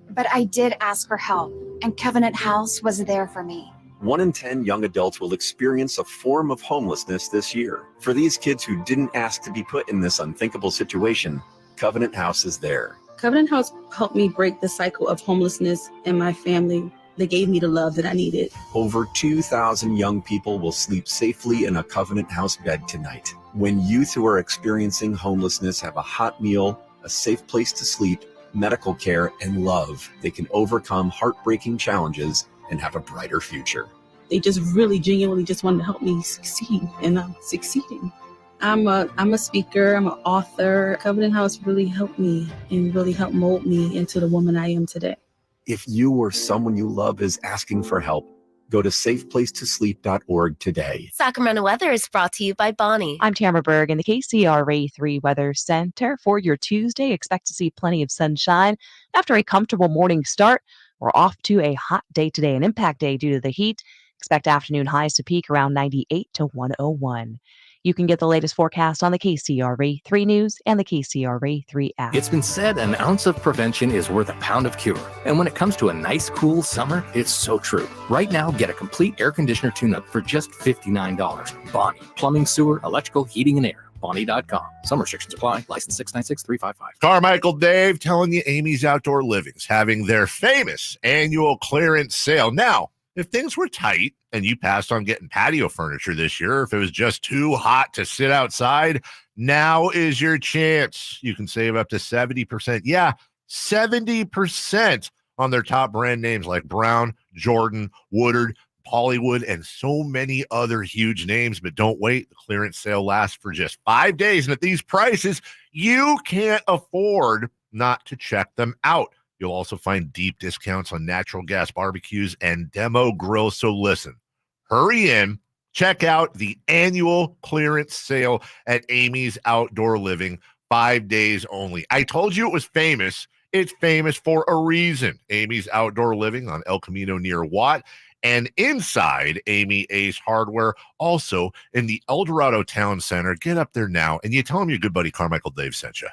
But I did ask for help, and Covenant House was there for me. 1 in 10 young adults will experience a form of homelessness this year. For these kids who didn't ask to be put in this unthinkable situation, Covenant House is there. Covenant House helped me break the cycle of homelessness in my family. They gave me the love that I needed. Over 2,000 young people will sleep safely in a Covenant House bed tonight. When youth who are experiencing homelessness have a hot meal, a safe place to sleep, medical care, and love, they can overcome heartbreaking challenges and have a brighter future. They just really genuinely just wanted to help me succeed, and I'm succeeding. I'm a speaker, I'm an author. Covenant House really helped me and really helped mold me into the woman I am today. If you or someone you love is asking for help, go to safeplacetosleep.org today. Sacramento weather is brought to you by Bonnie. I'm Tamara Berg in the KCRA 3 Weather Center. For your Tuesday, expect to see plenty of sunshine. After a comfortable morning start, we're off to a hot day today, an impact day due to the heat. Expect afternoon highs to peak around 98 to 101. You can get the latest forecast on the KCRA 3 News and the KCRA 3 app. It's been said an ounce of prevention is worth a pound of cure. And when it comes to a nice, cool summer, it's so true. Right now, get a complete air conditioner tune-up for just $59. Bonnie. Plumbing, sewer, electrical, heating, and air. Bonnie.com. Some restrictions apply. License 696355. Carmichael Dave telling you Amy's Outdoor Living's having their famous annual clearance sale. Now, if things were tight and you passed on getting patio furniture this year, if it was just too hot to sit outside, now is your chance. You can save up to 70%. Yeah, 70% on their top brand names like Brown, Jordan, Woodard, Hollywood, and so many other huge names. But don't wait. The clearance sale lasts for just 5 days. And at these prices, you can't afford not to check them out. You'll also find deep discounts on natural gas barbecues and demo grills. So listen, hurry in, check out the annual clearance sale at Amy's Outdoor Living, 5 days only. I told you it was famous. It's famous for a reason. Amy's Outdoor Living on El Camino near Watt, and inside Amy Ace Hardware, also in the El Dorado Town Center. Get up there now, and you tell them your good buddy Carmichael Dave sent you.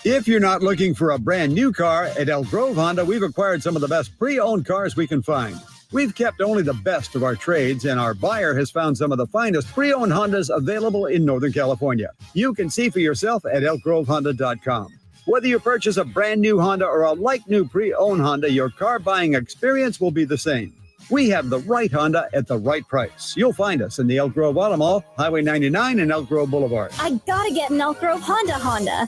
If you're not looking for a brand new car, at El Grove Honda, we've acquired some of the best pre-owned cars we can find. We've kept only the best of our trades, and our buyer has found some of the finest pre-owned Hondas available in Northern California. You can see for yourself at elkgrovehonda.com. Whether you purchase a brand new Honda or a like-new pre-owned Honda, your car buying experience will be the same. We have the right Honda at the right price. You'll find us in the Elk Grove Auto Mall, Highway 99 and Elk Grove Boulevard. I gotta get an Elk Grove Honda.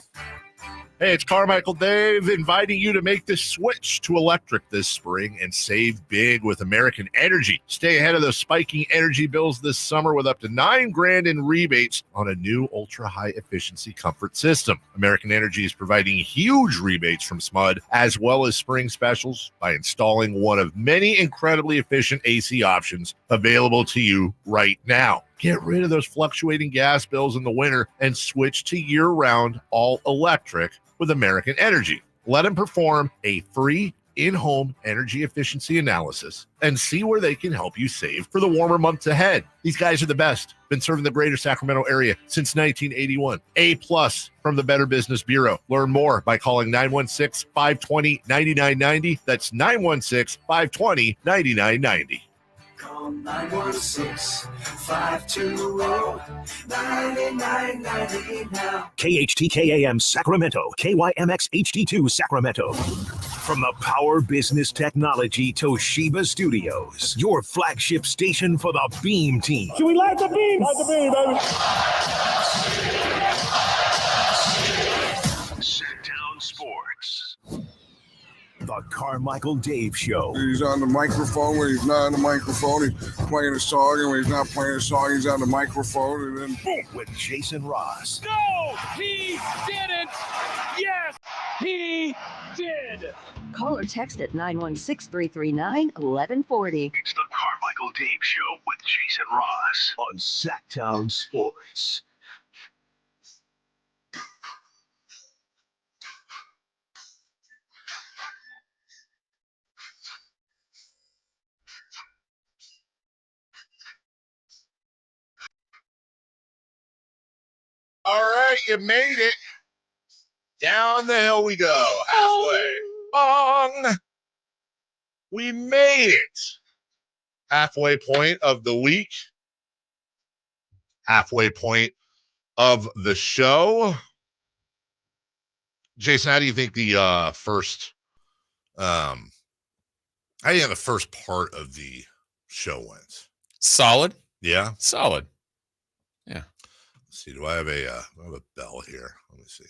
Hey, it's Carmichael Dave inviting you to make the switch to electric this spring and save big with American Energy. Stay ahead of those spiking energy bills this summer with up to $9,000 in rebates on a new ultra-high efficiency comfort system. American Energy is providing huge rebates from SMUD as well as spring specials by installing one of many incredibly efficient AC options available to you right now. Get rid of those fluctuating gas bills in the winter and switch to year-round all-electric with American Energy. Let them perform a free in-home energy efficiency analysis and see where they can help you save for the warmer months ahead. These guys are the best. Been serving the greater Sacramento area since 1981. A+ from the Better Business Bureau. Learn more by calling 916-520-9990. That's 916-520-9990. Call 916-520-9990 now. KHTKAM Sacramento, KYMX HD2 Sacramento. From the Power Business Technology Toshiba Studios, your flagship station for the Beam Team. Can we light the beam? Light the beam, baby. Sacktown Sports. The Carmichael Dave Show. He's on the microphone when he's not on the microphone. He's playing a song, and when he's not playing a song, he's on the microphone. And then boom, with Jason Ross. No, he didn't. Yes, he did. Call or text at 916-339-1140. It's the Carmichael Dave Show with Jason Ross on Sacktown Sports. All right, you made it. Down the hill we go. Halfway. Bong. We made it. Halfway point of the week. Halfway point of the show. Jason, how do you think the first part of the show went? Solid. Yeah. Solid. Yeah. Let's see. Do I have a bell here? Let me see.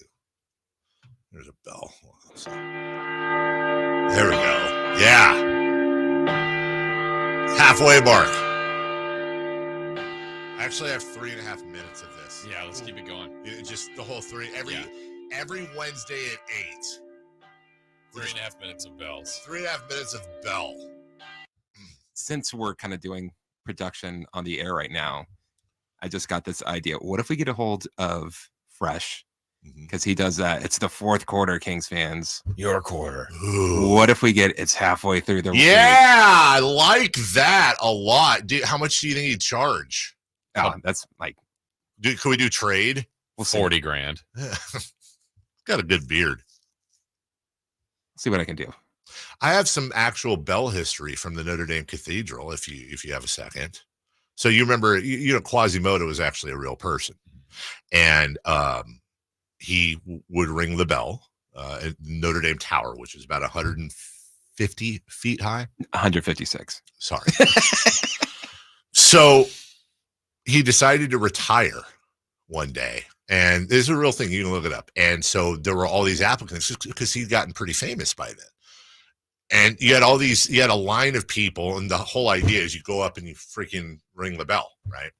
There's a bell. There we go. Yeah. Halfway mark. I actually have 3.5 minutes of this. Yeah, let's keep it going. Just the whole three. Every Wednesday at 8. 3.5 minutes of bells. 3.5 minutes of bell. Since we're kind of doing production on the air right now, I just got this idea. What if we get a hold of Fresh? Because he does that. It's the fourth quarter, Kings fans. Your quarter. Ooh. What if we get it's halfway through the Yeah, I like that a lot. Dude, how much do you think he'd charge? Oh, that's like, could we do trade? We'll $40,000. Got a good beard. See what I can do. I have some actual bell history from the Notre Dame Cathedral. If you have a second. So you remember, Quasimodo was actually a real person, and he would ring the bell at Notre Dame Tower, which is about 150 feet high. 156. Sorry. So he decided to retire one day, and this is a real thing. You can look it up. And so there were all these applicants because he'd gotten pretty famous by then. And you had a line of people, and the whole idea is you go up and you freaking ring the bell, right?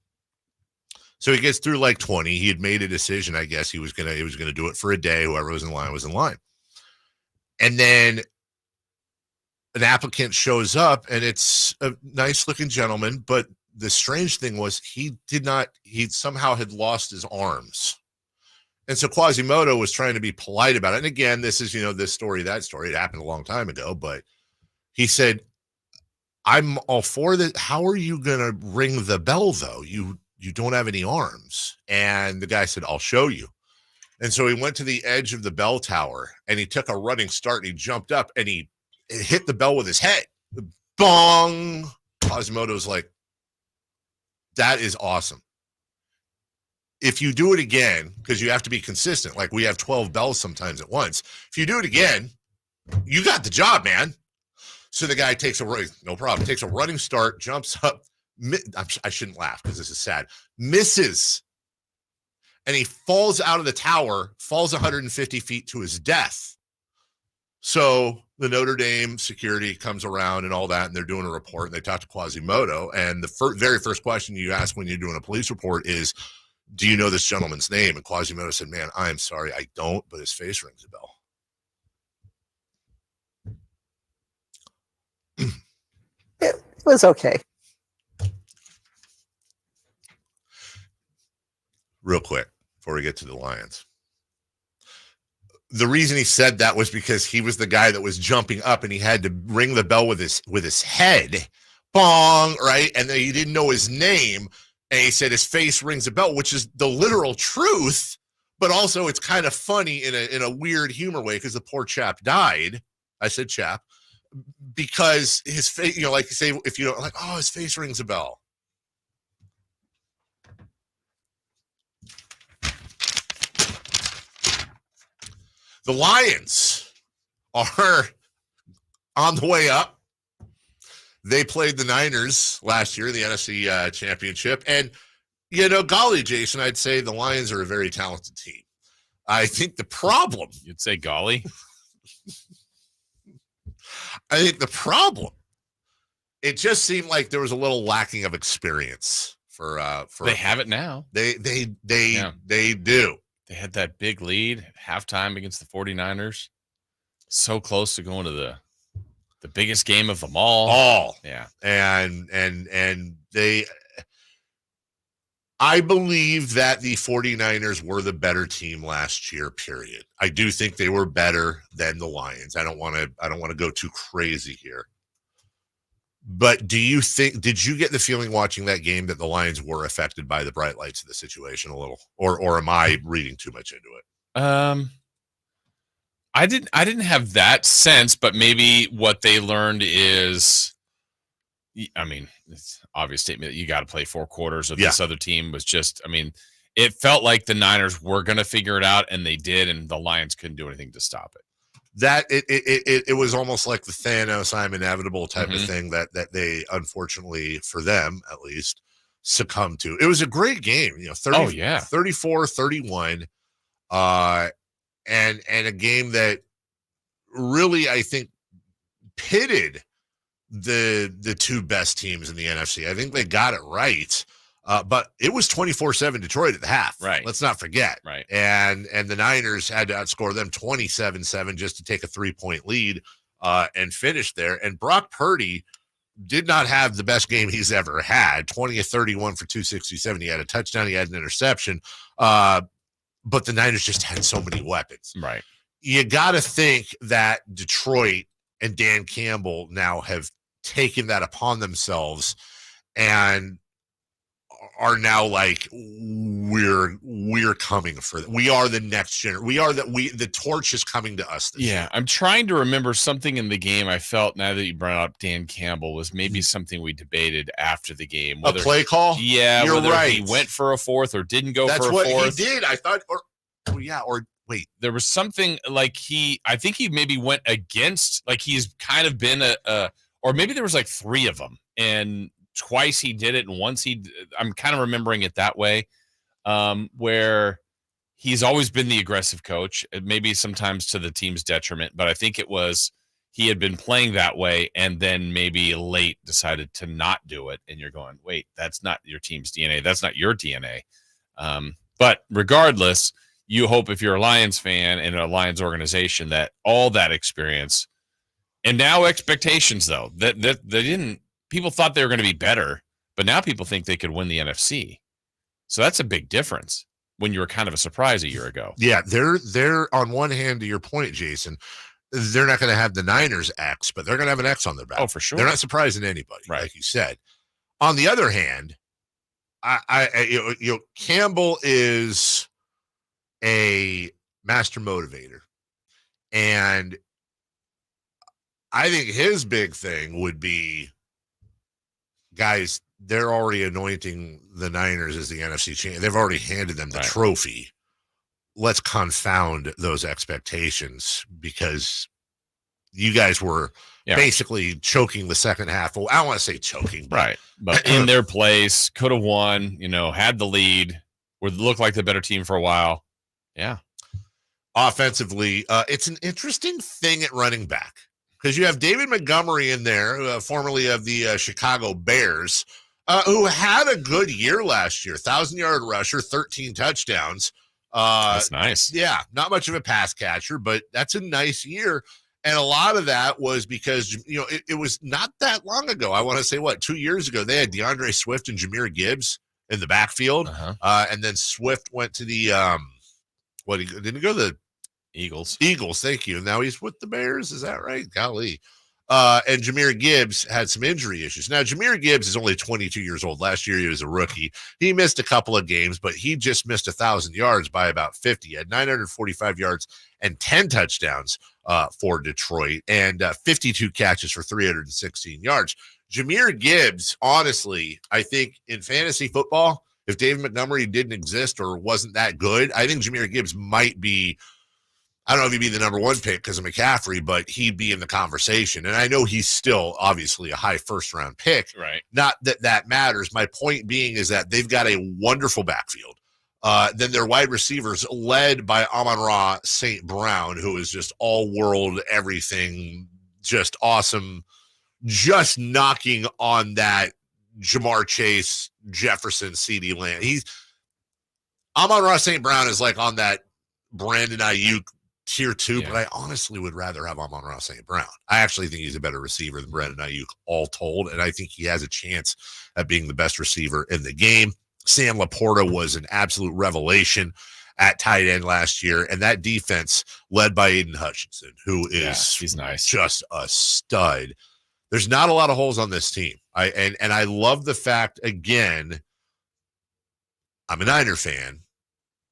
So he gets through like 20. He had made a decision, I guess he was gonna do it for a day. Whoever was in line was in line. And then an applicant shows up, and it's a nice looking gentleman, but the strange thing was he somehow had lost his arms. And so Quasimodo was trying to be polite about it. And again, this is, this story, that story. It happened a long time ago, but he said, I'm all for that. How are you going to ring the bell, though? You don't have any arms. And the guy said, I'll show you. And so he went to the edge of the bell tower, and he took a running start, and he jumped up, and he hit the bell with his head. bong. Quasimodo's like, that is awesome. If you do it again, because you have to be consistent, like we have 12 bells sometimes at once. If you do it again, you got the job, man. So the guy takes takes a running start, jumps up. I shouldn't laugh because this is sad. Misses. And he falls out of the tower, falls 150 feet to his death. So the Notre Dame security comes around and all that, and they're doing a report, and they talk to Quasimodo. And the very first question you ask when you're doing a police report is, do you know this gentleman's name? And Quasimodo said, man, I am sorry, I don't, but his face rings a bell. It was okay. Real quick, before we get to the Lions. The reason he said that was because he was the guy that was jumping up and he had to ring the bell with his head. Bong, right? And then he didn't know his name. And he said his face rings a bell, which is the literal truth, but also it's kind of funny in a weird humor way because the poor chap died. I said chap because his face, like say if you don't like, oh, his face rings a bell. The Lions are on the way up. They played the Niners last year in the NFC Championship. And, golly, Jason, I'd say the Lions are a very talented team. I think the problem... You'd say golly? I think the problem, it just seemed like there was a little lacking of experience for They have it now. They do. They had that big lead at halftime against the 49ers. So close to going to the biggest game of them all. Yeah. And I believe that the 49ers were the better team last year, period. I do think they were better than the Lions. I don't want to go too crazy here. But did you get the feeling watching that game that the Lions were affected by the bright lights of the situation a little? Or am I reading too much into it? I didn't have that sense, but maybe what they learned is, I mean, it's an obvious statement that you got to play 4 quarters of this other team was just, I mean, it felt like the Niners were going to figure it out, and they did, and the Lions couldn't do anything to stop it. That it was almost like the Thanos I'm inevitable type of thing that they, unfortunately for them at least, succumbed to. It was a great game, 34-31. And a game that really, I think, pitted the two best teams in the NFC. I think they got it right. But it was 24-7 Detroit at the half. Right. Let's not forget. Right. And the Niners had to outscore them 27-7 just to take a 3-point lead and finish there. And Brock Purdy did not have the best game he's ever had. 20-31 for 267. He had a touchdown. He had an interception. But the Niners just had so many weapons. Right. You got to think that Detroit and Dan Campbell now have taken that upon themselves and are now like, we're coming for them. We are the next generation. The torch is coming to us. I'm trying to remember something in the game. I felt, now that you brought up Dan Campbell, was maybe something we debated after the game. A play call? Yeah, you're whether right. he went for a fourth or didn't go That's for a what fourth. He did. I thought, wait. There was something like I think he maybe went against, like he's kind of been or maybe there was like 3 of them, and twice he did it, and once I'm kind of remembering it that way, where he's always been the aggressive coach, maybe sometimes to the team's detriment, but I think it was he had been playing that way and then maybe late decided to not do it, and you're going, wait, that's not your team's DNA. That's not your DNA. But regardless, you hope if you're a Lions fan and a Lions organization that all that experience and now expectations, though, that they didn't. People thought they were going to be better, but now people think they could win the NFC. So that's a big difference when you were kind of a surprise a year ago. Yeah, they're on one hand, to your point, Jason, they're not going to have the Niners X, but they're going to have an X on their back. Oh, for sure. They're not surprising anybody, right, like you said. On the other hand, Campbell is a master motivator, and I think his big thing would be, guys, they're already anointing the Niners as the NFC champion. They've already handed them the trophy. Let's confound those expectations because you guys were basically choking the second half. Well, I don't want to say choking. But in their place, could have won, had the lead, would look like the better team for a while. Yeah. Offensively, it's an interesting thing at running back because you have David Montgomery in there, formerly of the Chicago Bears, who had a good year last year, 1,000-yard rusher, 13 touchdowns. That's nice. Yeah, not much of a pass catcher, but that's a nice year. And a lot of that was because, it was not that long ago. I want to say, 2 years ago, they had DeAndre Swift and Jahmyr Gibbs in the backfield. And then Swift went to the, didn't he go to the Eagles? Eagles, thank you. Now he's with the Bears. Is that right? Golly. And Jahmyr Gibbs had some injury issues. Now, Jahmyr Gibbs is only 22 years old. Last year, he was a rookie. He missed a couple of games, but he just missed 1,000 yards by about 50. He had 945 yards and 10 touchdowns for Detroit and 52 catches for 316 yards. Jahmyr Gibbs, honestly, I think in fantasy football, if David Montgomery didn't exist or wasn't that good, I think Jahmyr Gibbs might be, I don't know if he'd be the number one pick because of McCaffrey, but he'd be in the conversation. And I know he's still obviously a high first-round pick. Right. Not that that matters. My point being is that they've got a wonderful backfield. Then their wide receivers led by Amon-Ra St. Brown, who is just all-world everything, just awesome, just knocking on that Jamar Chase, Jefferson, CeeDee Lamb. Amon-Ra St. Brown is like on that Brandon Ayuk tier 2, but I honestly would rather have Amon-Ra St. Brown. I actually think he's a better receiver than Brandon Ayuk all told, and I think he has a chance at being the best receiver in the game. Sam Laporta was an absolute revelation at tight end last year, and that defense led by Aiden Hutchinson, who is he's nice, just a stud. There's not a lot of holes on this team. I love the fact, again, I'm a Niner fan,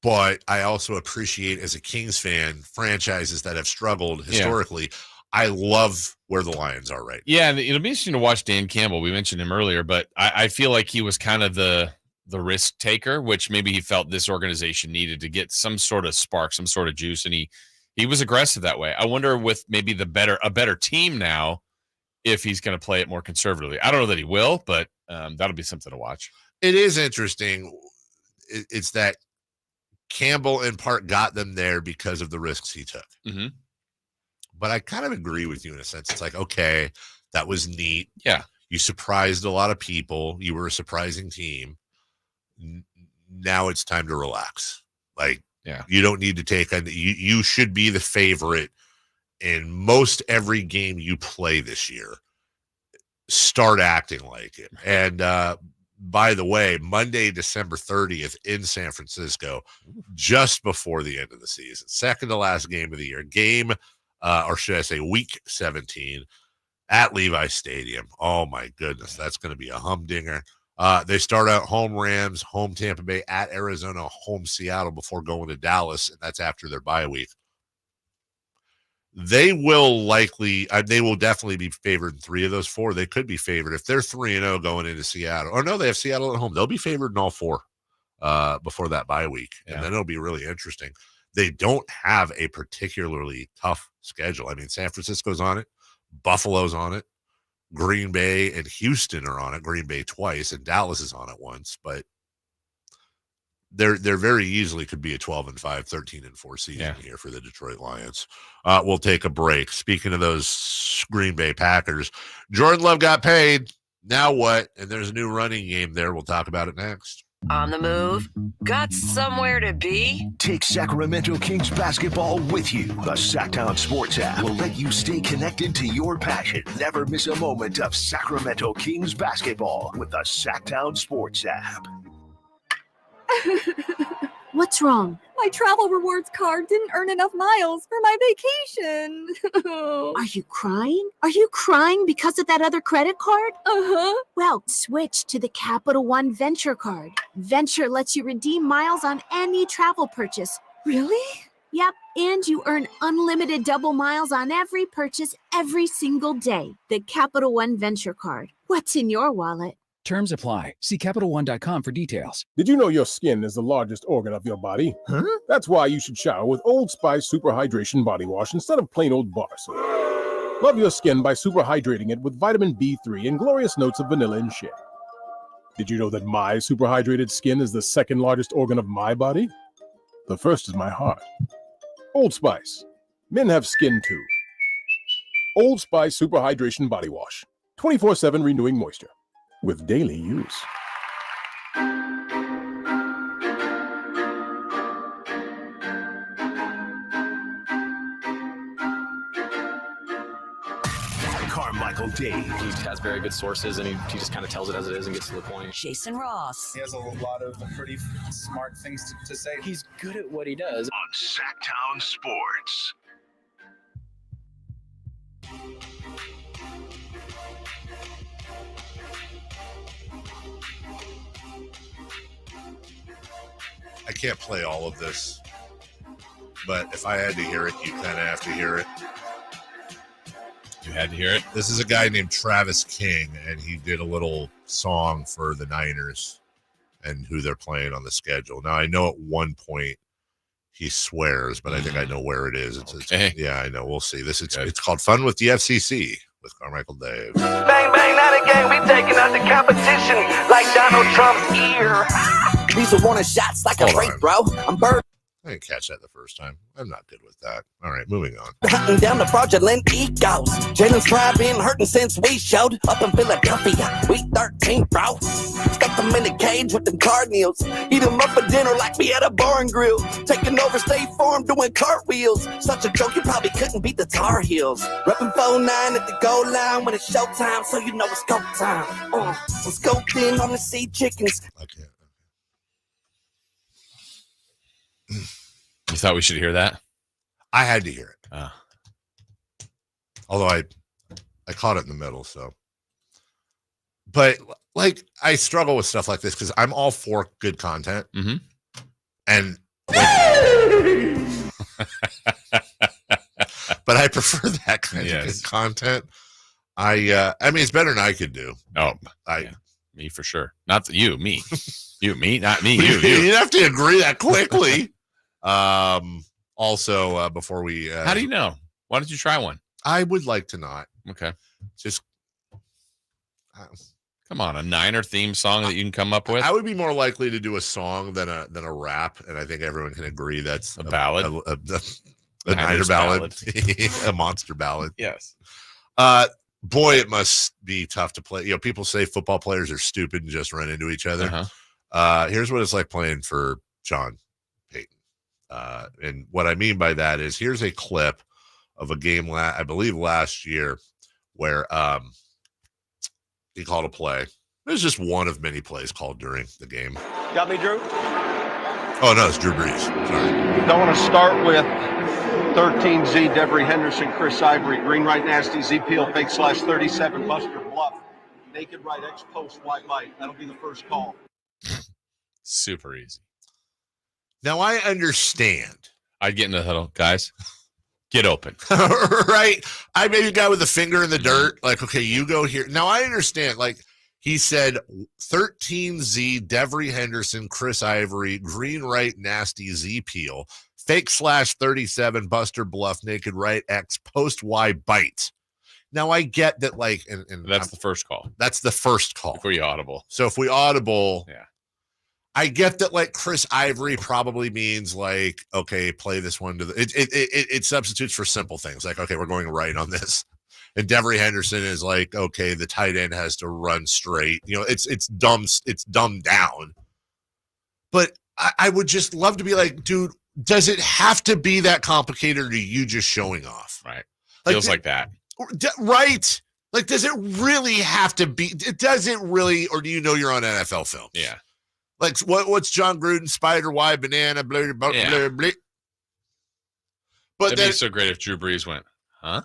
but I also appreciate, as a Kings fan, franchises that have struggled historically. Yeah. I love where the Lions are right now. Yeah, and it'll be interesting to watch Dan Campbell. We mentioned him earlier, but I feel like he was kind of the risk taker, which maybe he felt this organization needed to get some sort of spark, some sort of juice, and he was aggressive that way. I wonder with maybe a better team now, if he's going to play it more conservatively. I don't know that he will, but that'll be something to watch. It is interesting. It's that Campbell in part got them there because of the risks he took. Mm-hmm. But I kind of agree with you in a sense. It's like, okay, that was neat. Yeah. You surprised a lot of people. You were a surprising team. Now it's time to relax. Like, you don't need to take you should be the favorite in most every game you play this year. Start acting like it. And by the way, Monday, December 30th in San Francisco, just before the end of the season, second to last game of the year, or should I say week 17 at Levi Stadium. Oh my goodness, that's going to be a humdinger. They start out home Rams, home Tampa Bay, at Arizona, home Seattle before going to Dallas, and that's after their bye week. They will definitely be favored in 3 of those 4. They could be favored if they're 3-0 going into Seattle. Or no, they have Seattle at home. They'll be favored in all 4 before that bye week. And then it'll be really interesting. They don't have a particularly tough schedule. I mean, San Francisco's on it. Buffalo's on it. Green Bay and Houston are on it. Green Bay twice, and Dallas is on it once. But they're very easily could be a 12-5, 13-4 season here for the Detroit Lions. We'll take a break. Speaking of those Green Bay Packers, Jordan Love got paid. Now what? And there's a new running game there. We'll talk about it next. On the move? Got somewhere to be? Take Sacramento Kings basketball with you. The Sacktown Sports app will let you stay connected to your passion. Never miss a moment of Sacramento Kings basketball with the Sacktown Sports app. What's wrong? My travel rewards card didn't earn enough miles for my vacation. Are you crying? Are you crying because of that other credit card? Uh-huh. Well, switch to the Capital One Venture card. Venture lets you redeem miles on any travel purchase. Really? Yep, and you earn unlimited double miles on every purchase every single day. The Capital One Venture Card. What's in your wallet? Terms apply. See CapitalOne.com for details. Did you know your skin is the largest organ of your body? Huh? That's why you should shower with Old Spice Super Hydration Body Wash instead of plain old bar soap. Love your skin by super hydrating it with vitamin B3 and glorious notes of vanilla and shea. Did you know that my super hydrated skin is the second largest organ of my body? The first is my heart. Old Spice. Men have skin too. Old Spice Super Hydration Body Wash. 24/7 renewing moisture. With daily use. Carmichael Dave. He has very good sources, and he just kind of tells it as it is and gets to the point. Jason Ross. He has a lot of pretty smart things to say. He's good at what he does. On Sacktown Sports. I can't play all of this, but if I had to hear it, you kind of have to hear it. You had to hear it? This is a guy named Travis King, and he did a little song for the Niners and who they're playing on the schedule. Now, I know at one point he swears, but I think I know where it is. Yeah, I know. We'll see. It's called Fun with the FCC with Carmichael Dave. Bang, bang, not again. We taking out the competition like Donald Trump's ear. These are warning shots like a break, bro. I'm bird. I didn't catch that the first time. I'm not good with that. All right, moving on. Hunting down the fraudulent egos. Jalen's pride been hurting since we showed up in Philadelphia. Week 13, bro. Stuck them in the cage with them Cardinals. Eat them up for dinner like we at a bar and grill. Taking over State Farm doing cartwheels. Such a joke, you probably couldn't beat the Tar Heels. Repping 4-9 at the goal line when it's showtime, so you know it's go time. I'm scoped in on the sea chickens. Okay. You thought we should hear that? I had to hear it. Although I caught it in the middle, so. But, like, I struggle with stuff like this because I'm all for good content. Mm-hmm. And but I prefer that kind of good content. I mean, it's better than I could do. Oh, me for sure. Not you, me. You, me, not me. You. You'd have to agree that quickly. Also, before we how do you know? Why don't you try one? I would like to not. Okay. Just come on, a Niner theme song that you can come up with. I would be more likely to do a song than a rap, and I think everyone can agree that's a ballad, a Niner ballad. A monster ballad. Yes. Boy, it must be tough to play. You know, people say football players are stupid and just run into each other. Here's what it's like playing for John Payton. And what I mean by that is here's a clip of a game, I believe last year, where he called a play. It was just one of many plays called during the game. Got me, Drew? Oh, no, it's Drew Brees. Sorry. Don't want to start with 13Z, Devery Henderson, Chris Ivory, green right nasty, Z peel, fake slash 37, Buster Bluff, naked right, X post, white light. That'll be the first call. Super easy. Now, I understand. I'd get in the huddle. Guys, get open. Right? I made a guy with a finger in the dirt. Like, okay, you go here. Now, I understand. Like, he said 13Z, Devery Henderson, Chris Ivory, green right, nasty, Z peel, fake slash 37, Buster Bluff, naked right, X, post Y, bite. Now, I get that, like, and that's the first call. That's the first call. Before you audible. So if we audible, yeah. I get that, like, Chris Ivory probably means, like, okay, play this one to the it substitutes for simple things like, okay, we're going right on this. And Devery Henderson is like, okay, the tight end has to run straight. You know, it's dumbed down. But I would just love to be like, dude, does it have to be that complicated, or are you just showing off? Right. Feels like that. Right. Like, does it really have to be? It doesn't really, or do you know you're on NFL film? Yeah. Like, what's John Gruden, spider, Y, banana, blah, blah, blah, blah, blah. But It'd be so great if Drew Brees went, huh?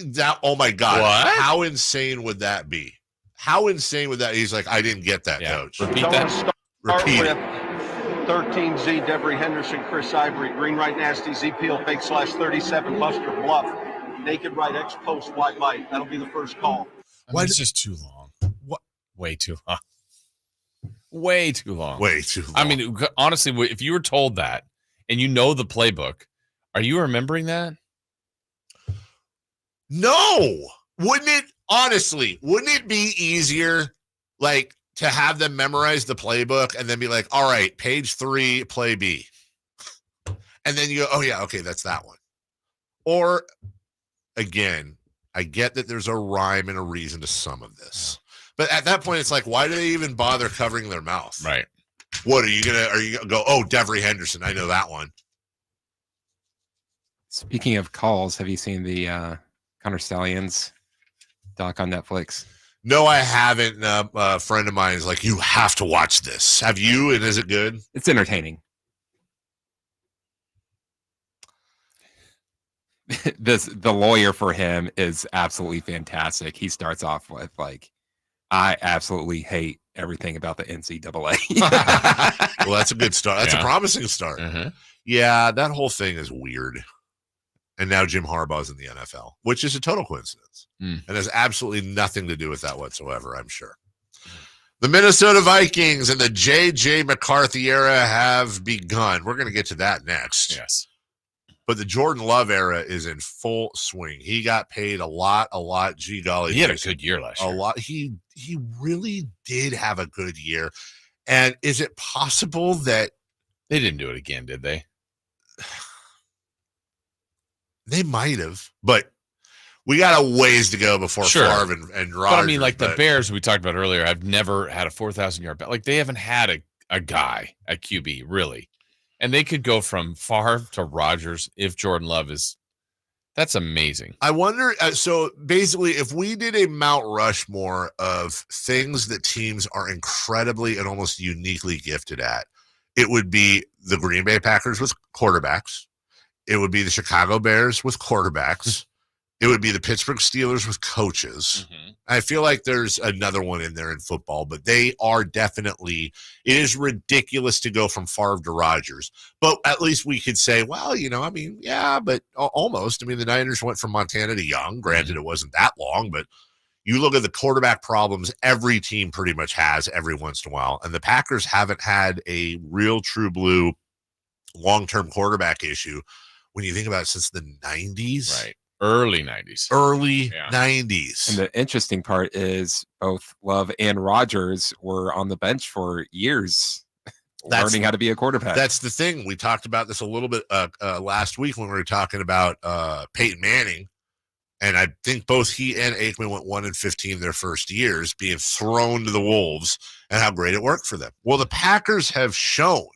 That, oh my God. What? How insane would that be? How insane would that? He's like, I didn't get that, coach. Repeat that. Start Repeat with 13Z, Devery Henderson, Chris Ivory, green right nasty, Z peel, fake slash 37, Buster Bluff, naked right, X post, white light. That'll be the first call. Why is this too long? What? Way too long. Way too long. Way too long. I mean, honestly, if you were told that and you know the playbook, are you remembering that? No. Wouldn't it be easier, like, to have them memorize the playbook and then be like, all right, page 3, play B. And then you go, oh, yeah, okay, that's that one. Or, again, I get that there's a rhyme and a reason to some of this. But at that point, it's like, why do they even bother covering their mouth? Right. What are you gonna go, oh, Devery Henderson, I know that one. Speaking of calls, have you seen the Connor Stallions doc on Netflix? No, I haven't. A friend of mine is like, you have to watch this. Have you? And is it good? It's entertaining. The lawyer for him is absolutely fantastic. He starts off with like, I absolutely hate everything about the NCAA. Well, that's a good start. That's a promising start. Mm-hmm. Yeah, that whole thing is weird. And now Jim Harbaugh's in the NFL, which is a total coincidence and has absolutely nothing to do with that whatsoever, I'm sure. The Minnesota Vikings and the J.J. McCarthy era have begun. We're going to get to that next. Yes. But the Jordan Love era is in full swing. He got paid a lot. Gee golly. He had a good year last year. A lot. He really did have a good year. And is it possible that they didn't do it again, did they? They might have, but we got a ways to go before Favre and Rodgers. But I mean, like the Bears we talked about earlier, I've never had a 4,000-yard bet. Like they haven't had a guy at QB, really. And they could go from Favre to Rodgers if Jordan Love is – that's amazing. I wonder so basically if we did a Mount Rushmore of things that teams are incredibly and almost uniquely gifted at, it would be the Green Bay Packers with quarterbacks. It would be the Chicago Bears with quarterbacks. It would be the Pittsburgh Steelers with coaches. Mm-hmm. I feel like there's another one in there in football, but they are definitely – it is ridiculous to go from Favre to Rodgers. But at least we could say, well, I mean, yeah, but almost. I mean, the Niners went from Montana to Young. Granted, it wasn't that long, but you look at the quarterback problems every team pretty much has every once in a while. And the Packers haven't had a real true blue long-term quarterback issue when you think about it since the 90s. Right. Early 90s. 90s. And the interesting part is both Love and Rodgers were on the bench for years learning how to be a quarterback. That's the thing. We talked about this a little bit last week when we were talking about Peyton Manning. And I think both he and Aikman went 1-15 their first years, being thrown to the wolves, and how great it worked for them. Well, the Packers have shown,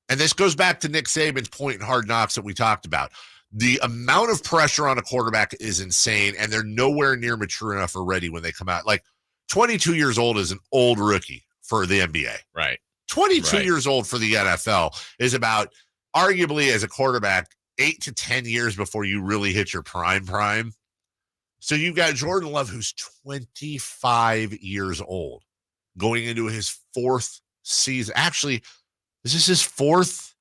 and this goes back to Nick Saban's point in Hard Knocks that we talked about. The amount of pressure on a quarterback is insane, and they're nowhere near mature enough or ready when they come out. Like 22 years old is an old rookie for the NBA. Right. 22 years old for the NFL is about, arguably as a quarterback, 8 to 10 years before you really hit your prime. So you've got Jordan Love, who's 25 years old, going into his 4th season. Actually, is this his 4th?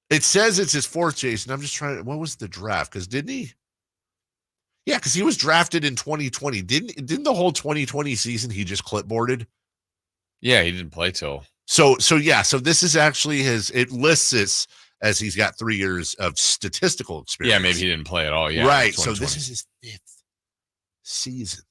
It says it's his 4th, Jason. I'm just trying to, what was the draft? Because didn't he? Yeah, because he was drafted in 2020. Didn't the whole 2020 season he just clipboarded? Yeah, he didn't play till. So this is actually it lists this as he's got 3 years of statistical experience. Yeah, maybe he didn't play at all. Yeah. Right. So this is his 5th season.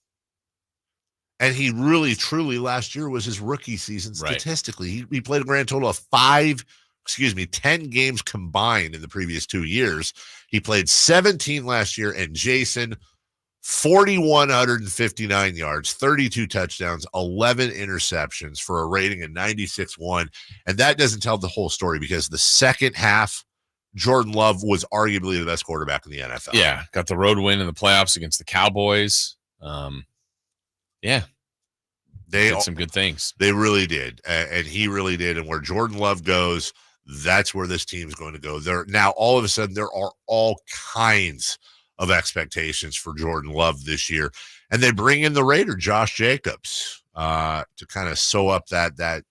And he really, truly last year was his rookie season statistically. Right. He played a grand total of 10 games combined in the previous 2 years. He played 17 last year, and Jason, 4,159 yards, 32 touchdowns, 11 interceptions for a rating of 96.1. And that doesn't tell the whole story because the second half, Jordan Love was arguably the best quarterback in the NFL. Yeah, got the road win in the playoffs against the Cowboys. Yeah. They did some good things. They really did. And he really did. And where Jordan Love goes, that's where this team's going to go. Now, all of a sudden, there are all kinds of expectations for Jordan Love this year. And they bring in the Raider, Josh Jacobs, to kind of sew up that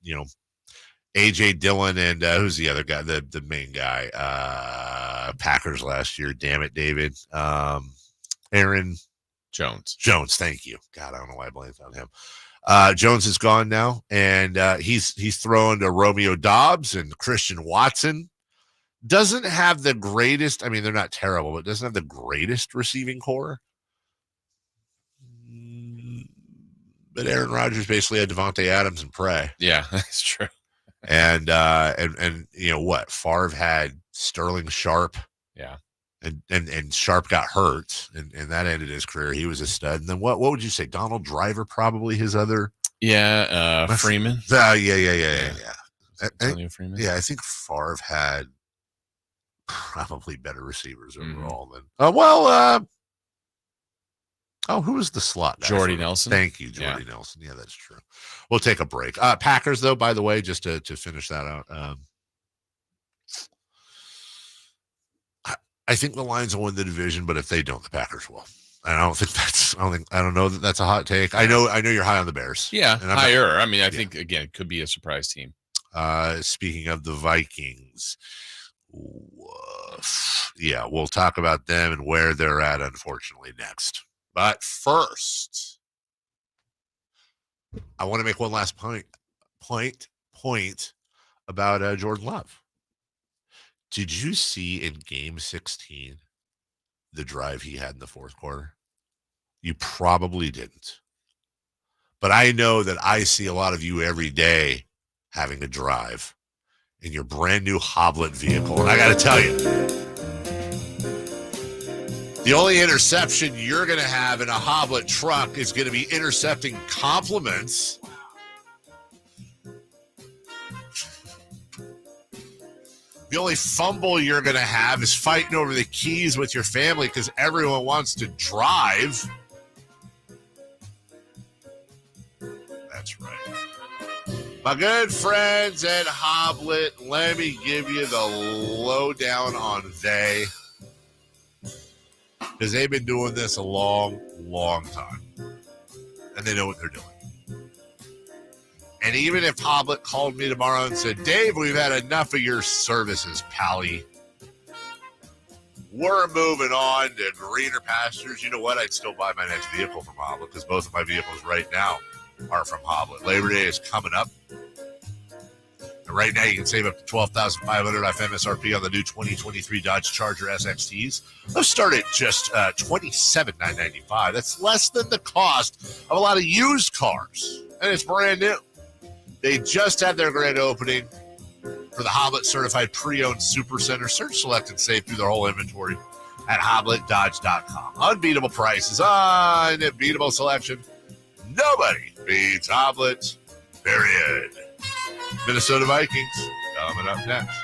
AJ Dillon and who's the other guy? The main guy. Packers last year. Damn it, David. Aaron Jones. Thank you. God, I don't know why I blamed on him. Jones is gone now, and he's throwing to Romeo Doubs and Christian Watson. Doesn't have the greatest. I mean, they're not terrible, but doesn't have the greatest receiving core. But Aaron Rodgers basically had Devontae Adams and Prey. Yeah, that's true. And you know what? Favre had Sterling Sharp. Yeah. And Sharp got hurt, and that ended his career. He was a stud. And then what would you say? Donald Driver, probably his other. Yeah, Freeman. Yeah. Antonio Freeman. Yeah, I think Favre had probably better receivers overall than. Who was the slot guy? Jordy Nelson. Thank you, Jordy Nelson. Yeah, that's true. We'll take a break. Packers, though, by the way, just to finish that out. I think the Lions will win the division, but if they don't, the Packers will. And I don't know that that's a hot take. I know you're high on the Bears. Yeah, and higher. I think again, it could be a surprise team. Speaking of the Vikings, we'll talk about them and where they're at, unfortunately, next. But first, I want to make one last point about Jordan Love. Did you see in Game 16 the drive he had in the fourth quarter? You probably didn't. But I know that I see a lot of you every day having a drive in your brand new Hoblet vehicle. And I got to tell you, the only interception you're going to have in a Hoblet truck is going to be intercepting compliments. The only fumble you're going to have is fighting over the keys with your family because everyone wants to drive. That's right. My good friends at Hoblet, let me give you the lowdown on they. Because they've been doing this a long, long time. And they know what they're doing. And even if Hoblet called me tomorrow and said, Dave, we've had enough of your services, pally. We're moving on to greener pastures. You know what? I'd still buy my next vehicle from Hoblet because both of my vehicles right now are from Hoblet. Labor Day is coming up. And right now you can save up to $12,500 off MSRP on the new 2023 Dodge Charger SXTs. Those start at just $27,995. That's less than the cost of a lot of used cars. And it's brand new. They just had their grand opening for the Hoblet Certified Pre-Owned Super Center. Search, select, and save through their whole inventory at HobletDodge.com. Unbeatable prices, unbeatable selection. Nobody beats Hoblet, period. Minnesota Vikings coming up next.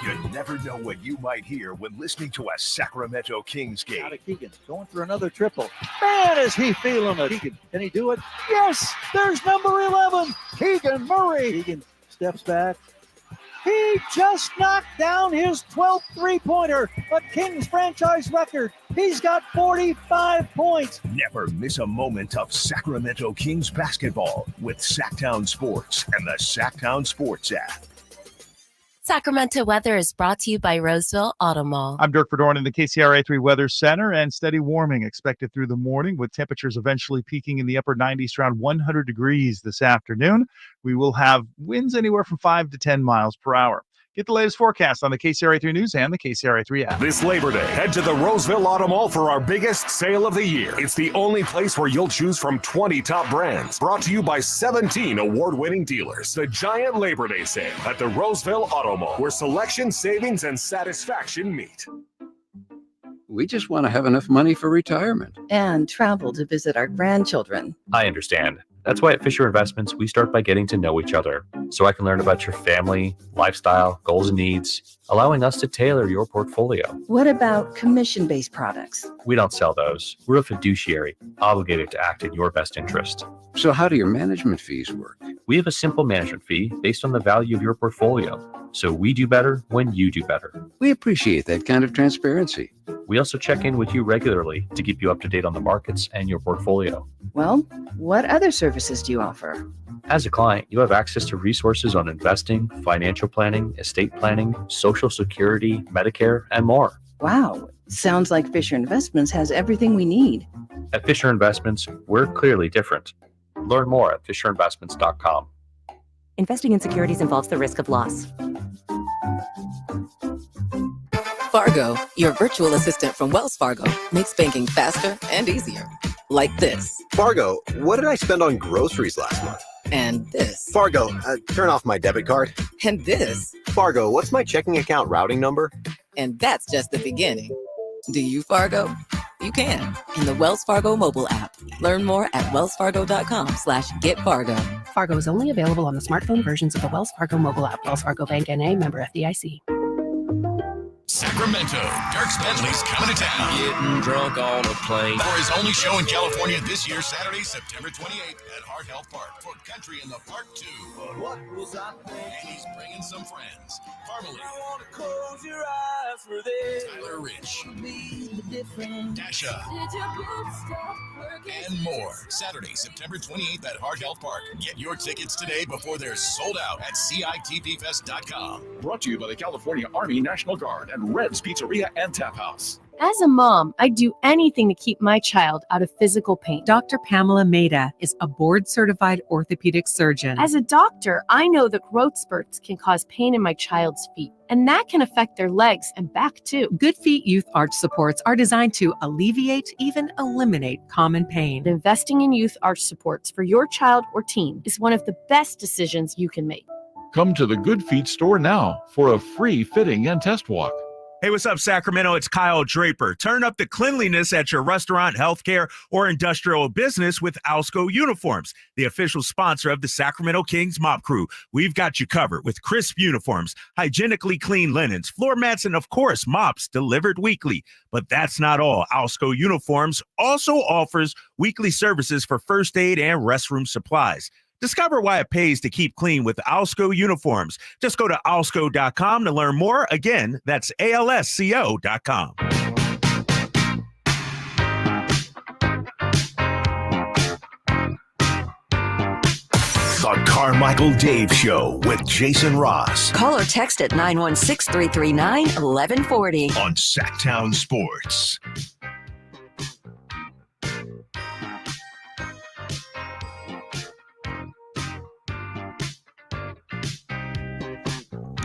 You never know what you might hear when listening to a Sacramento Kings game. Out of Keegan, going for another triple. Man, is he feeling it. Keegan, can he do it? Yes, there's number 11, Keegan Murray. Keegan steps back. He just knocked down his 12th three-pointer, a Kings franchise record. He's got 45 points. Never miss a moment of Sacramento Kings basketball with Sacktown Sports and the Sacktown Sports app. Sacramento weather is brought to you by Roseville Auto Mall. I'm Dirk Verdorn in the KCRA3 Weather Center, and steady warming expected through the morning with temperatures eventually peaking in the upper 90s around 100 degrees this afternoon. We will have winds anywhere from 5 to 10 miles per hour. Get the latest forecast on the KCRA3 News and the KCRA3 app. This Labor Day, head to the Roseville Auto Mall for our biggest sale of the year. It's the only place where you'll choose from 20 top brands. Brought to you by 17 award-winning dealers. The giant Labor Day sale at the Roseville Auto Mall, where selection, savings, and satisfaction meet. We just want to have enough money for retirement. And travel to visit our grandchildren. I understand. That's why at Fisher Investments, we start by getting to know each other so I can learn about your family, lifestyle, goals, and needs, allowing us to tailor your portfolio. What about commission-based products? We don't sell those. We're a fiduciary, obligated to act in your best interest. So how do your management fees work? We have a simple management fee based on the value of your portfolio. So we do better when you do better. We appreciate that kind of transparency. We also check in with you regularly to keep you up to date on the markets and your portfolio. Well, what other services do you offer? As a client, you have access to resources on investing, financial planning, estate planning, Social Security, Medicare, and more. Wow, sounds like Fisher Investments has everything we need. At Fisher Investments, we're clearly different. Learn more at fisherinvestments.com. Investing in securities involves the risk of loss. Fargo, your virtual assistant from Wells Fargo, makes banking faster and easier. Like this. Fargo, what did I spend on groceries last month? And this. Fargo, turn off my debit card. And this. Fargo, what's my checking account routing number? And that's just the beginning. Do you, Fargo? You can in the Wells Fargo mobile app. Learn more at wellsfargo.com/getfargo. Fargo is only available on the smartphone versions of the Wells Fargo mobile app. Wells Fargo Bank N.A. member FDIC. Sacramento, Dirk Bentley's coming to town. Getting drunk on a plane. For his only show in California this year, Saturday, September 28th at Heart Health Park for Country in the Park 2. What was I thinking? And he's bringing some friends. Parmalee. I want to close your eyes for this. Tyler Rich. Dasha. And more. Saturday, September 28th at Heart Health Park. Get your tickets today before they're sold out at CITPFest.com. Brought to you by the California Army National Guard and Red's Pizzeria and Tap House. As a mom, I'd do anything to keep my child out of physical pain. Dr. Pamela Maida is a board-certified orthopedic surgeon. As a doctor, I know that growth spurts can cause pain in my child's feet, and that can affect their legs and back too. Good Feet Youth Arch Supports are designed to alleviate, even eliminate common pain. Investing in youth arch supports for your child or teen is one of the best decisions you can make. Come to the Good Feet store now for a free fitting and test walk. Hey, what's up, Sacramento? It's Kyle Draper. Turn up the cleanliness at your restaurant, healthcare, or industrial business with Alsco Uniforms, the official sponsor of the Sacramento Kings Mop Crew. We've got you covered with crisp uniforms, hygienically clean linens, floor mats, and, of course, mops delivered weekly. But that's not all. Alsco Uniforms also offers weekly services for first aid and restroom supplies. Discover why it pays to keep clean with Alsco Uniforms. Just go to alsco.com to learn more. Again, that's ALSCO.com. The Carmichael Dave Show with Jason Ross. Call or text at 916-339-1140. On Sacktown Sports.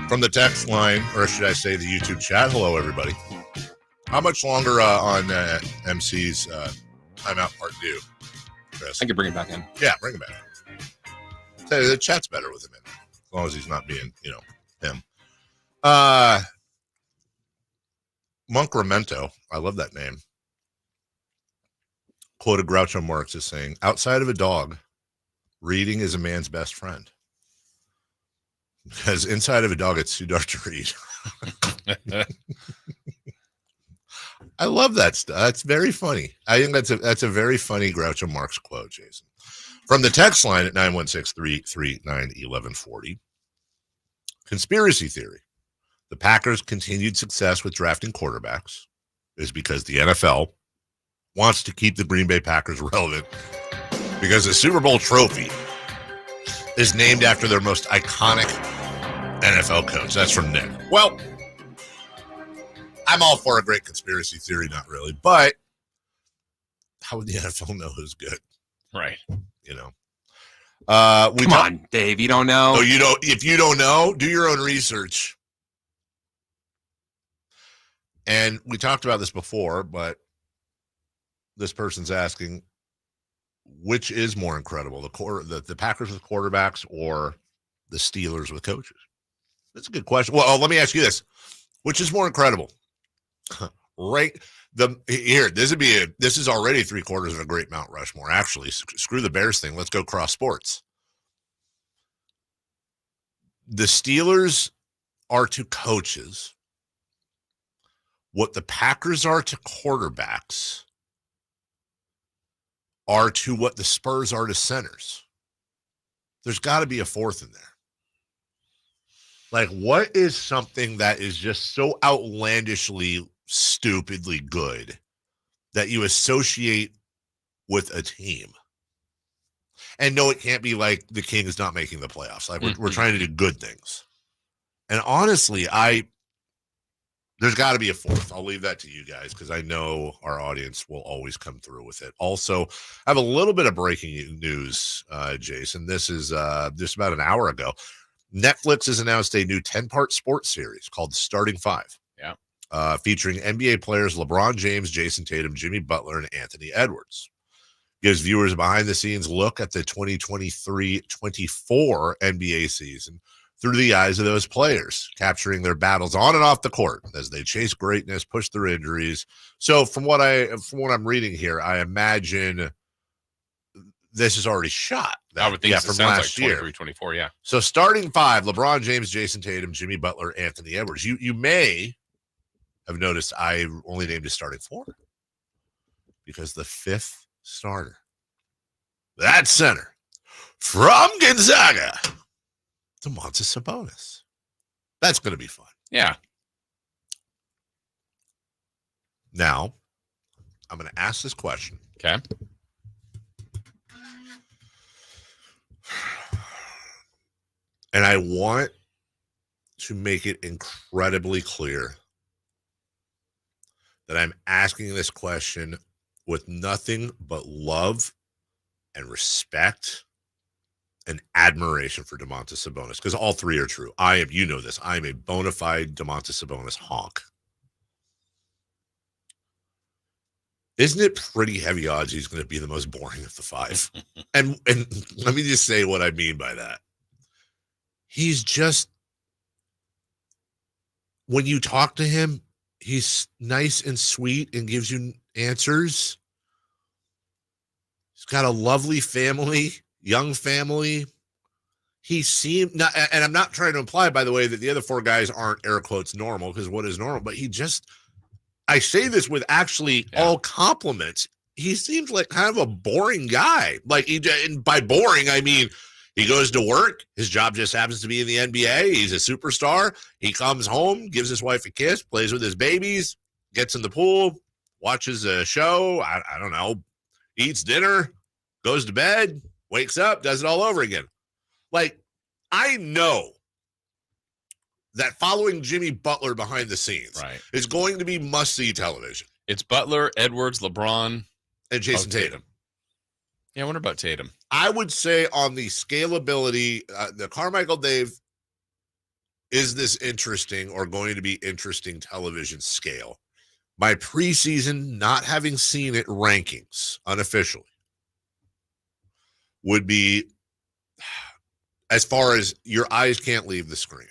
From the text line, or should I say the YouTube chat, hello, everybody. How much longer on MC's timeout part 2, Chris? I can bring it back in. Yeah, bring it back in. The chat's better with him in, as long as he's not being, him. Monk Ramento, I love that name, quoted Groucho Marx as saying, outside of a dog, reading is a man's best friend. Because inside of a dog, it's too dark to read. I love that stuff. That's very funny. I think that's a very funny Groucho Marx quote, Jason. From the text line at 916-339-1140. Conspiracy theory. The Packers' continued success with drafting quarterbacks is because the NFL wants to keep the Green Bay Packers relevant because the Super Bowl trophy is named after their most iconic NFL coach. That's from Nick. Well, I'm all for a great conspiracy theory, not really, but how would the NFL know who's good? Right. Come on, Dave. You don't know? No, you don't. If you don't know, do your own research. And we talked about this before, but this person's asking, which is more incredible, the Packers with quarterbacks or the Steelers with coaches? That's a good question. Well, let me ask you this: which is more incredible? Right? This is already 3/4 of a great Mount Rushmore. Actually, screw the Bears thing. Let's go cross sports. The Steelers are to coaches what the Packers are to quarterbacks are to what the Spurs are to centers. There's got to be a fourth in there. Like, what is something that is just so outlandishly stupidly good that you associate with a team. And no, it can't be like the Kings not making the playoffs. Like we're trying to do good things. And honestly, there's got to be a fourth. I'll leave that to you guys because I know our audience will always come through with it. Also, I have a little bit of breaking news, Jason. This is just about an hour ago. Netflix has announced a new 10-part sports series called Starting Five. Yeah. Featuring NBA players LeBron James, Jason Tatum, Jimmy Butler, and Anthony Edwards. Gives viewers a behind-the-scenes look at the 2023-24 NBA season through the eyes of those players, capturing their battles on and off the court as they chase greatness, push through injuries. So from what I'm reading here, I imagine this is already shot. I would think from last year. 23-24, yeah. So Starting Five, LeBron James, Jason Tatum, Jimmy Butler, Anthony Edwards. You may have noticed I only named a starting four because the fifth starter, that center from Gonzaga, Domantas Sabonis. That's going to be fun. Yeah. Now, I'm going to ask this question. Okay. And I want to make it incredibly clear that I'm asking this question with nothing but love and respect and admiration for Domantas Sabonis, because all three are true. You know this, I am a bona fide Domantas Sabonis honk. Isn't it pretty heavy odds he's going to be the most boring of the five? and let me just say what I mean by that. He's just, when you talk to him, he's nice and sweet and gives you answers. He's got a lovely family, young family. He seemed not, and I'm not trying to imply, by the way, that the other four guys aren't air quotes normal, because what is normal? But I say this with actually all compliments. He seems like kind of a boring guy. Like, and by boring, I mean, he goes to work. His job just happens to be in the NBA. He's a superstar. He comes home, gives his wife a kiss, plays with his babies, gets in the pool, watches a show. I don't know, eats dinner, goes to bed, wakes up, does it all over again. Like, I know that following Jimmy Butler behind the scenes is going to be must-see television. It's Butler, Edwards, LeBron, and Jason Tatum. Yeah, I wonder about Tatum. I would say on the scalability, the Carmichael Dave, is this interesting or going to be interesting television scale? My preseason, not having seen it, rankings unofficially would be, as far as your eyes can't leave the screen.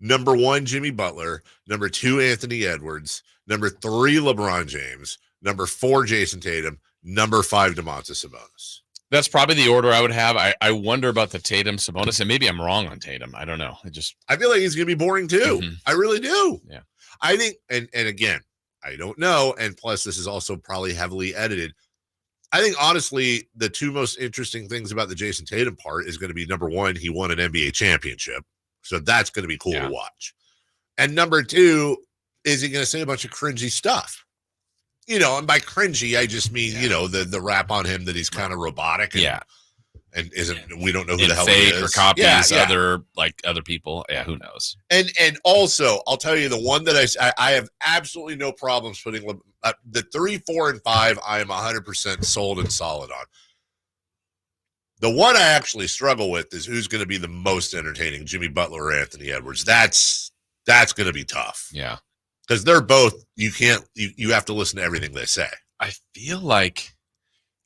Number 1, Jimmy Butler. Number 2, Anthony Edwards. Number 3, LeBron James. Number 4, Jason Tatum. Number 5, Domantas Sabonis. That's probably the order I would have. I wonder about the Tatum Sabonis, and maybe I'm wrong on Tatum. I don't know. I feel like he's going to be boring too. Mm-hmm. I really do. Yeah. I think, and again, I don't know. And plus, this is also probably heavily edited. I think, honestly, the two most interesting things about the Jason Tatum part is going to be, number 1, he won an NBA championship. So that's going to be cool to watch. And number 2, is he going to say a bunch of cringy stuff? You know, and by cringy, I just mean, you know, the rap on him that he's kind of robotic. And, and we don't know who the hell he is. Or copies other people. Yeah, who knows? And also, I'll tell you the one that I have absolutely no problems putting the 3, 4, and 5. I am 100% sold and solid on. The one I actually struggle with is who's going to be the most entertaining, Jimmy Butler or Anthony Edwards. That's going to be tough. Yeah. Because they're both, you have to listen to everything they say. I feel like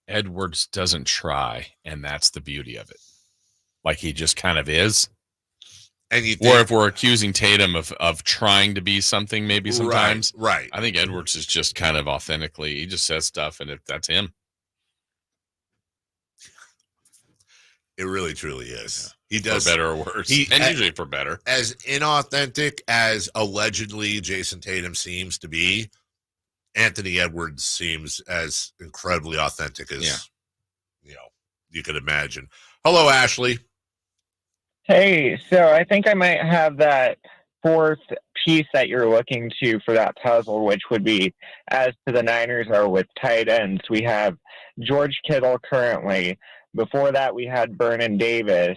Edwards doesn't try, and that's the beauty of it. Like, he just kind of is. And or if we're accusing Tatum of trying to be something, maybe sometimes. Right. I think Edwards is just kind of authentically, he just says stuff, and that's him. It really, truly is. He does, for better or worse, and usually for better. As inauthentic as allegedly Jason Tatum seems to be, Anthony Edwards seems as incredibly authentic as you could imagine. Hello, Ashley. Hey, so I think I might have that fourth piece that you're looking to for that puzzle, which would be as to the Niners are with tight ends. We have George Kittle currently. Before that, we had Vernon Davis.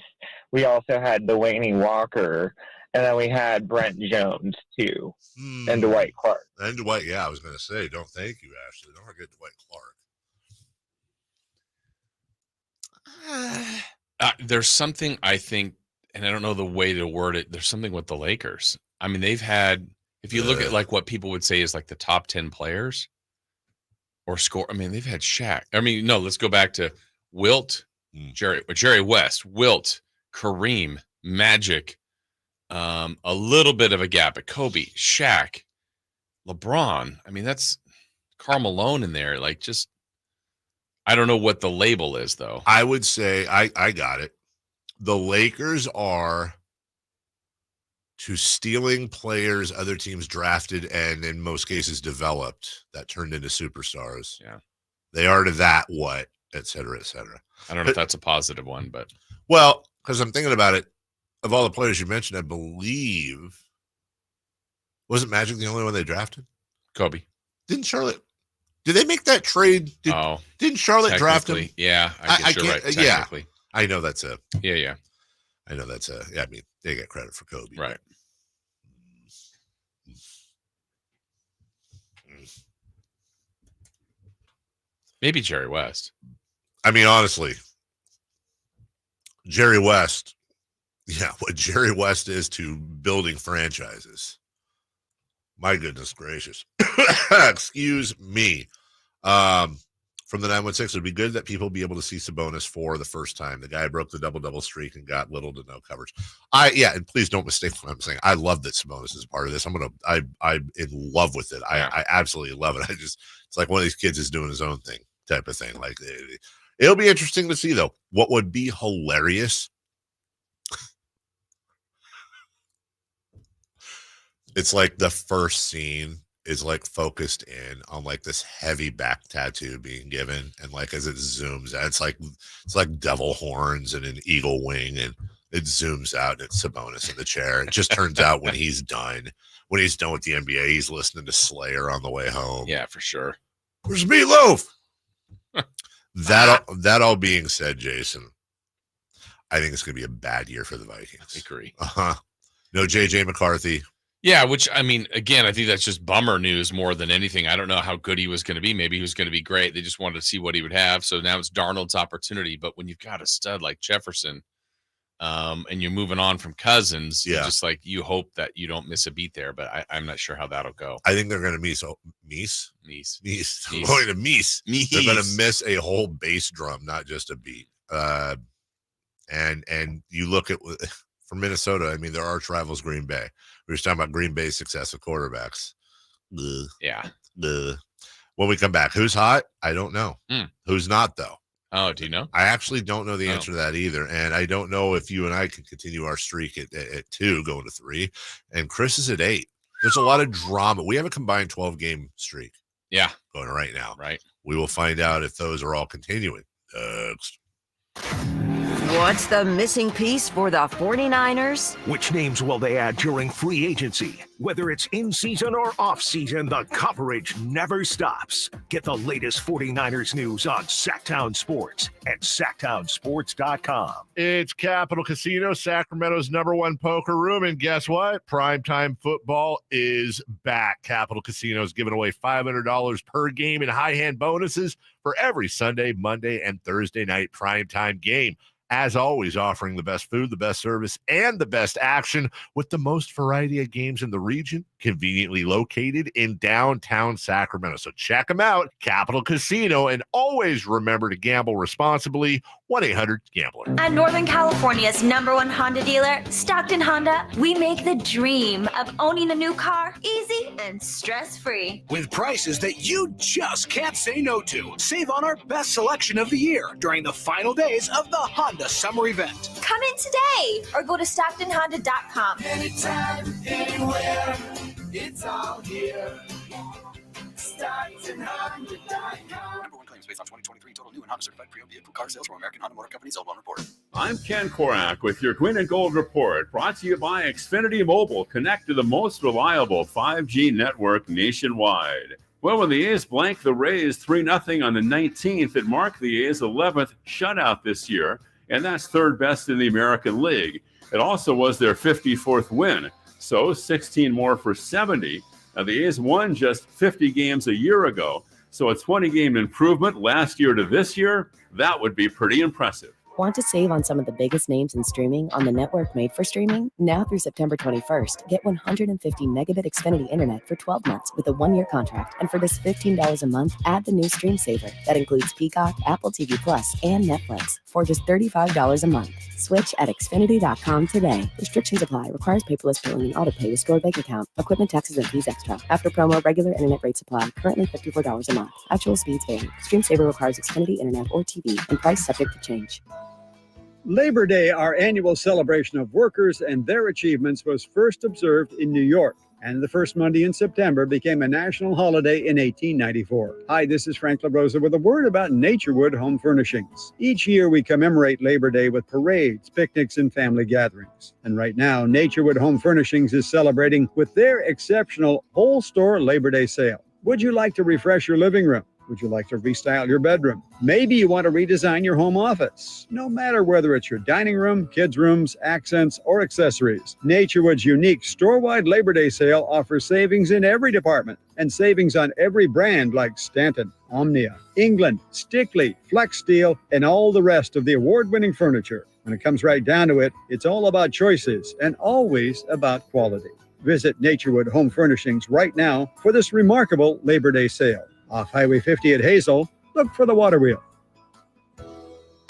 We also had Delaney Walker. And then we had Brent Jones, too, and Dwight Clark. And Dwight, yeah, I was going to say, don't thank you, Ashley. Don't forget Dwight Clark. There's something I think, and I don't know the way to word it, there's something with the Lakers. I mean, they've had, if you look at like what people would say is like the top 10 players or score, I mean, they've had Shaq. I mean, no, let's go back to Wilt, Jerry West, Wilt, Kareem, Magic, a little bit of a gap at Kobe, Shaq, LeBron. I mean, that's Karl Malone in there. Like, just, I don't know what the label is, though. I would say, I got it. The Lakers are to stealing players other teams drafted and in most cases developed that turned into superstars. Yeah. They are to that, what, et cetera, et cetera. I don't know if that's a positive one, but. Well, because I'm thinking about it, of all the players you mentioned, I believe, wasn't Magic the only one they drafted? Kobe. Did they make that trade? Didn't Charlotte draft him? Yeah, I guess you're right. Technically. Yeah, I know that's a. Yeah. I know that's a. Yeah, I mean, they get credit for Kobe. Right. Maybe Jerry West. I mean, honestly, Jerry West. Yeah, what Jerry West is to building franchises. My goodness gracious. Excuse me. From the 916, it would be good that people be able to see Sabonis for the first time. The guy broke the double-double streak and got little to no coverage. And please don't mistake what I'm saying. I love that Sabonis is a part of this. I'm in love with it. I absolutely love it. It's like one of these kids is doing his own thing type of thing. Like, it'll be interesting to see, though. What would be hilarious, it's like the first scene is like focused in on like this heavy back tattoo being given, and like as it zooms out, it's like devil horns and an eagle wing, and it zooms out and it's Sabonis in the chair. It just turns out when he's done with the NBA, he's listening to Slayer on the way home. Yeah, for sure. Where's Meatloaf? That all being said, Jason, I think it's going to be a bad year for the Vikings. I agree. No JJ McCarthy. Yeah, which, I mean, again, I think that's just bummer news more than anything. I don't know how good he was going to be. Maybe he was going to be great. They just wanted to see what he would have. So now it's Darnold's opportunity. But when you've got a stud like Jefferson and you're moving on from Cousins, yeah, just like you hope that you don't miss a beat there. But I'm not sure how that'll go. I think they're going to miss. They're going to miss. They're going to miss a whole bass drum, not just a beat. And you look at for Minnesota, I mean, their arch rivals Green Bay. We were just talking about Green Bay's success with quarterbacks. Ugh. Yeah. Ugh. When we come back, who's hot? I don't know. Who's not, though? Oh, do you know? I actually don't know the answer to that either. And I don't know if you and I can continue our streak at 2, going to 3. And Chris is at 8. There's a lot of drama. We have a combined 12-game streak. Yeah. Going right now. Right. We will find out if those are all continuing. Next. What's the missing piece for the 49ers? Which names will they add during free agency? Whether it's in season or off season, the coverage never stops. Get the latest 49ers news on Sacktown Sports at sacktownsports.com. It's Capital Casino, Sacramento's #1 poker room. And guess what? Primetime football is back. Capital Casino is giving away $500 per game in high hand bonuses for every Sunday, Monday, and Thursday night primetime game. As always, offering the best food, the best service, and the best action with the most variety of games in the region, conveniently located in downtown Sacramento. So check them out, Capital Casino, and always remember to gamble responsibly. 1-800-GAMBLER. At Northern California's #1 Honda dealer, Stockton Honda, we make the dream of owning a new car easy and stress-free. With prices that you just can't say no to. Save on our best selection of the year during the final days of the Honda Summer Event. Come in today or go to StocktonHonda.com. Anytime, anywhere, it's all here. StocktonHonda.com. #1 claims based on 2023 total new and Honda certified pre-owned vehicle car sales from American Honda Motor Company's L1 report. I'm Ken Korak with your Green and Gold report, brought to you by Xfinity Mobile. Connect to the most reliable 5G network nationwide. Well, when the A's blanked the Rays 3-0 on the 19th, it marked the A's 11th shutout this year, and that's third best in the American League. It also was their 54th win, so 16 more for 70. Now, the A's won just 50 games a year ago, so a 20-game improvement last year to this year, that would be pretty impressive. Want to save on some of the biggest names in streaming on the network made for streaming? Now through September 21st, get 150 megabit Xfinity internet for 12 months with a 1-year contract. And for just $15 a month, add the new Stream Saver. That includes Peacock, Apple TV Plus, and Netflix for just $35 a month. Switch at Xfinity.com today. Restrictions apply. Requires paperless billing and auto-pay with stored bank account. Equipment, taxes, and fees extra. After promo, regular internet rates apply. Currently $54 a month. Actual speeds vary. Stream Saver requires Xfinity internet or TV and price subject to change. Labor Day, our annual celebration of workers and their achievements, was first observed in New York, and the first Monday in September became a national holiday in 1894. Hi, this is Frank LaRosa with a word about Naturewood Home Furnishings. Each year we commemorate Labor Day with parades, picnics, and family gatherings. And right now, Naturewood Home Furnishings is celebrating with their exceptional whole store Labor Day sale. Would you like to refresh your living room? Would you like to restyle your bedroom? Maybe you want to redesign your home office. No matter whether it's your dining room, kids' rooms, accents, or accessories, Naturewood's unique store-wide Labor Day sale offers savings in every department and savings on every brand like Stanton, Omnia, England, Stickley, Flex Steel, and all the rest of the award-winning furniture. When it comes right down to it, it's all about choices and always about quality. Visit Naturewood Home Furnishings right now for this remarkable Labor Day sale. Off Highway 50 at Hazel, look for the water wheel.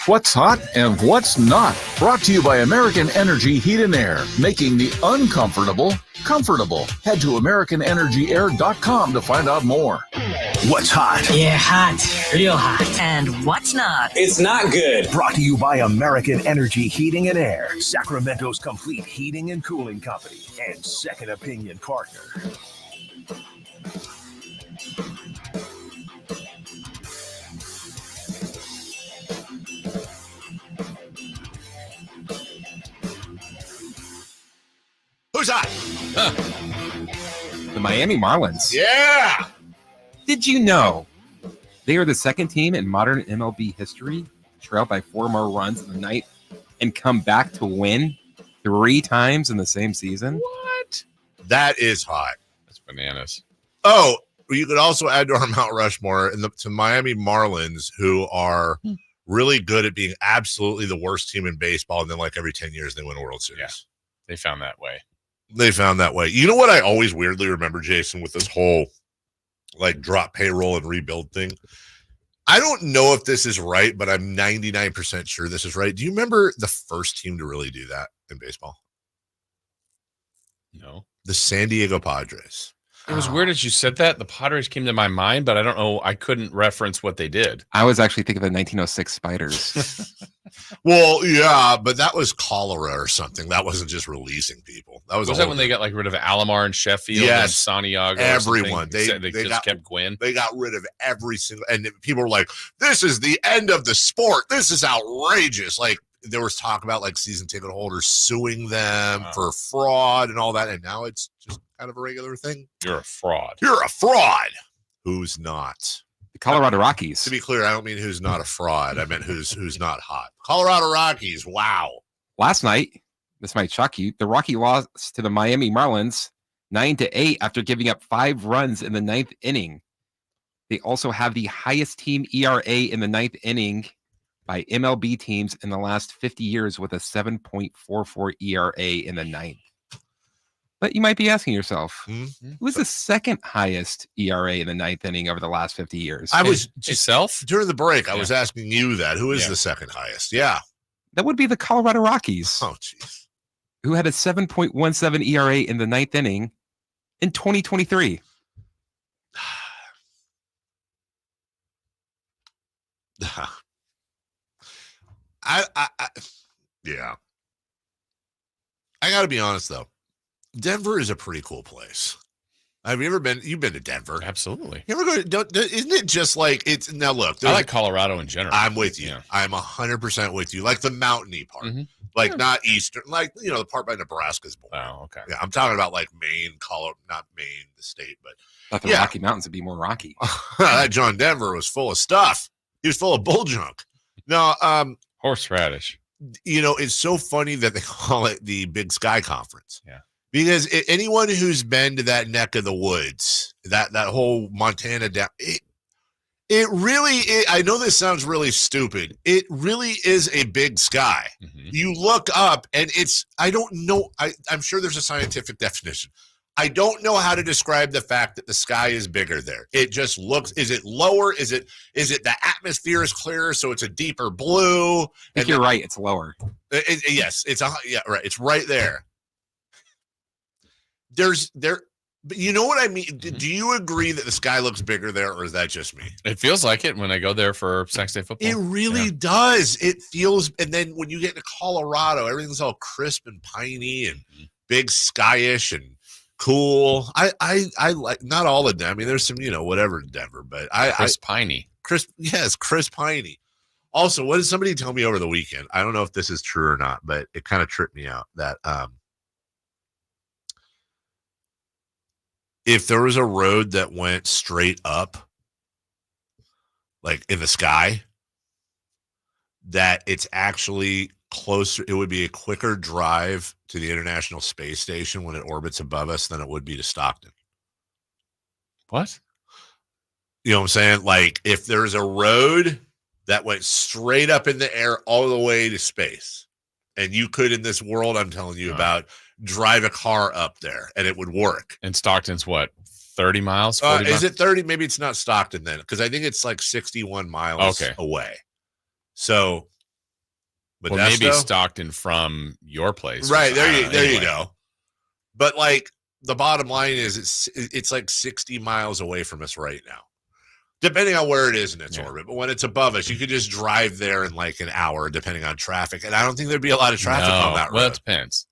What's hot and what's not. Brought to you by American Energy Heat and Air, making the uncomfortable comfortable. Head to AmericanEnergyAir.com to find out more. What's hot? Yeah, hot. Real hot. And what's not? It's not good. Brought to you by American Energy Heating and Air, Sacramento's complete heating and cooling company, and second opinion partner. Who's hot? The Miami Marlins. Yeah. Did you know they are the second team in modern MLB history to trail by 4 more runs in the ninth and come back to win 3 times in the same season? What? That is hot. That's bananas. Oh, you could also add to our Mount Rushmore to Miami Marlins, who are really good at being absolutely the worst team in baseball, and then like every 10 years they win a World Series. Yeah, they found that way. They found that way. You know what I always weirdly remember, Jason, with this whole like drop payroll and rebuild thing? I don't know if this is right, but I'm 99% sure this is right. Do you remember the first team to really do that in baseball? No. The San Diego Padres. It was weird as you said that. The Padres came to my mind, but I don't know. I couldn't reference what they did. I was actually thinking of the 1906 Spiders. Well, yeah, but that was cholera or something. That wasn't just releasing people. That was that when they got like rid of Alomar and Sheffield and Santiago? Everyone. They just kept Gwynn. They got rid of every single, and people were like, this is the end of the sport. This is outrageous. Like there was talk about like season ticket holders suing them for fraud and all that. And now it's just kind of a regular thing. You're a fraud. You're a fraud. Who's not? The Colorado Rockies. To be clear, I don't mean who's not a fraud. I meant who's not hot. Colorado Rockies. Wow. Last night, this might shock you, the Rockies lost to the Miami Marlins 9-8 after giving up 5 runs in the 9th inning. They also have the highest team ERA in the 9th inning by MLB teams in the last 50 years with a 7.44 ERA in the 9th. But you might be asking yourself, who is the second highest ERA in the 9th inning over the last 50 years? I was yourself during the break. I was asking you that. Who is the second highest? Yeah, that would be the Colorado Rockies. Oh, jeez. Who had a 7.17 ERA in the 9th inning in 2023? Yeah. I got to be honest though. Denver is a pretty cool place. Have you ever been? You've been to Denver. Absolutely. You ever go? Isn't it just like it's now? Look, I like Colorado in general. I'm with you. Yeah. I'm 100% with you. Like the mountainy part, like not eastern, like the part by Nebraska's born. Oh, okay. Yeah, I'm talking about like Maine, Colorado, not Maine, the state, but Thought the Rocky Mountains would be more rocky. that John Denver was full of stuff. He was full of bull junk. No, horseradish. It's so funny that they call it the Big Sky Conference. Yeah. Because anyone who's been to that neck of the woods, that whole Montana down, it really is, I know this sounds really stupid. It really is a big sky. You look up and I don't know. I'm sure there's a scientific definition. I don't know how to describe the fact that the sky is bigger there. It just looks, is it lower? Is it the atmosphere is clearer, so it's a deeper blue? I think you're right. It's lower. Yes, right. It's right there. But you know what I mean? Do you agree that the sky looks bigger there, or is that just me? It feels like it when I go there for Saturday football. It really does. It feels, and then when you get to Colorado, everything's all crisp and piney and big skyish and cool. I like not all of them. I mean, there's some, whatever in Denver, but crisp piney. Crisp piney. Also, what did somebody tell me over the weekend? I don't know if this is true or not, but it kind of tripped me out that if there was a road that went straight up, like in the sky, that it's actually closer, it would be a quicker drive to the International Space Station when it orbits above us than it would be to Stockton. What? You know what I'm saying? Like if there's a road that went straight up in the air all the way to space, and you could, in this world I'm telling you about, drive a car up there and it would work. And Stockton's what, 30 miles? 40 miles? Is it 30? Maybe it's not Stockton then, because I think it's like 61 miles away. So, Modesto? Well, maybe Stockton from your place. Right, there you go. But like the bottom line is it's like 60 miles away from us right now, depending on where it is in its orbit. But when it's above us, you could just drive there in like an hour, depending on traffic. And I don't think there'd be a lot of traffic on that road. Well, it depends.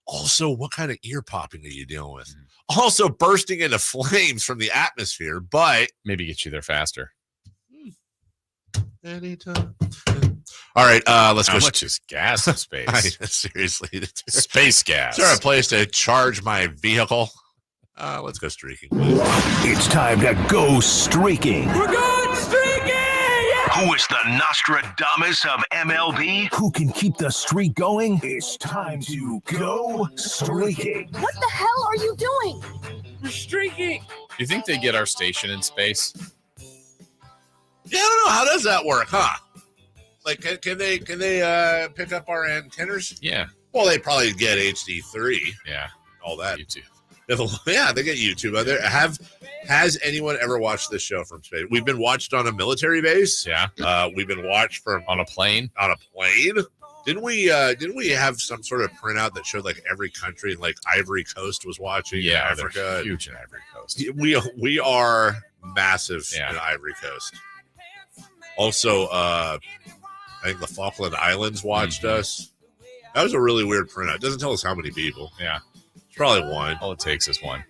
Also, what kind of ear popping are you dealing with? Also, bursting into flames from the atmosphere, but maybe get you there faster. Anytime. All right, let's go. How much is gas in space? Seriously, space gas. Is there a place to charge my vehicle? Let's go streaking. It's time to go streaking. We're going streaking! Who is the Nostradamus of MLB? Who can keep the streak going? It's time to go streaking. What the hell are you doing? We're streaking. Do you think they get our station in space? Yeah, I don't know. How does that work, huh? Like, can they pick up our antennas? Yeah. Well, they probably get HD3. Yeah. All that. YouTube. Yeah, they get YouTube out there. Has anyone ever watched this show from space? We've been watched on a military base. Yeah. We've been watched from on a plane. On a plane. Didn't we have some sort of printout that showed like every country, like Ivory Coast was watching? Yeah, Africa. Huge in Ivory Coast. We are massive in Ivory Coast. Also, I think the Falkland Islands watched us. That was a really weird printout. It doesn't tell us how many people. Yeah. It's probably one. All it takes is one.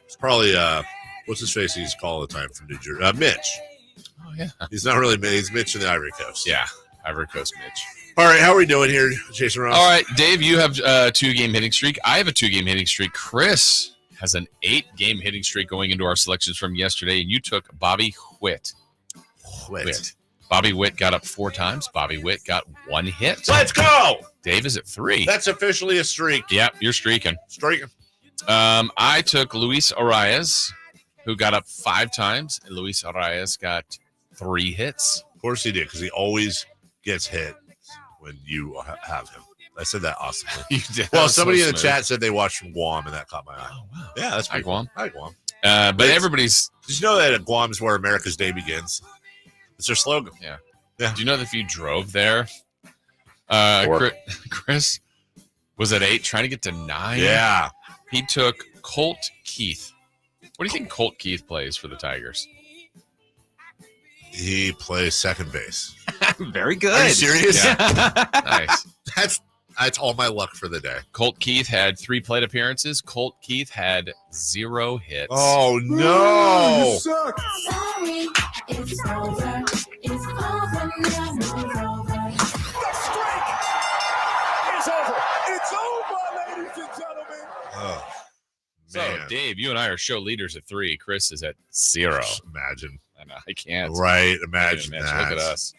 It's probably, what's his face he's called all the time from New Jersey? Mitch. Oh, yeah. He's not really Mitch. He's Mitch in the Ivory Coast. Yeah, Ivory Coast Mitch. All right, how are we doing here, Jason Ross? All right, Dave, you have a 2-game hitting streak. I have a 2-game hitting streak. Chris has an 8-game hitting streak going into our selections from yesterday, and you took Bobby Witt. Bobby Witt got up 4 times. Bobby Witt got 1 hit. Let's go! Dave is at 3. That's officially a streak. Yep, you're streaking. I took Luis Arias, who got up 5 times, and Luis Arias got 3 hits. Of course he did, because he always gets hit when you have him. I said that awesomely. You did. Well, somebody in the chat said they watched from Guam, and that caught my eye. Oh, wow. Yeah, that's pretty Guam. Hi, Guam. But everybody's... Did you know that Guam is where America's day begins? It's their slogan. Yeah. Do you know that if you drove there, Chris was at 8 trying to get to 9? Yeah. He took Colt Keith. What do you think Colt Keith plays for the Tigers? He plays second base. Very good. Are you serious? Yeah. Nice. That's all my luck for the day. Colt Keith had 3 plate appearances. Colt Keith had 0 hits. Oh, no. You suck. Sorry, it's over. It's over now. The streak is over. It's over, ladies and gentlemen. Oh, so, man. Dave, you and I are show leaders at 3. Chris is at 0. Imagine. I know. I can't. Right. Imagine that. Look at us.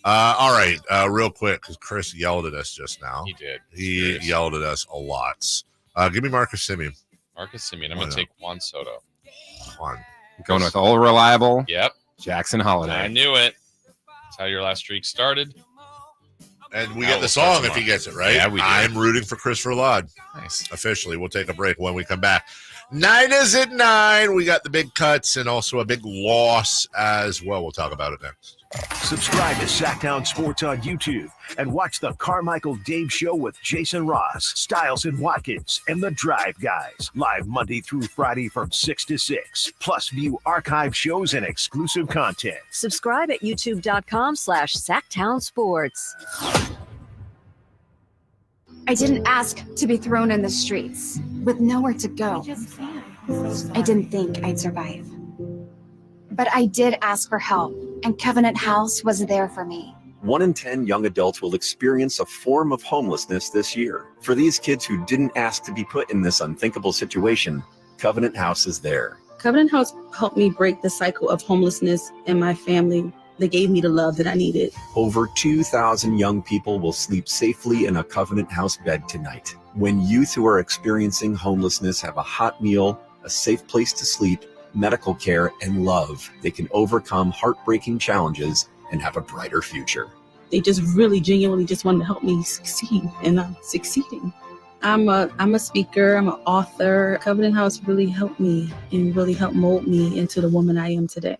All right. Real quick, because Chris yelled at us just now. He did. He yelled at us a lot. Give me Marcus Simeon. Marcus Simeon. I'm going to take Juan Soto. Juan. Going with all reliable. Yep. Jackson Holiday. I knew it. That's how your last streak started. And we get the song if he gets it right. Yeah, we do. I'm rooting for Christopher Laud. Nice. Officially. We'll take a break when we come back. Niners at 9. We got the big cuts and also a big loss as well. We'll talk about it next. Subscribe to Sacktown Sports on YouTube and watch the Carmichael Dave Show with Jason Ross, Stiles and Watkins, and the Drive Guys. Live Monday through Friday from 6 to 6. Plus view archive shows and exclusive content. Subscribe at youtube.com/Sacktown Sports. I didn't ask to be thrown in the streets with nowhere to go. I didn't think I'd survive. But I did ask for help, and Covenant House was there for me. 1 in 10 young adults will experience a form of homelessness this year. For these kids who didn't ask to be put in this unthinkable situation, Covenant House is there. Covenant House helped me break the cycle of homelessness in my family. They gave me the love that I needed. Over 2,000 young people will sleep safely in a Covenant House bed tonight. When youth who are experiencing homelessness have a hot meal, a safe place to sleep, medical care, and love, they can overcome heartbreaking challenges and have a brighter future. They just really genuinely just wanted to help me succeed, and I'm succeeding. I'm a speaker, I'm an author. Covenant House really helped me and really helped mold me into the woman I am today.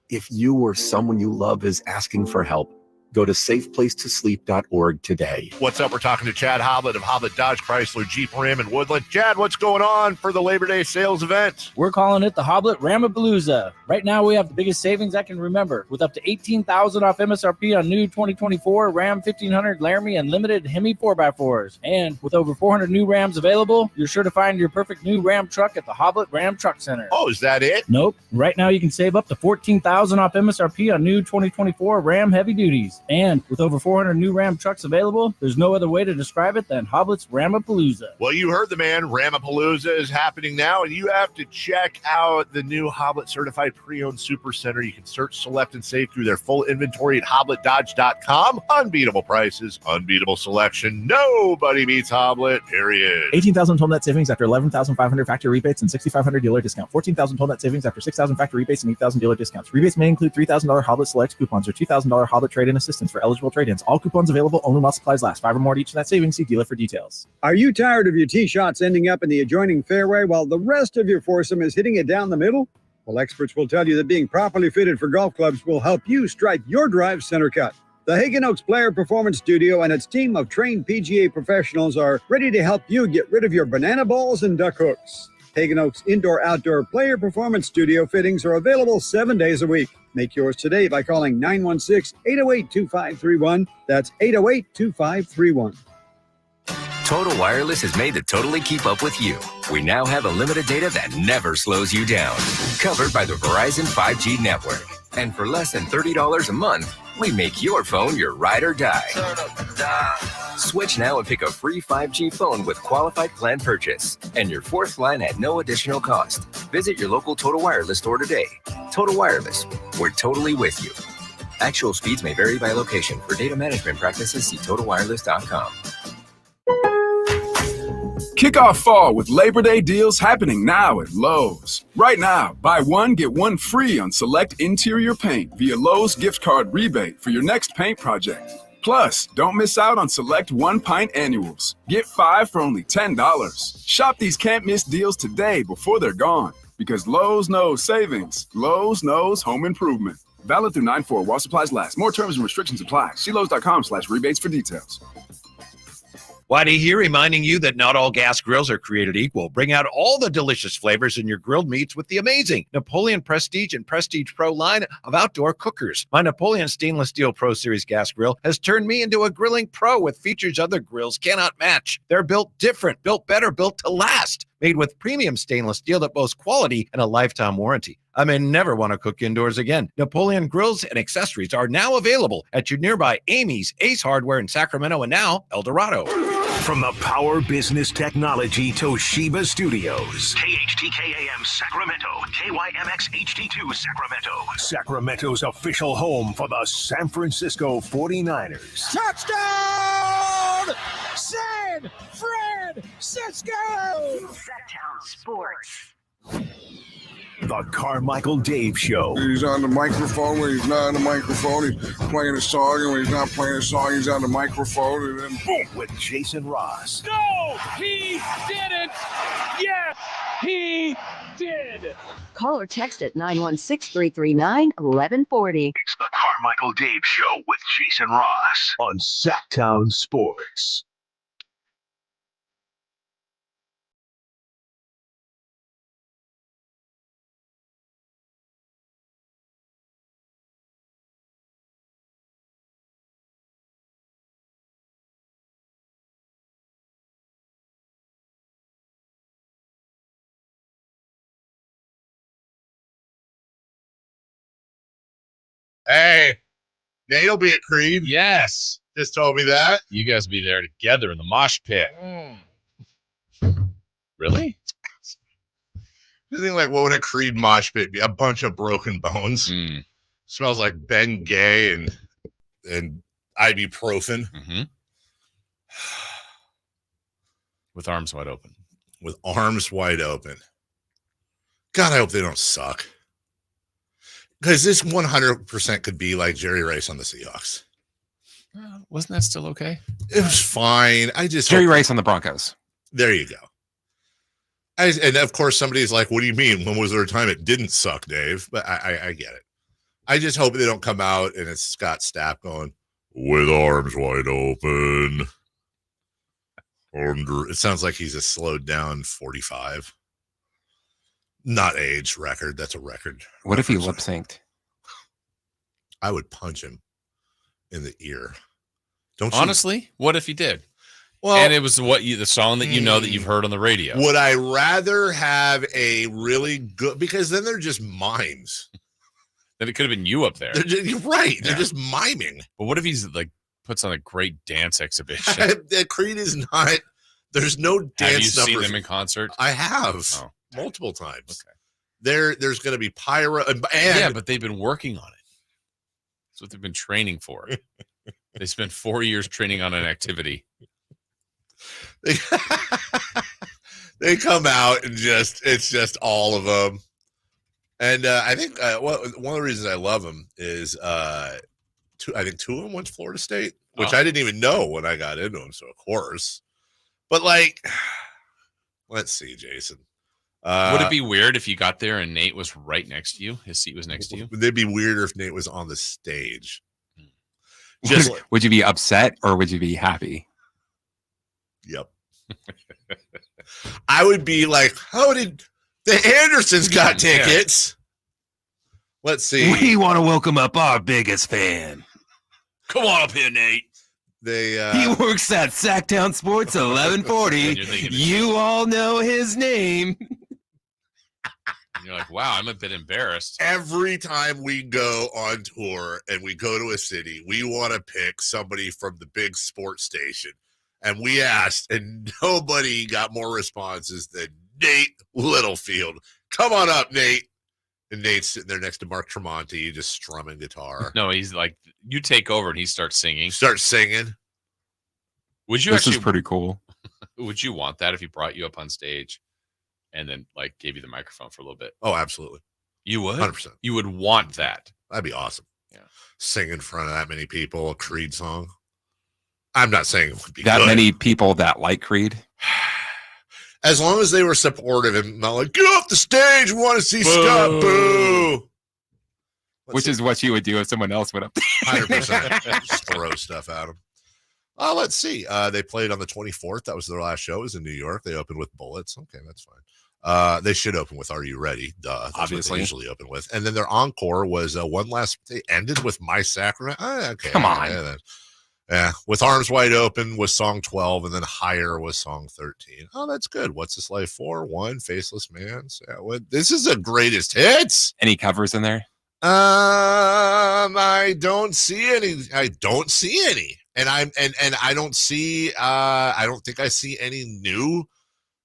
If you or someone you love is asking for help, go to safeplacetosleep.org today. What's up? We're talking to Chad Hoblet of Hoblet Dodge Chrysler Jeep Ram in Woodland. Chad, what's going on for the Labor Day sales event? We're calling it the Hoblet Ramapalooza. Right now, we have the biggest savings I can remember, with up to $18,000 off MSRP on new 2024 Ram 1500 Laramie and limited Hemi 4x4s. And with over 400 new Rams available, you're sure to find your perfect new Ram truck at the Hoblet Ram Truck Center. Oh, is that it? Nope. Right now, you can save up to $14,000 off MSRP on new 2024 Ram Heavy Duties. And with over 400 new Ram trucks available, there's no other way to describe it than Hoblet's Ramapalooza. Well, you heard the man. Ramapalooza is happening now, and you have to check out the new Hoblet Certified Pre-Owned Super Center. You can search, select, and save through their full inventory at HobletDodge.com. Unbeatable prices, unbeatable selection. Nobody beats Hoblet, period. 18,000 total net savings after 11,500 factory rebates and 6,500 dealer discount. 14,000 total net savings after 6,000 factory rebates and 8,000 dealer discounts. Rebates may include $3,000 Hoblet Select coupons or $2,000 Hoblet trade-in assistance for eligible trade-ins. All coupons available only while supplies last. 5 or more to each net savings. See dealer for details. Are you tired of your tee shots ending up in the adjoining fairway while the rest of your foursome is hitting it down the middle? Well, experts will tell you that being properly fitted for golf clubs will help you strike your drive center cut. The Hagen Oaks Player Performance Studio and its team of trained PGA professionals are ready to help you get rid of your banana balls and duck hooks. Hagen Oaks Indoor-Outdoor Player Performance Studio fittings are available 7 days a week. Make yours today by calling 916-808-2531. That's 808-2531. Total Wireless is made to totally keep up with you. We now have unlimited data that never slows you down. Covered by the Verizon 5G network. And for less than $30 a month, we make your phone your ride or die. Switch now and pick a free 5G phone with qualified plan purchase. And your fourth line at no additional cost. Visit your local Total Wireless store today. Total Wireless, we're totally with you. Actual speeds may vary by location. For data management practices, see TotalWireless.com. Kick off fall with Labor Day deals happening now at Lowe's. Right now, buy one, get one free on select interior paint via Lowe's gift card rebate for your next paint project. Plus, don't miss out on select one-pint annuals. Get 5 for only $10. Shop these can't-miss deals today before they're gone. Because Lowe's knows savings. Lowe's knows home improvement. Valid through 9/4 while supplies last. More terms and restrictions apply. See Lowe's.com/rebates for details. Whitey here, reminding you that not all gas grills are created equal. Bring out all the delicious flavors in your grilled meats with the amazing Napoleon Prestige and Prestige Pro line of outdoor cookers. My Napoleon Stainless Steel Pro Series gas grill has turned me into a grilling pro with features other grills cannot match. They're built different, built better, built to last. Made with premium stainless steel that boasts quality and a lifetime warranty. I may never want to cook indoors again. Napoleon grills and accessories are now available at your nearby Amy's, Ace Hardware in Sacramento, and now El Dorado. From the Power Business Technology Toshiba Studios. KHTK-AM Sacramento. KYMX HD2 Sacramento. Sacramento's official home for the San Francisco 49ers. Touchdown! San Francisco! Sacktown Sports. The Carmichael Dave Show. He's on the microphone when he's not on the microphone. He's playing a song, and when he's not playing a song, he's on the microphone, and then boom. With Jason Ross. No, he didn't. Yes, he did. Call or text at 916-339-1140. It's the Carmichael Dave Show with Jason Ross on Sacktown Sports. Hey, Nate'll be at Creed. Yes. Just told me that. You guys be there together in the mosh pit. Really? You think like what would a Creed mosh pit be? A bunch of broken bones. Smells like Ben Gay and ibuprofen. Mm-hmm. With arms wide open. With arms wide open. God, I hope they don't suck. Because this 100% could be like Jerry Rice on the Seahawks. Wasn't that still okay? It was fine. Jerry Rice on the Broncos. There you go. And of course, somebody's like, what do you mean? When was there a time it didn't suck, Dave? But I get it. I just hope they don't come out and it's Scott Stapp going, with arms wide open. It sounds like he's a slowed down 45. Not age record. That's a record. What if he lip synced? I would punch him in the ear. Honestly, what if he did? Well, and it was the song that you know that you've heard on the radio. Would I rather have a really good, because then they're just mimes. Then it could have been you up there. You're right. They're just miming. But what if he's like puts on a great dance exhibition? Creed is not. There's no dance Have you numbers. seen them in concert? I have multiple times. Okay. There's going to be pyro. And yeah, but they've been working on it. That's what they've been training for. They spent 4 years training on an activity. They come out and it's just all of them. And I think one of the reasons I love them is I think two of them went to Florida State, which I didn't even know when I got into them. So of course, but like, let's see, Jason. Would it be weird if you got there and Nate was right next to you? His seat was next to you. It'd be weirder if Nate was on the stage. Would you be upset or would you be happy? Yep. I would be like, how did the Andersons got tickets? Let's see. We want to welcome up our biggest fan. Come on up here, Nate. He works at Sacktown Sports 1140. You all know his name. And you're like, wow, I'm a bit embarrassed. Every time we go on tour and we go to a city, we want to pick somebody from the big sports station. And we asked, and nobody got more responses than Nate Littlefield. Come on up, Nate. And Nate's sitting there next to Mark Tremonti, just strumming guitar. No, he's like, you take over, and he starts singing. Would you This actually? is pretty cool. Would you want that if he brought you up on stage, and then like gave you the microphone for a little bit? Oh, absolutely. You would. 100%. You would want that. That'd be awesome. Yeah. Sing in front of that many people, a Creed song. I'm not saying it would be that good. many people that like Creed. As long as they were supportive and not like, get off the stage, we want to see Scott, boo. Which is what you would do if someone else went up. 100%. Just throw stuff at them. Let's see. They played on the 24th. That was their last show. It was in New York. They opened with Bullets. Okay, that's fine. They should open with Are You Ready? Duh. That's Obviously. what they usually open with. And then their encore was they ended with My Sacrament. Okay. Come on. Yeah. With Arms Wide Open was song 12, and then Higher was song 13. Oh, that's good. What's This Life For? 1, Faceless Man. This is a greatest hits. Any covers in there? I don't see any. And I don't see I don't think I see any new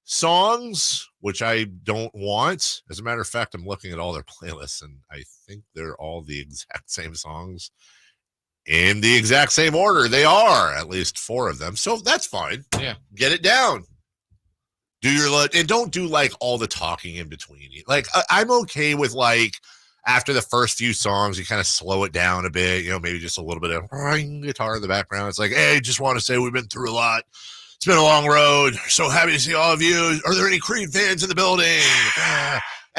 songs, which I don't want. As a matter of fact, I'm looking at all their playlists, and I think they're all the exact same songs in the exact same order. They are, at least 4 of them. So that's fine. Yeah. Get it down. Do your and don't do like all the talking in between. Like I'm okay with like after the first few songs, you kind of slow it down a bit, maybe just a little bit of guitar in the background. It's like, hey, just want to say we've been through a lot. It's been a long road. So happy to see all of you. Are there any Creed fans in the building?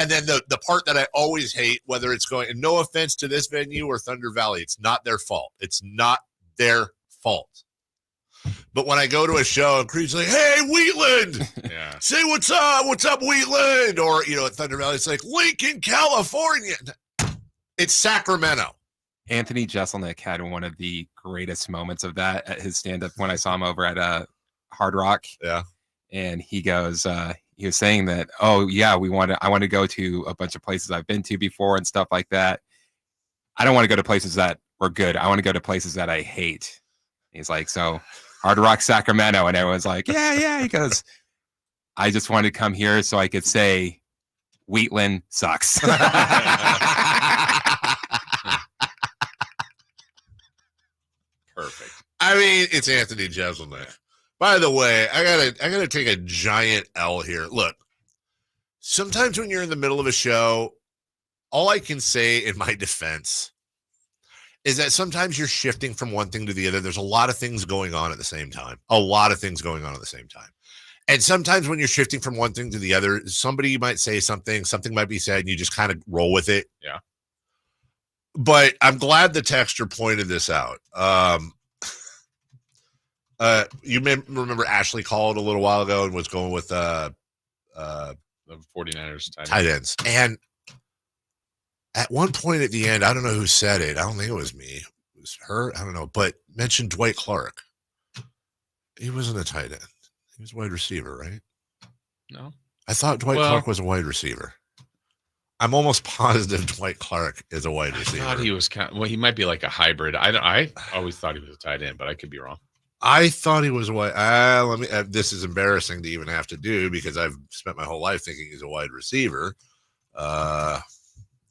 And then the part that I always hate, whether it's going, and no offense to this venue or Thunder Valley, it's not their fault. It's not their fault. But when I go to a show and Creed's like, hey, Wheatland, say what's up, Wheatland? Or, at Thunder Valley, it's like, Lincoln, California. It's Sacramento. Anthony Jeselnik had one of the greatest moments of that at his stand-up when I saw him over at Hard Rock. Yeah. And he goes, he was saying that, oh, yeah, I want to go to a bunch of places I've been to before and stuff like that. I don't want to go to places that were good. I want to go to places that I hate. He's like, so Hard Rock, Sacramento. And everyone's like, yeah. He goes, I just wanted to come here so I could say Wheatland sucks. Perfect. I mean, it's Anthony Jeselnik. By the way, I gotta take a giant L here. Look, sometimes when you're in the middle of a show, all I can say in my defense is that sometimes you're shifting from one thing to the other. There's a lot of things going on at the same time. And sometimes when you're shifting from one thing to the other, somebody might say something might be said, and you just kind of roll with it. Yeah. But I'm glad the texter pointed this out. You may remember Ashley called a little while ago and was going with the 49ers tight ends. And at one point at the end, I don't know who said it. I don't think it was me. It was her. I don't know. But mentioned Dwight Clark. He wasn't a tight end. He was a wide receiver, right? No. I thought Dwight Clark was a wide receiver. I'm almost positive Dwight Clark is a wide receiver. I thought he was he might be like a hybrid. I always thought he was a tight end, but I could be wrong. I thought he was a wide. This is embarrassing to even have to do because I've spent my whole life thinking he's a wide receiver.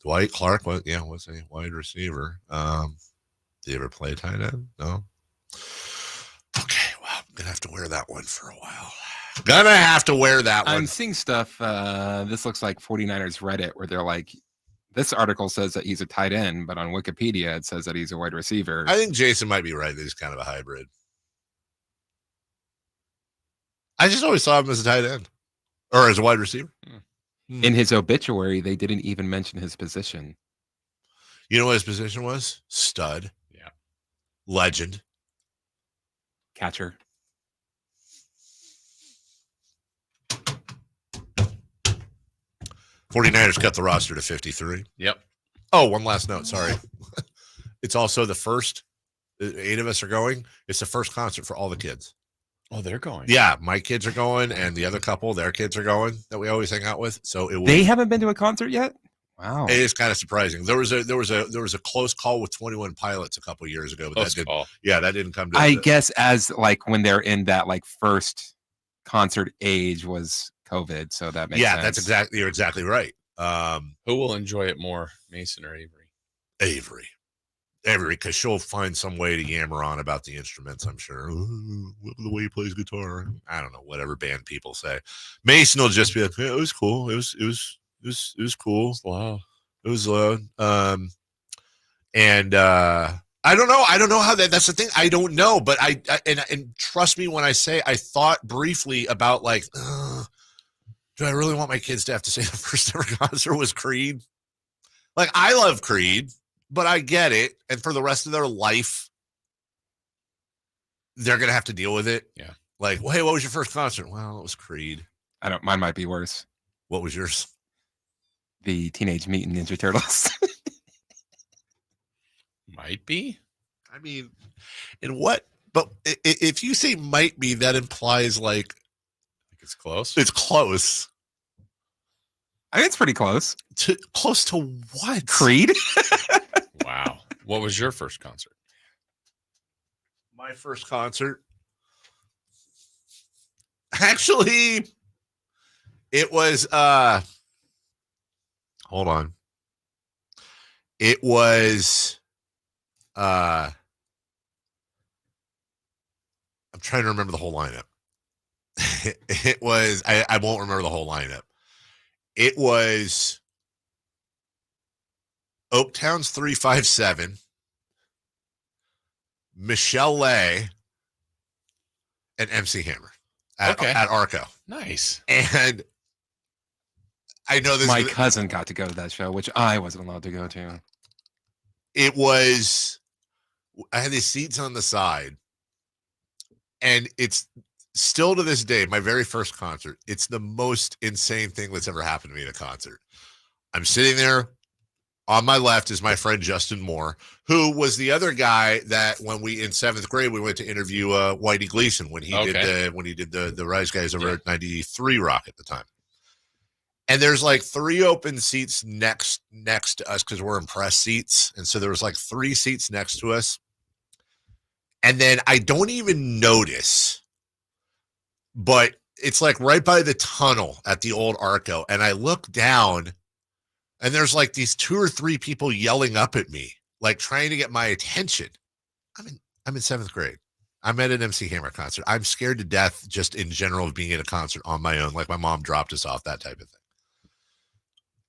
Dwight Clark was a wide receiver. Did he ever play tight end? No. Okay, well, I'm gonna have to wear that one for a while. I'm seeing stuff. This looks like 49ers Reddit where they're like, this article says that he's a tight end, but on Wikipedia it says that he's a wide receiver. I think Jason might be right that he's kind of a hybrid. I just always saw him as a tight end or as a wide receiver. In his obituary, they didn't even mention his position. You know what his position was? Stud. Yeah. Legend. Catcher. '49ers cut the roster to 53. Yep. Oh, one last note. Sorry. It's also the first. 8 of us are going. It's the first concert for all the kids. Oh, they're going. Yeah, my kids are going, and the other couple, their kids are going that we always hang out with. So they haven't been to a concert yet. Wow, it is kind of surprising. There was a close call with 21 Pilots a couple of years ago, but that didn't come to. I guess as like when they're in that like first concert age was COVID, so that makes sense. You're exactly right. Who will enjoy it more, Mason or Avery? Avery, because she'll find some way to yammer on about the instruments, I'm sure. Ooh, the way he plays guitar. I don't know, whatever band people say. Mason will just be like, yeah, it was cool. It was cool. Wow. It was loud. And I don't know how that's the thing. I don't know, but I trust me when I say I thought briefly about like, do I really want my kids to have to say the first ever concert was Creed? Like, I love Creed, but I get it. And for the rest of their life, they're gonna have to deal with it. Yeah. Like, well, hey, what was your first concert? Well, it was Creed. Mine might be worse. What was yours? The Teenage Mutant Ninja Turtles. Might be. I mean, in what? But if you say might be, that implies like it's close. It's close. I think it's pretty close. Close to what? Creed? Wow. What was your first concert? My first concert? Actually, it was hold on. It was I'm trying to remember the whole lineup. It was I won't remember the whole lineup. It was Oaktown's 357, Michelle Lay, and MC Hammer at Arco. Nice. And I know this. My cousin got to go to that show, which I wasn't allowed to go to. It was, I had these seats on the side, and it's still to this day, my very first concert. It's the most insane thing that's ever happened to me at a concert. I'm sitting there. On my left is my friend Justin Moore, who was the other guy that when we in 7th grade we went to interview Whitey Gleason when he did the Rise Guys over at 93 Rock at the time. And there's like 3 open seats next to us because we're in press seats, and so there was like 3 seats next to us. And then I don't even notice, but it's like right by the tunnel at the old Arco, and I look down. And there's like these 2 or 3 people yelling up at me, like trying to get my attention. I'm in 7th grade. I'm at an MC Hammer concert. I'm scared to death just in general of being at a concert on my own. Like my mom dropped us off, that type of thing.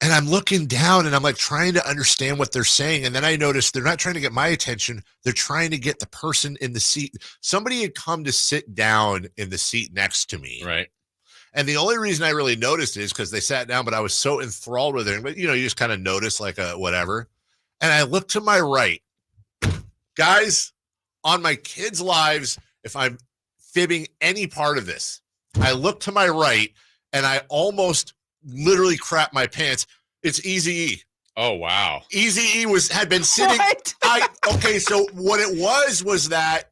And I'm looking down and I'm like trying to understand what they're saying. And then I noticed they're not trying to get my attention. They're trying to get the person in the seat. Somebody had come to sit down in the seat next to me. Right. And the only reason I really noticed it is because they sat down, but I was so enthralled with it. But, you just kind of notice like a whatever. And I look to my right. Guys, on my kids' lives, if I'm fibbing any part of this, I look to my right and I almost literally crap my pants. It's Eazy-E. Oh, wow. Eazy-E had been sitting. Okay, so what it was that,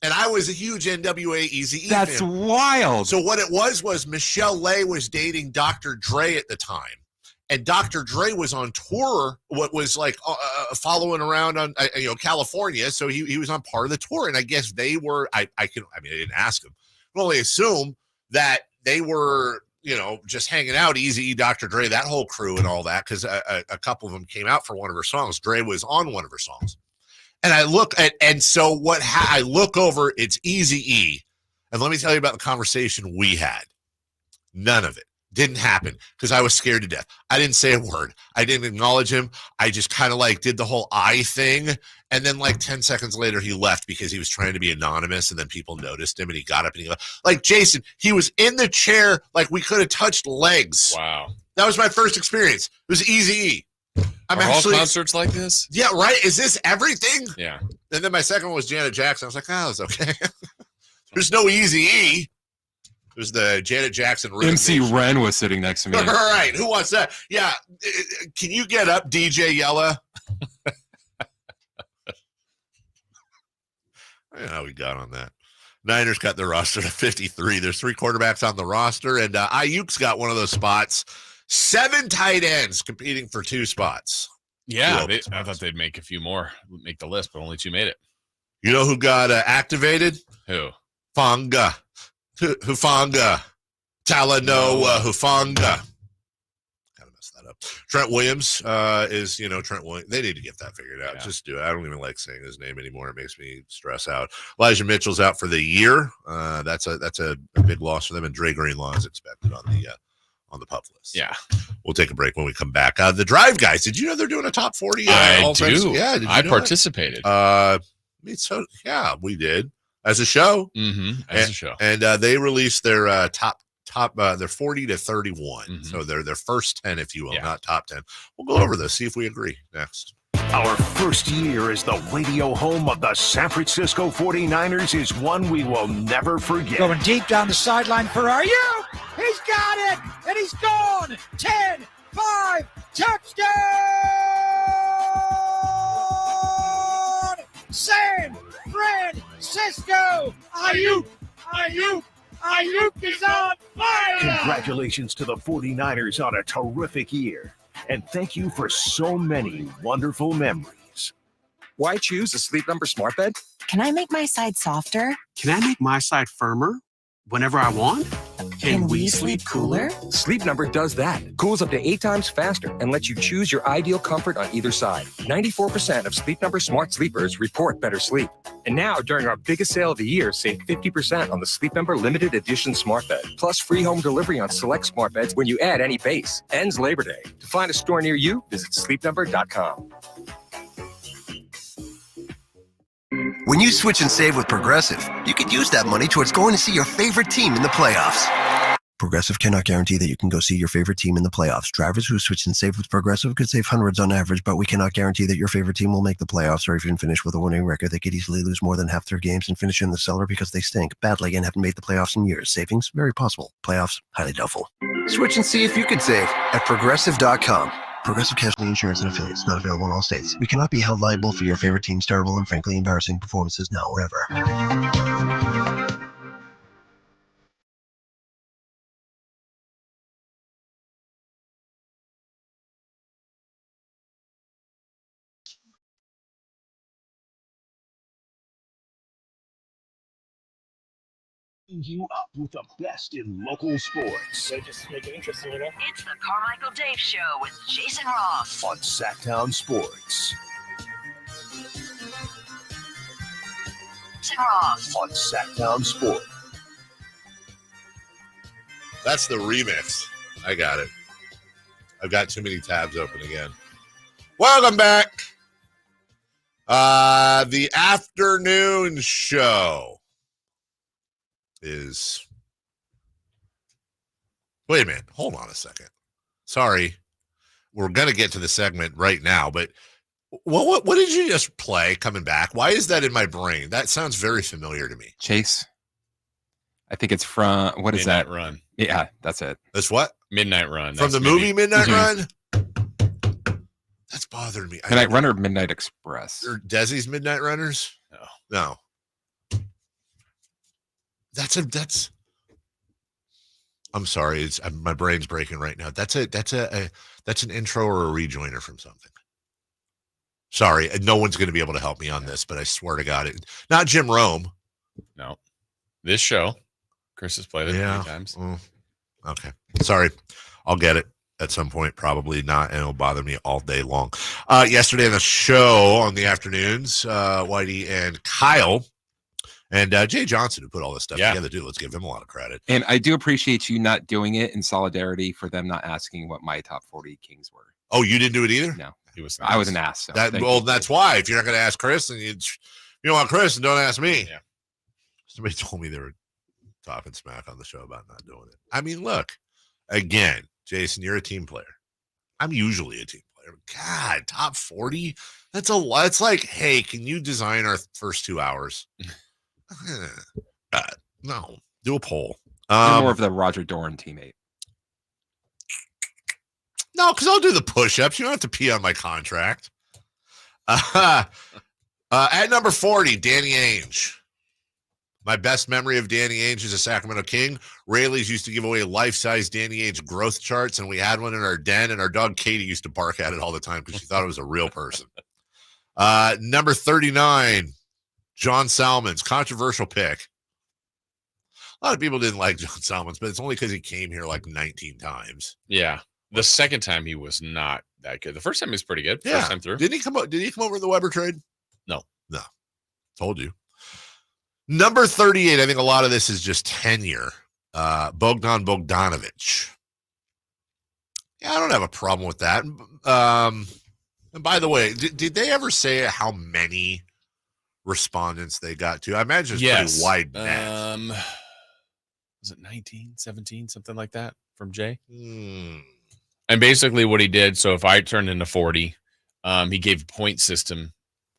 and I was a huge NWA Eazy-E fan. That's wild. So what it was Michelle Lay was dating Dr. Dre at the time. And Dr. Dre was on tour, what was like following around on California. So he was on part of the tour. And I guess they were, I didn't ask him. I can only assume that they were, just hanging out, Eazy-E, Dr. Dre, that whole crew and all that, because a couple of them came out for one of her songs. Dre was on one of her songs. And I look at, and so I look over, it's Eazy-E. And let me tell you about the conversation we had. None of it. Didn't happen because I was scared to death. I didn't say a word. I didn't acknowledge him. I just kind of like did the whole eye thing. And then like 10 seconds later, he left because he was trying to be anonymous. And then people noticed him and he got up and he left. Like Jason, he was in the chair like we could have touched legs. Wow. That was my first experience. It was Eazy-E. Are all concerts like this? Yeah, right. Is this everything? Yeah. And then my second one was Janet Jackson. I was like, oh, it's okay. There's no Eazy-E. There's the Janet Jackson. MC Ren was sitting next to me. All right. Who wants that? Yeah. Can you get up, DJ Yella? I don't know how we got on that. Niners got their roster to 53. There's 3 quarterbacks on the roster, and Ayuk's got one of those spots. 7 tight ends competing for 2 spots. Yeah, I thought they'd make a few more, make the list, but only 2 made it. You know who got activated? Who? Hufanga. Talanoa Hufanga. Kind of messed that up. Trent Williams is, Trent Williams. They need to get that figured out. Yeah. Just do it. I don't even like saying his name anymore. It makes me stress out. Elijah Mitchell's out for the year. That's a big loss for them. And Dre Greenlaw is expected on the pup list. Yeah. We'll take a break when we come back. The Drive guys, did you know they're doing a top 40? I do. Yeah. I participated. Yeah, we did. As a show. Mm-hmm. As a show. And they released their top their 40 to 31. Mm-hmm. So they're their first 10, if you will, not top 10. We'll go over this, see if we agree next. Our first year as the radio home of the San Francisco 49ers is one we will never forget. Going deep down the sideline for Ayuk. He's got it, and he's gone. 10, 5, touchdown! San Francisco! Ayuk is on fire! Congratulations to the 49ers on a terrific year. And thank you for so many wonderful memories. Why choose a Sleep Number smart bed? Can I make my side softer? Can I make my side firmer whenever I want? Can we sleep cooler? Sleep Number does that. Cools up to 8 times faster and lets you choose your ideal comfort on either side. 94% of Sleep Number smart sleepers report better sleep. And now, during our biggest sale of the year, save 50% on the Sleep Number limited edition smart bed. Plus free home delivery on select smart beds when you add any base. Ends Labor Day. To find a store near you, visit sleepnumber.com. When you switch and save with Progressive, you could use that money towards going to see your favorite team in the playoffs. Progressive cannot guarantee that you can go see your favorite team in the playoffs. Drivers who switch and save with Progressive could save hundreds on average, but we cannot guarantee that your favorite team will make the playoffs or even finish with a winning record. They could easily lose more than half their games and finish in the cellar because they stink badly and haven't made the playoffs in years. Savings, very possible. Playoffs, highly doubtful. Switch and see if you could save at Progressive.com. Progressive Casualty Insurance and Affiliates, not available in all states. We cannot be held liable for your favorite team's terrible and frankly embarrassing performances now or ever. You up with the best in local sports. So just make it interesting, you know? It's the Carmichael Dave Show with Jason Ross On Sacktown Sports. Jason Ross On Sacktown Sports. That's the remix. I got it. I've got too many tabs open again. Welcome back. The afternoon show is. Wait a minute. Hold on a second. Sorry. We're going to get to the segment right now, but what did you just play coming back? Why is that in my brain? That sounds very familiar to me. Chase. I think it's from, what is Midnight that? Run. Yeah, that's it. That's what? Midnight Run. From That's the movie Midnight Mhm. Run? That's bothering me. Midnight Run or Midnight Express? Or Desi's Midnight Runners? No. That's I'm sorry, my brain's breaking right now. That's an intro or a rejoiner from something. Sorry, no one's going to be able to help me on this, but I swear to God, not Jim Rome. No, this show, Chris has played it many times. Okay, sorry, I'll get it at some point, probably not, and it'll bother me all day long. Yesterday on the show on the afternoons, Whitey and Kyle and Jay Johnson, who put all this stuff together, too. Let's give him a lot of credit. And I do appreciate you not doing it in solidarity for them not asking what my top 40 Kings were. Oh, you didn't do it either? No. He was. I was an ass. So That's why. If you're not going to ask Chris, then you don't want Chris, and don't ask me. Yeah. Somebody told me they were talking smack on the show about not doing it. I mean, look, again, Jason, you're a team player. I'm usually a team player. God, top 40? That's a lot. It's like, hey, can you design our first 2 hours? No, do a poll. You're more of the Roger Dorn teammate. No, because I'll do the push-ups. You don't have to pee on my contract. At number 40, Danny Ainge. My best memory of Danny Ainge as a Sacramento King. Rayleigh's used to give away life-size Danny Ainge growth charts, and we had one in our den, and our dog Katie used to bark at it all the time because she thought it was a real person. Number 39, John Salmons, controversial pick. A lot of people didn't like John Salmons, but it's only because he came here like 19 times. Yeah. The second time he was not that good. The first time he was pretty good. Yeah. First time through. Did he come over in the Weber trade? No. Told you. Number 38, I think a lot of this is just tenure. Bogdan Bogdanovic. Yeah, I don't have a problem with that. And by the way, did they ever say how many respondents they got to? I imagine it's pretty wide net. Was it 19, 17, something like that from Jay? And basically what he did, so if I turned into 40, He gave a point system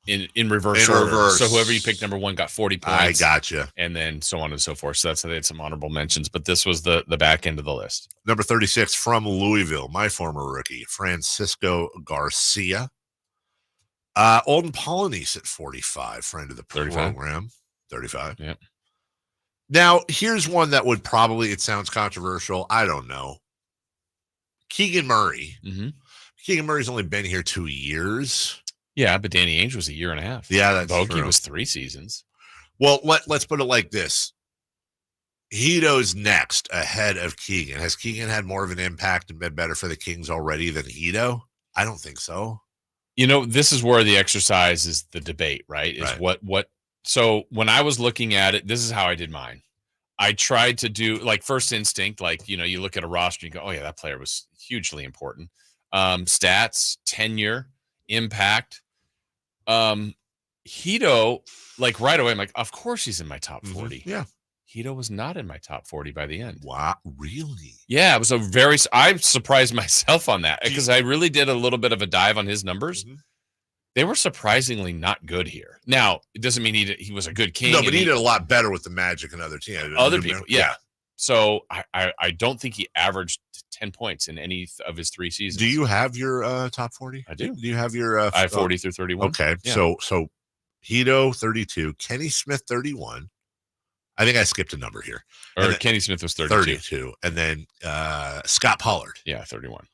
in reverse order. So whoever you picked number 1 got 40 points. I gotcha. And then so on and so forth. So that's how they had some honorable mentions. But this was the back end of the list. Number 36 from Louisville, my former rookie, Francisco Garcia. Olden Polynice at 45, friend of the 35. program. 35. Yep. Now, here's one that would probably, it sounds controversial. I don't know. Keegan Murray. Mm-hmm. Keegan Murray's only been here 2 years. Yeah, but Danny Ainge was a year and a half. Yeah, that's Bogey true. was 3 seasons. Well, let's put it like this. Hito's next ahead of Keegan. Has Keegan had more of an impact and been better for the Kings already than Hito? I don't think so. You know, this is where the exercise is the debate, right? Is Right. what so when I was looking at it, this is how I did mine. I tried to do like first instinct, like, you know, you look at a roster, you go, oh yeah, that player was hugely important. Stats, tenure, impact. Hito, like right away, I'm like, of course he's in my top 40. Mm-hmm. Yeah. Hito was not in my top 40 by the end. Wow, really? Yeah, it was I surprised myself on that because I really did a little bit of a dive on his numbers. Mm-hmm. They were surprisingly not good here. Now, it doesn't mean he was a good King. No, but he did a lot better with the Magic and other teams. Other people, yeah. So I don't think he averaged 10 points in any of his 3 seasons. Do you have your top 40? I do. Do you have your I have 40 through 31. Okay. Yeah. So Hito 32, Kenny Smith 31. I think I skipped a number here. Or Kenny Smith was 32. And then Scott Pollard. Yeah, 31.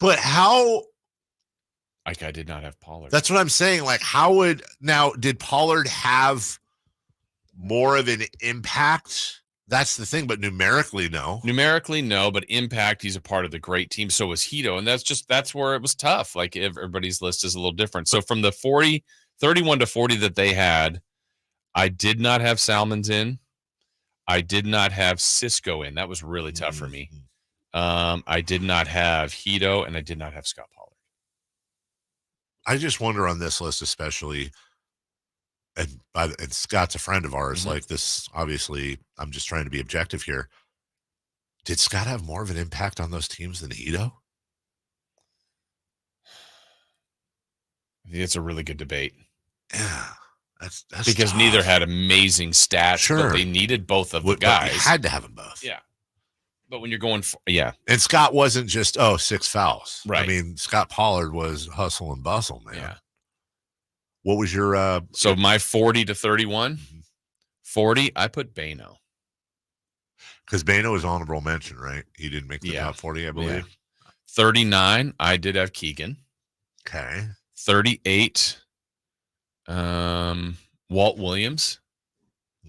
But how I did not have Pollard. That's what I'm saying. Like, did Pollard have more of an impact? That's the thing, but numerically, no. Numerically, no, but impact, he's a part of the great team. So was Hito. And that's where it was tough. Like everybody's list is a little different. So from the 31 to 40 that they had, I did not have Salmons in. I did not have Cisco in. That was really tough for me. I did not have Hito, and I did not have Scott Pollard. I just wonder on this list, especially, and Scott's a friend of ours. Mm-hmm. Like this, obviously, I'm just trying to be objective here. Did Scott have more of an impact on those teams than Hito? I think it's a really good debate. Yeah. That's because tough. Neither had amazing stats, Sure. but they needed both of the But guys. you had to have them both. Yeah. But when you're going for, yeah. And Scott wasn't just, 6 fouls. Right. I mean, Scott Pollard was hustle and bustle, man. Yeah. What was your so my 40 to 31? 40, I put Bano. Because Bano was honorable mention, right? He didn't make the top 40, I believe. Yeah. 39, I did have Keegan. Okay. 38, Walt Williams.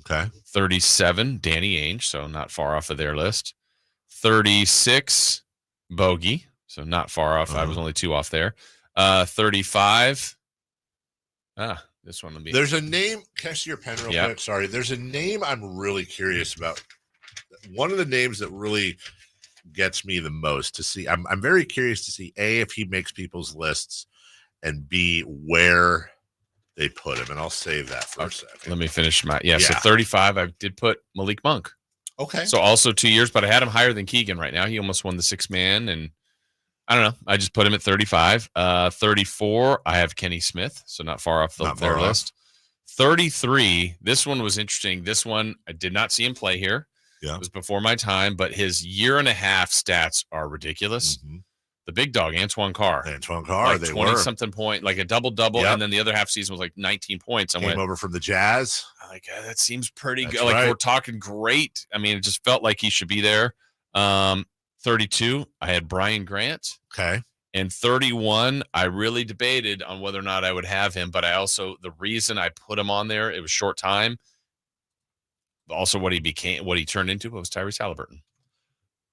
Okay. 37, Danny Ainge, so not far off of their list. 36, Bogey, so not far off. I was only 2 off there. 35. This one will be. There's a name. Can I see your pen real Yeah. quick? Sorry. There's a name I'm really curious about. One of the names that really gets me the most to see. I'm very curious to see A, if he makes people's lists, and B, where they put him. And I'll save that for a second. Let me finish my So 35, I did put Malik Monk. Okay. So also 2 years, but I had him higher than Keegan right now. He almost won the 6-man, and I don't know. I just put him at 35. 34, I have Kenny Smith, so not far off their list. 33, this one was interesting. This one, I did not see him play here. Yeah. It was before my time, but his year and a half stats are ridiculous. Mm-hmm. The big dog, Antoine Carr. Like they 20-something point, like a double-double, Yep. and then the other half season was like 19 points. I Came went over from the Jazz. like, that seems pretty That's good. Like, right. we're talking great. I mean, it just felt like he should be there. 32, I had Brian Grant. Okay. And 31, I really debated on whether or not I would have him, but I also, the reason I put him on there, it was short time. Also, what he turned into was Tyrese Halliburton.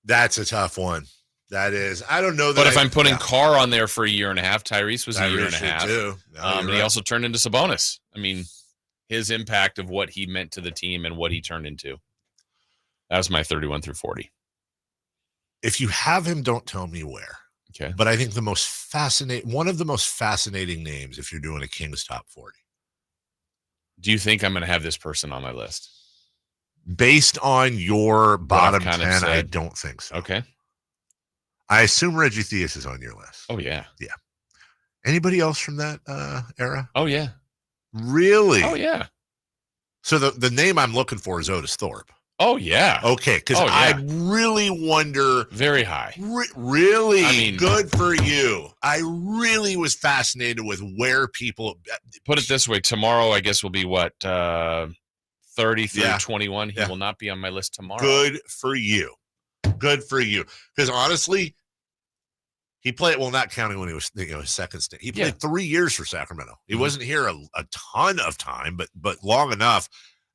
That's a tough one. That is. I don't know that. But if I'm putting Carr on there for a year and a half, Tyrese was a year and a half. Too. No, And you're he right. also turned into Sabonis. I mean, his impact of what he meant to the team and what he turned into. That was my 31 through 40. If you have him, don't tell me where. Okay. But I think one of the most fascinating names, if you're doing a Kings top 40. Do you think I'm going to have this person on my list? Based on your bottom kind 10, of said. I don't think so. Okay. I assume Reggie Theus is on your list. Oh, yeah. Yeah. Anybody else from that era? Oh, yeah. Really? Oh, yeah. So the name I'm looking for is Otis Thorpe. Oh, yeah. Okay, because I really wonder. Very high. Really? I mean, good for you. I really was fascinated with where people. Put it this way. Tomorrow, I guess, will be what? 30 through 21. He will not be on my list tomorrow. Good for you. Good for you. Because honestly, he played, well, not counting when he was, his second stint. He played 3 years for Sacramento. He wasn't here a ton of time, but long enough.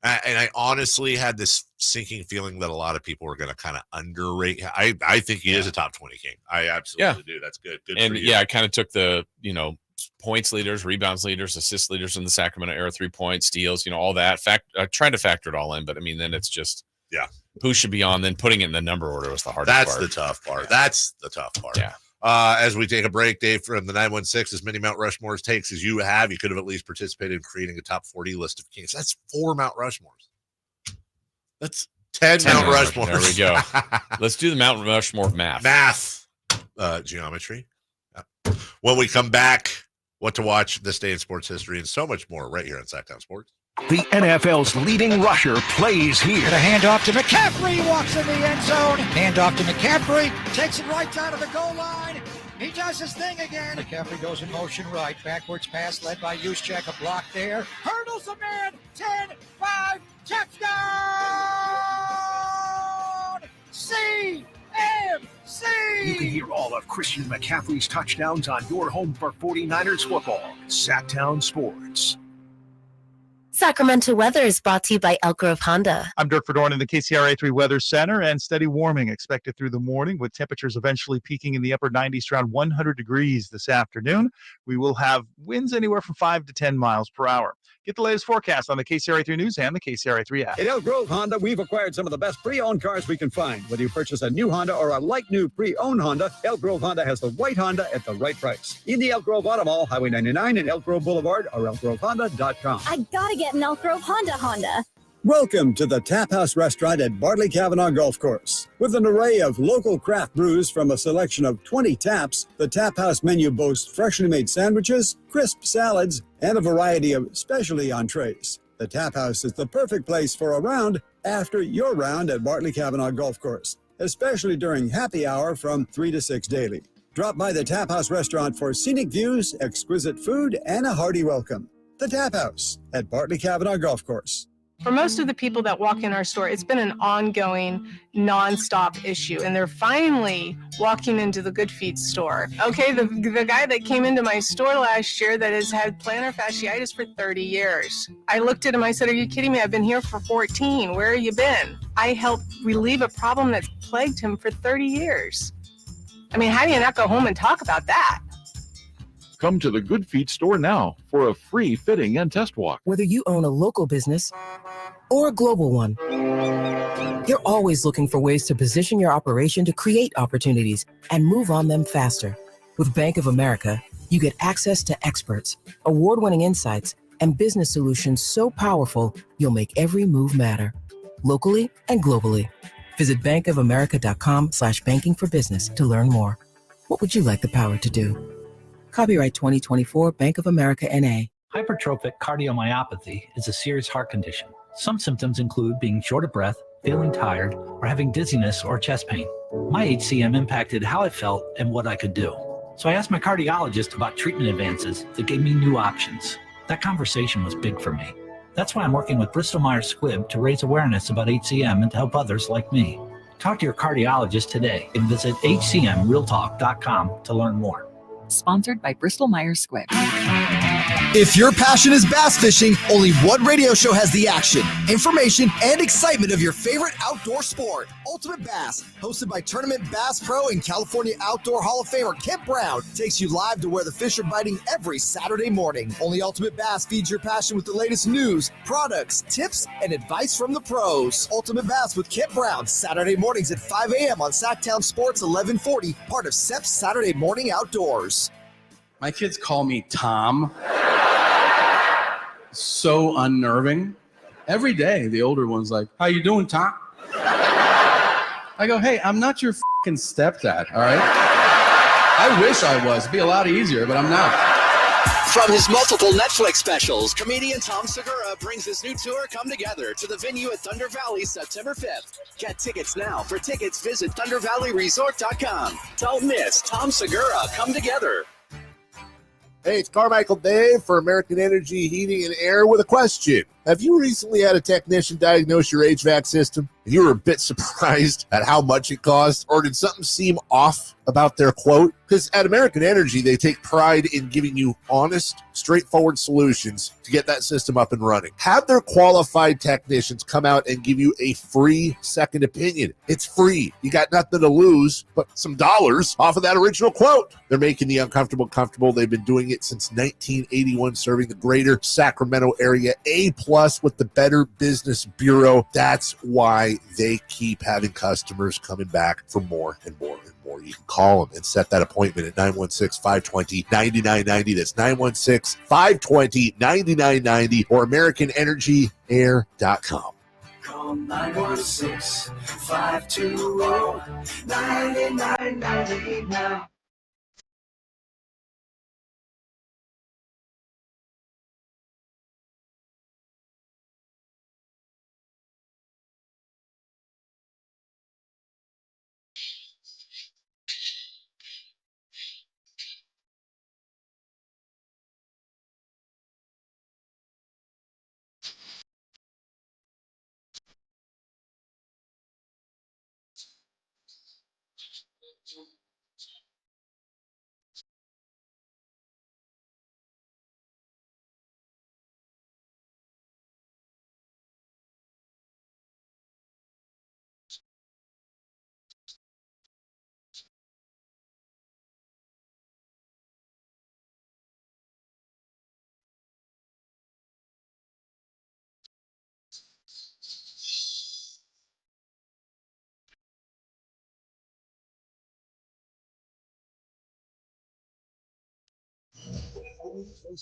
And I honestly had this sinking feeling that a lot of people were going to kind of underrate. I think he is a top 20 King. I absolutely do. That's good. Good and for you. I kind of took the, points leaders, rebounds leaders, assist leaders in the Sacramento era, 3 points, steals, all that. Trying to factor it all in, but I mean, then it's just who should be on. Then putting it in the number order was the hardest part. That's the tough part. Yeah. That's the tough part. Yeah. As we take a break, Dave, from the 916, as many Mount Rushmores takes as you have, you could have at least participated in creating a top 40 list of Kings. That's 4 Mount Rushmores. That's 10 Mount Rushmores. There we go. Let's do the Mount Rushmore math. Geometry. Yeah. When we come back, what to watch this day in sports history and so much more right here on Sacktown Sports. The NFL's leading rusher plays here. Got a handoff to McCaffrey, walks in the end zone. Handoff to McCaffrey, takes it right down to the goal line. He does his thing again. McCaffrey goes in motion right. Backwards pass led by Juszczyk. A block there. Hurdles a man. 10, 5, touchdown! CMC! You can hear all of Christian McCaffrey's touchdowns on your home for 49ers football. Sacktown Sports. Sacramento weather is brought to you by Elk Grove Honda. I'm Dirk Verdorn in the KCRA3 Weather Center, and steady warming expected through the morning with temperatures eventually peaking in the upper 90s to around 100 degrees this afternoon. We will have winds anywhere from 5 to 10 miles per hour. Get the latest forecast on the KCRA3 News and the KCRA3 app. At Elk Grove Honda, we've acquired some of the best pre-owned cars we can find. Whether you purchase a new Honda or a like-new pre-owned Honda, Elk Grove Honda has the right Honda at the right price. In the Elk Grove Auto Mall, Highway 99 and Elk Grove Boulevard, or elkgrovehonda.com. I gotta get an Elk Grove Honda. Welcome to the Tap House Restaurant at Bartley Cavanaugh Golf Course. With an array of local craft brews from a selection of 20 taps, the Tap House menu boasts freshly made sandwiches, crisp salads, and a variety of specialty entrees. The Tap House is the perfect place for a round after your round at Bartley Cavanaugh Golf Course, especially during happy hour from 3 to 6 daily. Drop by the Tap House Restaurant for scenic views, exquisite food, and a hearty welcome. The Tap House at Bartley Cavanaugh Golf Course. For most of the people that walk in our store, it's been an ongoing, nonstop issue, and they're finally walking into the Good Feet store. Okay, the guy that came into my store last year that has had plantar fasciitis for 30 years. I looked at him, I said, "Are you kidding me? I've been here for 14. Where have you been?" I helped relieve a problem that's plagued him for 30 years. I mean, how do you not go home and talk about that? Come to the Good Feet store now for a free fitting and test walk. Whether you own a local business or a global one, you're always looking for ways to position your operation to create opportunities and move on them faster. With Bank of America, you get access to experts, award-winning insights, and business solutions so powerful, you'll make every move matter, locally and globally. Visit bankofamerica.com/banking for business to learn more. What would you like the power to do? Copyright 2024 Bank of America N.A. Hypertrophic cardiomyopathy is a serious heart condition. Some symptoms include being short of breath, feeling tired, or having dizziness or chest pain. My HCM impacted how I felt and what I could do. So I asked my cardiologist about treatment advances that gave me new options. That conversation was big for me. That's why I'm working with Bristol Myers Squibb to raise awareness about HCM and to help others like me. Talk to your cardiologist today and visit hcmrealtalk.com to learn more. Sponsored by Bristol Myers Squibb. If your passion is bass fishing, only one radio show has the action, information, and excitement of your favorite outdoor sport. Ultimate Bass, hosted by Tournament Bass Pro and California Outdoor Hall of Famer Kent Brown, takes you live to where the fish are biting every Saturday morning. Only Ultimate Bass feeds your passion with the latest news, products, tips, and advice from the pros. Ultimate Bass with Kent Brown, Saturday mornings at 5 a.m. on Sacktown Sports 1140, part of SEP's Saturday Morning Outdoors. My kids call me Tom. So unnerving. Every day, the older one's like, "How you doing, Tom?" I go, "Hey, I'm not your fucking stepdad, all right? I wish I was. It'd be a lot easier, but I'm not." From his multiple Netflix specials, comedian Tom Segura brings his new tour, Come Together, to the venue at Thunder Valley September 5th. Get tickets now. For tickets, visit ThunderValleyResort.com. Don't miss Tom Segura, Come Together. Hey, it's Carmichael Dave for American Energy Heating and Air with a question. Have you recently had a technician diagnose your HVAC system and you were a bit surprised at how much it cost? Or did something seem off about their quote? Because at American Energy, they take pride in giving you honest, straightforward solutions to get that system up and running. Have their qualified technicians come out and give you a free second opinion. It's free. You got nothing to lose but some dollars off of that original quote. They're making the uncomfortable comfortable. They've been doing it since 1981, serving the greater Sacramento area. A+ with the Better Business Bureau. That's why they keep having customers coming back for more and more and more. You can call them and set that appointment at 916-520-9990. That's 916-520-9990 or AmericanEnergyAir.com. Call 916-520-9990 now.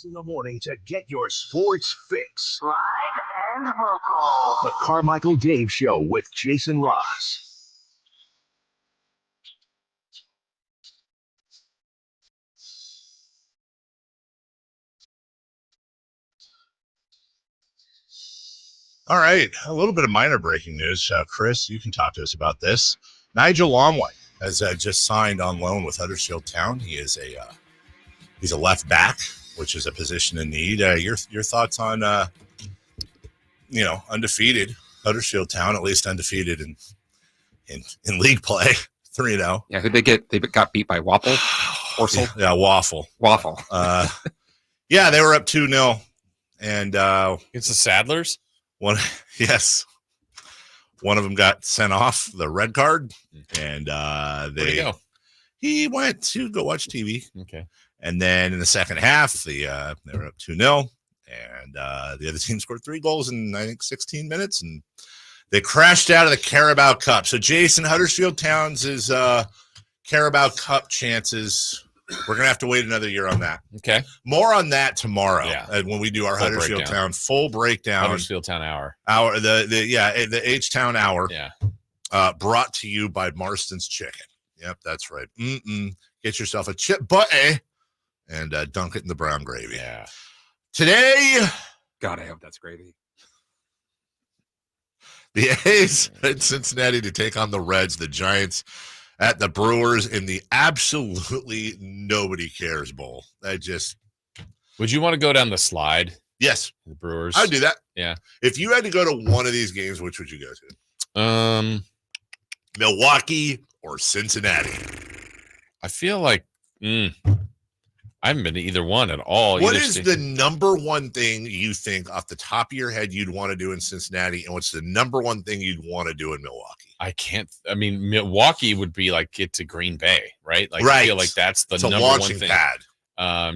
In the morning to get your sports fix. Live and local. The Carmichael Dave Show with Jason Ross. All right, a little bit of minor breaking news. Chris, you can talk to us about this. Nigel Longway has just signed on loan with Huddersfield Town. He is he's a left back, which is a position in need. Your thoughts on undefeated Huddersfield Town, at least undefeated in league play, 3-0. Yeah, who they get? They got beat by Waffle. Yeah, Waffle. Yeah, they were up 2-0, and it's the Sadlers. One of them got sent off the red card, and Where'd he go? He went to go watch TV. Okay. And then in the second half, they were up 2-0, and the other team scored 3 goals in, I think, 16 minutes, and they crashed out of the Carabao Cup. So, Jason, Huddersfield Town's Carabao Cup chances, we're going to have to wait another year on that. Okay. More on that tomorrow when we do our Full Huddersfield breakdown. Town full breakdown. Huddersfield Town Hour. The H-Town Hour. Yeah. Brought to you by Marston's Chicken. Yep, that's right. Get yourself a chip butte and dunk it in the brown gravy. Yeah. Today, God, I hope that's gravy. the A's in Cincinnati to take on the Reds, the Giants at the Brewers in the absolutely nobody cares bowl. Would you want to go down the slide? Yes. The Brewers. I'd do that. Yeah. If you had to go to one of these games, which would you go to? Milwaukee or Cincinnati? I feel like I haven't been to either one at all. What is the number one thing you think off the top of your head you'd want to do in Cincinnati, and what's the number one thing you'd want to do in Milwaukee? Milwaukee would be like get to Green Bay, right? Like right. I feel like that's the it's number a one launching thing pad.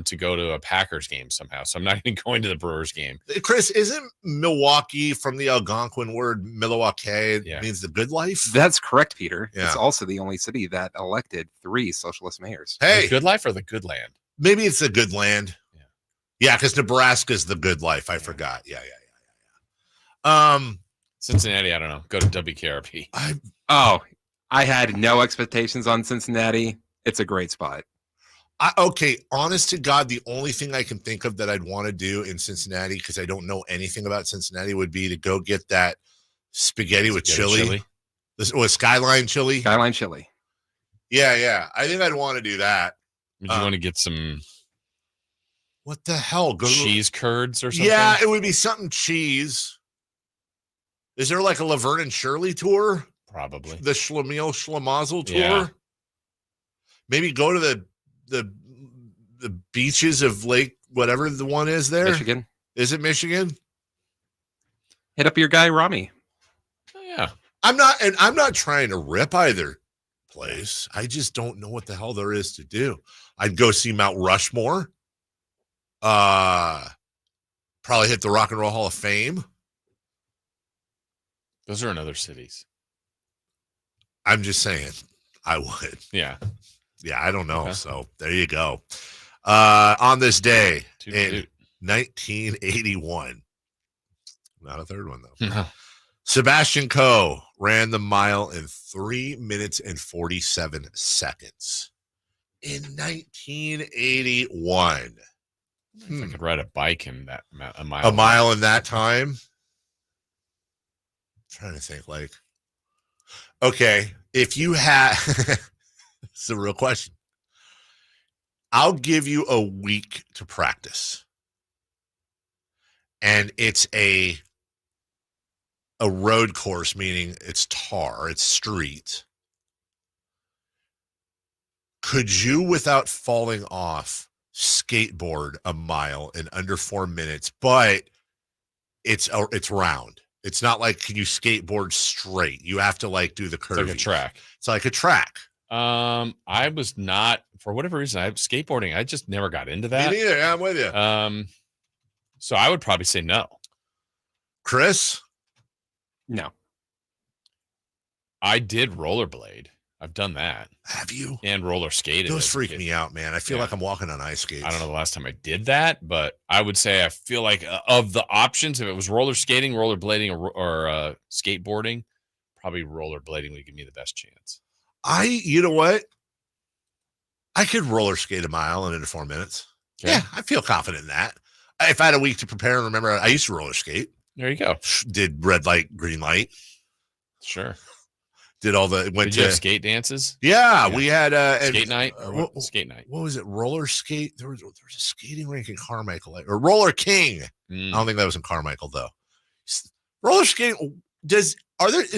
To go to a Packers game somehow. So I'm not even going to the Brewers game. Chris, isn't Milwaukee from the Algonquin word Milwaukee? It means the good life? That's correct, Peter. Yeah. It's also the only city that elected 3 socialist mayors. Hey, the good life or the good land? Maybe it's the good land. Yeah, because Nebraska's the good life. I forgot. Yeah. Cincinnati, I don't know. Go to WKRP. I had no expectations on Cincinnati. It's a great spot. Okay, honest to God, the only thing I can think of that I'd want to do in Cincinnati, because I don't know anything about Cincinnati, would be to go get that spaghetti with chili. This was Skyline chili. Skyline chili. Yeah. I think I'd want to do that. Would you want to get some? What the hell? Cheese curds or something? Yeah, it would be something cheese. Is there like a Laverne and Shirley tour? Probably. The Schlemiel Schlemazel tour? Yeah. Maybe go to the beaches of Lake, whatever the one is there. Michigan. Is it Michigan? Hit up your guy, Rami. Oh, yeah. I'm not trying to rip either place. I just don't know what the hell there is to do. I'd go see Mount Rushmore. Probably hit the Rock and Roll Hall of Fame. Those are in other cities. I'm just saying I would. Yeah. Yeah, I don't know. Okay. So there you go. On this day in Toot. 1981, not a third one though. No. Sebastian Coe ran the mile in 3 minutes and 47 seconds in 1981. If I could ride a bike in that a mile. A mile in that time. I'm trying to think, like, okay, if you had, it's a real question. I'll give you a week to practice, and it's a road course, meaning it's tar, it's street. Could you, without falling off, skateboard a mile in under 4 minutes? But it's round. It's not like, can you skateboard straight? You have to like do the curve. It's like a track. It's like a track. I was not, for whatever reason, skateboarding. I just never got into that. Me neither. Yeah, I'm with you. So I would probably say no. Chris? No. I did rollerblade. I've done that. Have you? And roller skated. Those freak me out, man. I feel like I'm walking on ice skates. I don't know the last time I did that, but I would say I feel like of the options, if it was roller skating, rollerblading, or skateboarding, probably rollerblading would give me the best chance. You know what? I could roller skate a mile in under 4 minutes. Okay. Yeah, I feel confident in that. If I had a week to prepare and remember, I used to roller skate. There you go. Did red light, green light. Sure. Did all the Did you have skate dances? Yeah, we had skate night. Skate night. What was it? Roller skate. There was a skating rink in Carmichael, or Roller King. I don't think that was in Carmichael though. Roller skating. Is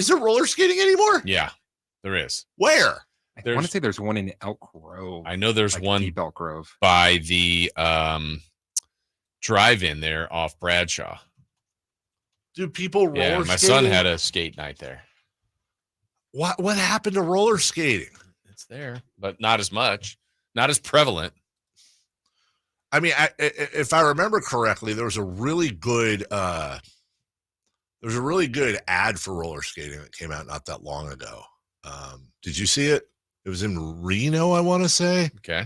there roller skating anymore? Yeah, there is. Where? I want to say there's one in Elk Grove. I know there's one deep Elk Grove by the drive-in there off Bradshaw. Do people roller? Yeah, my son had a skate night there. What happened to roller skating? It's there, but not as much, not as prevalent. I mean, if I remember correctly, there was a really good ad for roller skating that came out not that long ago. Did you see it? It was in Reno, I want to say. Okay.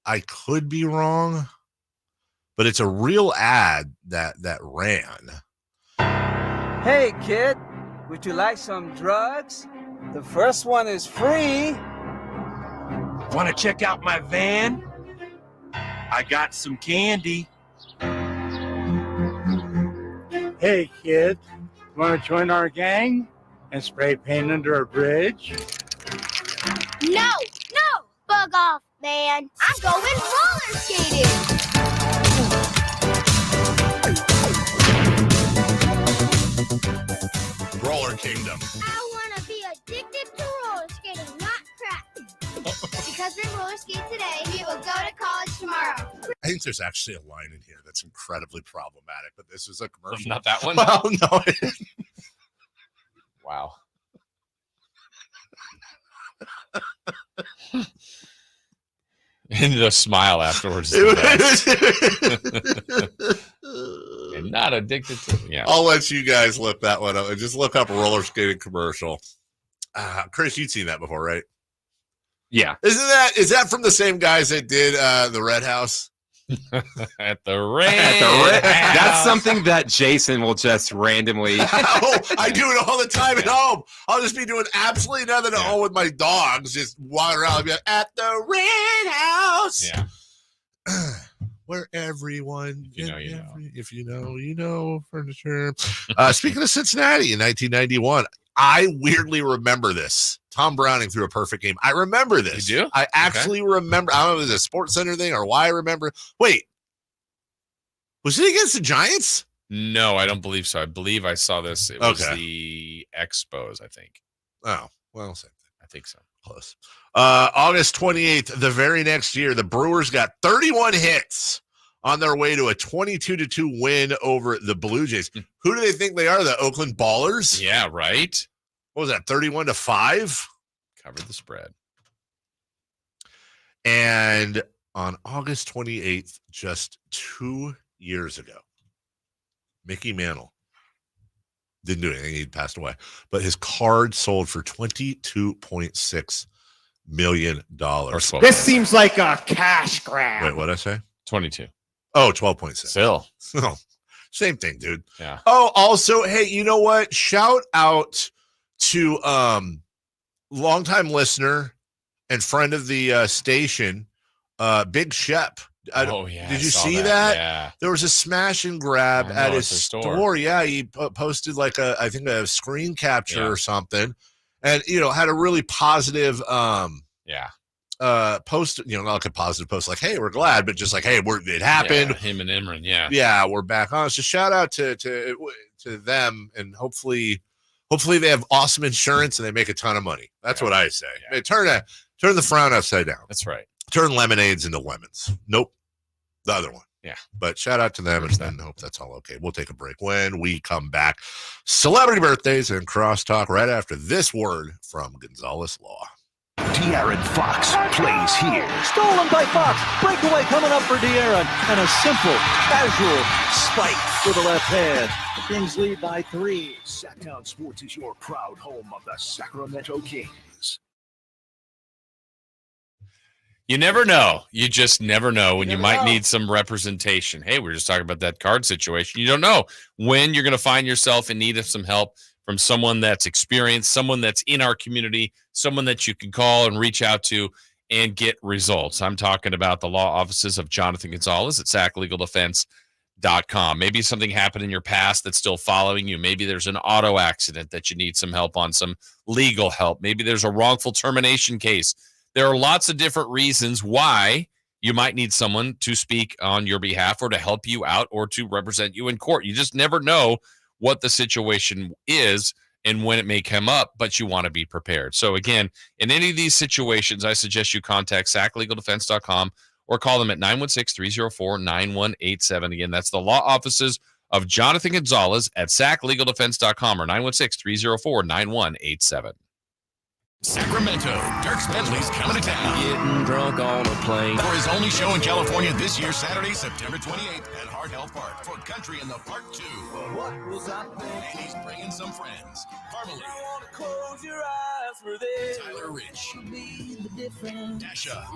I could be wrong, but it's a real ad that ran. Hey, kid, would you like some drugs? The first one is free. Want to check out my van? I got some candy. Hey, kid, want to join our gang and spray paint under a bridge? No, bug off, man. I'm going roller skating. Roller Kingdom. I want to be addicted to roller skating, not crack. Because we roller skate today, we will go to college tomorrow. I think there's actually a line in here that's incredibly problematic, but this is a commercial. Not that one? Well, no. Wow. And the smile afterwards. And not addicted to. Yeah. I'll let you guys look that one up and just look up a roller skating commercial. Chris, you'd seen that before, right? Yeah. Is that from the same guys that did the Red House? At the Red House. That's something that Jason will just randomly. I do it all the time at home. I'll just be doing absolutely nothing at home with my dogs, just walking around and be like, at the Red House. house. Yeah. Where everyone, If you know, you know. If you know, you know, furniture. Speaking of Cincinnati in 1991, I weirdly remember this. Tom Browning threw a perfect game. I remember this. You do? I actually remember. I don't know if it was a Sports Center thing or why I remember. Wait, was it against the Giants? No, I don't believe so. I believe I saw this. It was the Expos, I think. Oh, well, same thing. I think so. Close. August 28th, the very next year, the Brewers got 31 hits on their way to a 22-2 win over the Blue Jays. Who do they think they are? The Oakland Ballers? Yeah, right. What was that, 31-5? Covered the spread. And on August 28th, just 2 years ago, Mickey Mantle didn't do anything. He passed away. But his card sold for $22.6 million. This seems like a cash grab. Wait, what did I say? 22. Oh, 12.6. Still. Oh, same thing, dude. Yeah. Oh, also, hey, you know what? Shout out to longtime listener and friend of the station, Big Shep. Oh, yeah. Did you I saw see that? Yeah. There was a smash and grab I at know, his it's a store. Yeah, he posted like I think a screen capture or something, and had a really positive post. Not like a positive post like, "Hey, we're glad," but just like, "Hey, it happened." Yeah, him and Imran. Yeah. Yeah, we're back on. So shout out to them, and hopefully they have awesome insurance and they make a ton of money. That's what I say. Yeah. Hey, turn the frown upside down. That's right. Turn lemonades into lemons. Nope. The other one. Yeah. But shout out to them and hope that's all okay. We'll take a break. When we come back, celebrity birthdays and crosstalk right after this word from Gonzalez Law. De'Aaron Fox plays here. Stolen by Fox. Breakaway coming up for De'Aaron. And a simple, casual spike with the left hand. The Kings lead by 3. Sacktown Sports is your proud home of the Sacramento Kings. You never know. You just never know when you might need some representation. Hey, we were just talking about that card situation. You don't know when you're going to find yourself in need of some help from someone that's experienced, someone that's in our community, someone that you can call and reach out to and get results. I'm talking about the law offices of Jonathan Gonzalez at SACLegalDefense.com. Maybe something happened in your past that's still following you. Maybe there's an auto accident that you need some help on, some legal help. Maybe there's a wrongful termination case. There are lots of different reasons why you might need someone to speak on your behalf or to help you out or to represent you in court. You just never know what the situation is and when it may come up, but you want to be prepared. So again, in any of these situations, I suggest you contact SACLegalDefense.com or call them at 916-304-9187. Again, that's the law offices of Jonathan Gonzalez at SACLegalDefense.com or 916-304-9187. Sacramento, Dirk Bentley's coming to town. Getting drunk on a plane. For his only show in California this year, Saturday, September 28th at Hard Health Park for Country in the Park 2. What was I thinking? And he's bringing some friends. Parmalee. Close your eyes for this. Tyler Rich. Dasha.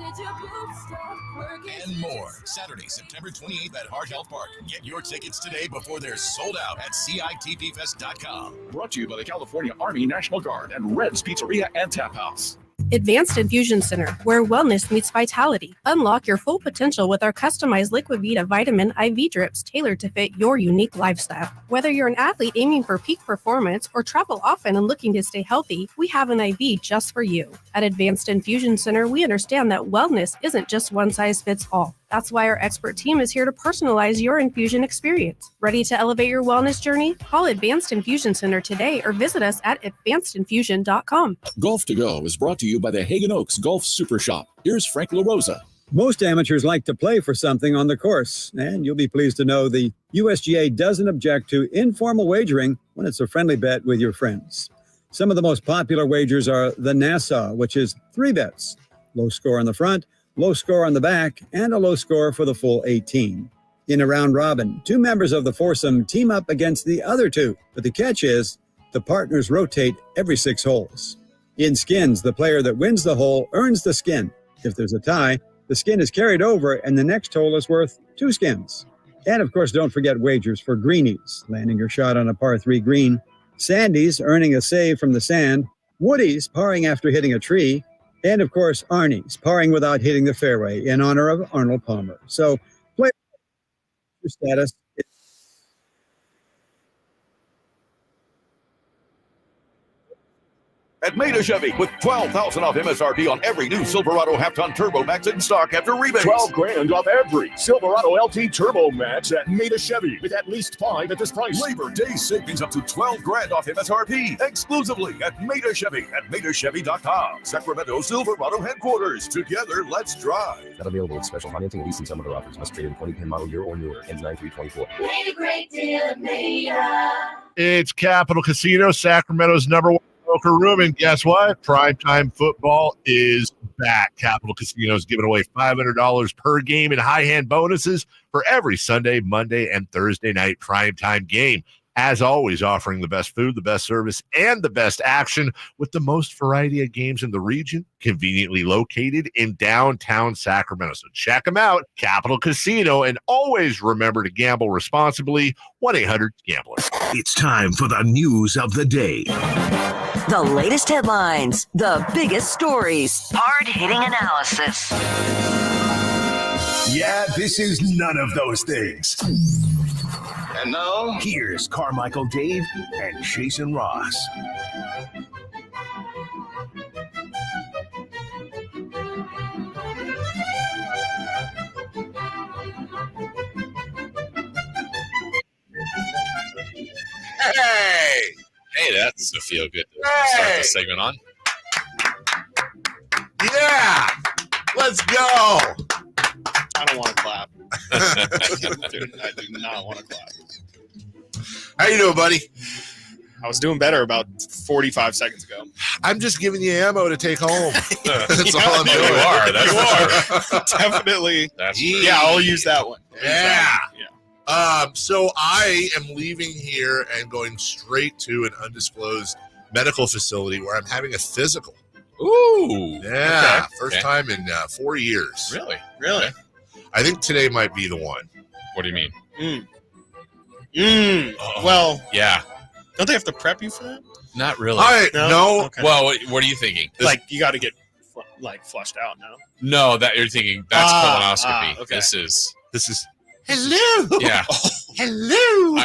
And more. Saturday, September 28th at Hard Health Park. Get your tickets today before they're sold out at CITPFest.com. Brought to you by the California Army National Guard and Red's Pizzeria and Tap House. Advanced Infusion Center, where wellness meets vitality. Unlock your full potential with our customized Liquivita vitamin IV drips tailored to fit your unique lifestyle. Whether you're an athlete aiming for peak performance or travel often and looking to stay healthy, we have an IV just for you. At Advanced Infusion Center, we understand that wellness isn't just one size fits all. That's why our expert team is here to personalize your infusion experience. Ready to elevate your wellness journey? Call Advanced Infusion Center today or visit us at advancedinfusion.com. Golf to Go is brought to you by the Hagen Oaks Golf Super Shop. Here's Frank LaRosa. Most amateurs like to play for something on the course, and you'll be pleased to know the USGA doesn't object to informal wagering when it's a friendly bet with your friends. Some of the most popular wagers are the Nassau, which is 3 bets. Low score on the front, low score on the back, and a low score for the full 18. In a round robin, 2 members of the foursome team up against the other 2, but the catch is the partners rotate every 6 holes. In skins, the player that wins the hole earns the skin. If there's a tie, the skin is carried over and the next hole is worth 2 skins. And of course, don't forget wagers for greenies, landing your shot on a par 3 green, sandies, earning a save from the sand, woodies, parring after hitting a tree, And of course, Arnie's, parring without hitting the fairway in honor of Arnold Palmer. So, player status. At Maida Chevy, with $12,000 off MSRP on every new Silverado half-ton Turbo Max in stock after rebates. $12,000 off every Silverado LT Turbo Max at Maida Chevy, with at least 5 at this price. Labor Day savings up to $12,000 off MSRP exclusively at Maida Chevy at MaidaChevy.com. Sacramento Silverado headquarters. Together, let's drive. Not available with special financing, lease, and some other offers. Must trade in 2010 model year or newer. Ends 9/3/24. Made a great deal at Maida. It's Capital Casino, Sacramento's #1 poker room, and guess what? Primetime football is back. Capital Casino is giving away $500 per game in high hand bonuses for every Sunday, Monday, and Thursday night primetime game. As always, offering the best food, the best service, and the best action with the most variety of games in the region, conveniently located in downtown Sacramento. So check them out, Capital Casino, and always remember to gamble responsibly. 1-800-GAMBLER. It's time for the news of the day. The latest headlines, the biggest stories, hard-hitting analysis. Yeah, this is none of those things. And now, here's Carmichael Dave and Jason Ross. Hey, that's a feel good to start the segment on. Yeah, let's go. I don't want to clap. Dude, I do not want to clap. How you doing, buddy? I was doing better about 45 seconds ago. I'm just giving you ammo to take home. That's Yeah, all I'm doing. You are. That's You are. Definitely. Yeah, I'll use that one. Yeah. Yeah. So I am leaving here and going straight to an undisclosed medical facility where I'm having a physical. Ooh. Yeah. Okay. First time in 4 years. Really? Really? I think today might be the one. What do you mean? Well, Yeah. don't they have to prep you for that? Not really. No. Okay. Well, what are you thinking? Like, you got to get flushed out now. No, that you're thinking that's colonoscopy. Okay. This is Hello. yeah. Hello.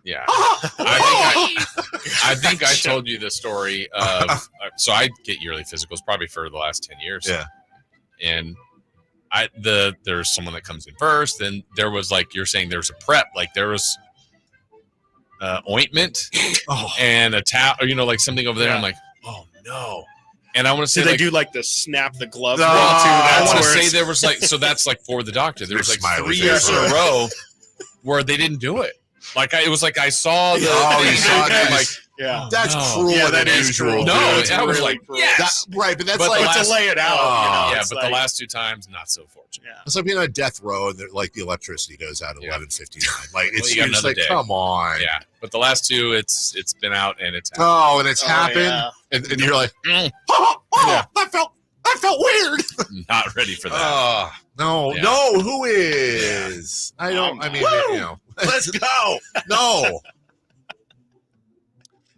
Yeah. I think I told you the story of so I get yearly physicals probably for the last 10 years. Yeah. And there's someone that comes in first, then there was like you're saying there's a prep, like there was ointment and a towel, like something over there. Yeah. I'm like, oh no. And I want to say Did they like, do like the snap the glove? No, too? I That's want to where say it's- there was like, so that's like for the doctor. There was like Smiley 3 years in face. a row where they didn't do it. Like it was like I saw the. Oh, you saw it. I'm Like, like, Yeah. that's No. cruel. Yeah, that than is usual. cruel. no, Dude, I was really like, cruel. yes. Right, but that's But like But to lay it out, yeah, it's but like, the last 2 times, not so fortunate. yeah. it's like being on death row and like the electricity goes out at Yeah. 11:59. Like Well, it's you got you're just another like, day. come on. Yeah, but the last 2, it's been out and it's happened. Oh, and it's Oh, happened, yeah. and you're like, Mm. oh, that felt weird. Not ready for that. Oh, no, Yeah. no, who is? I don't. I mean, let's go. No.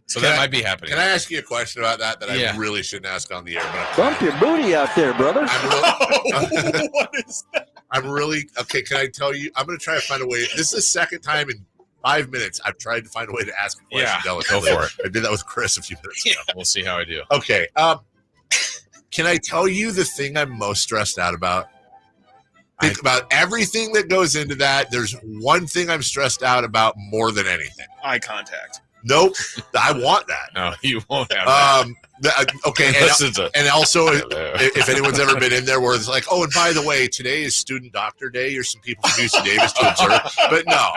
So Can that I- might be happening. Can I ask you a question about that Yeah. I really shouldn't ask on the air? But Bump your booty out there, brother. What is that? I'm really okay. Can I tell you? I'm going to try to find a way. This is the second time in 5 minutes I've tried to find a way to ask a question Yeah, delicately. go for it. I did that with Chris a few minutes ago. We'll see how I do. Okay. Can I tell you the thing I'm most stressed out about? Think about everything that goes into that. There's one thing I'm stressed out about more than anything. Eye contact. Nope. I want that. No, you won't have that. Okay. And also, if anyone's ever been in there where it's like, oh, and by the way, today is Student Doctor Day. Here's some people from UC Davis to observe. But no.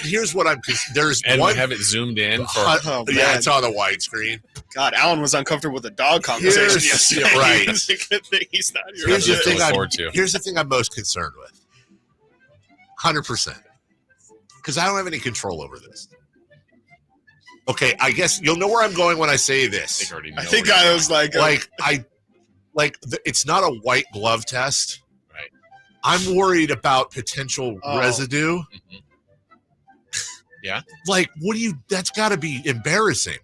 Here's what there's and one. have it zoomed in for. Oh, yeah, man. it's on the widescreen. God, Alan was uncomfortable with the dog conversation yesterday. Right. It's a good thing he's not here. Here's the to thing. look forward to. Here's the thing I'm most concerned with. 100%. Because I don't have any control over this. Okay, I guess you'll know where I'm going when I say this. I think I was like, it's not a white glove test. Right. I'm worried about potential residue. Yeah. Like, that's got to be embarrassing.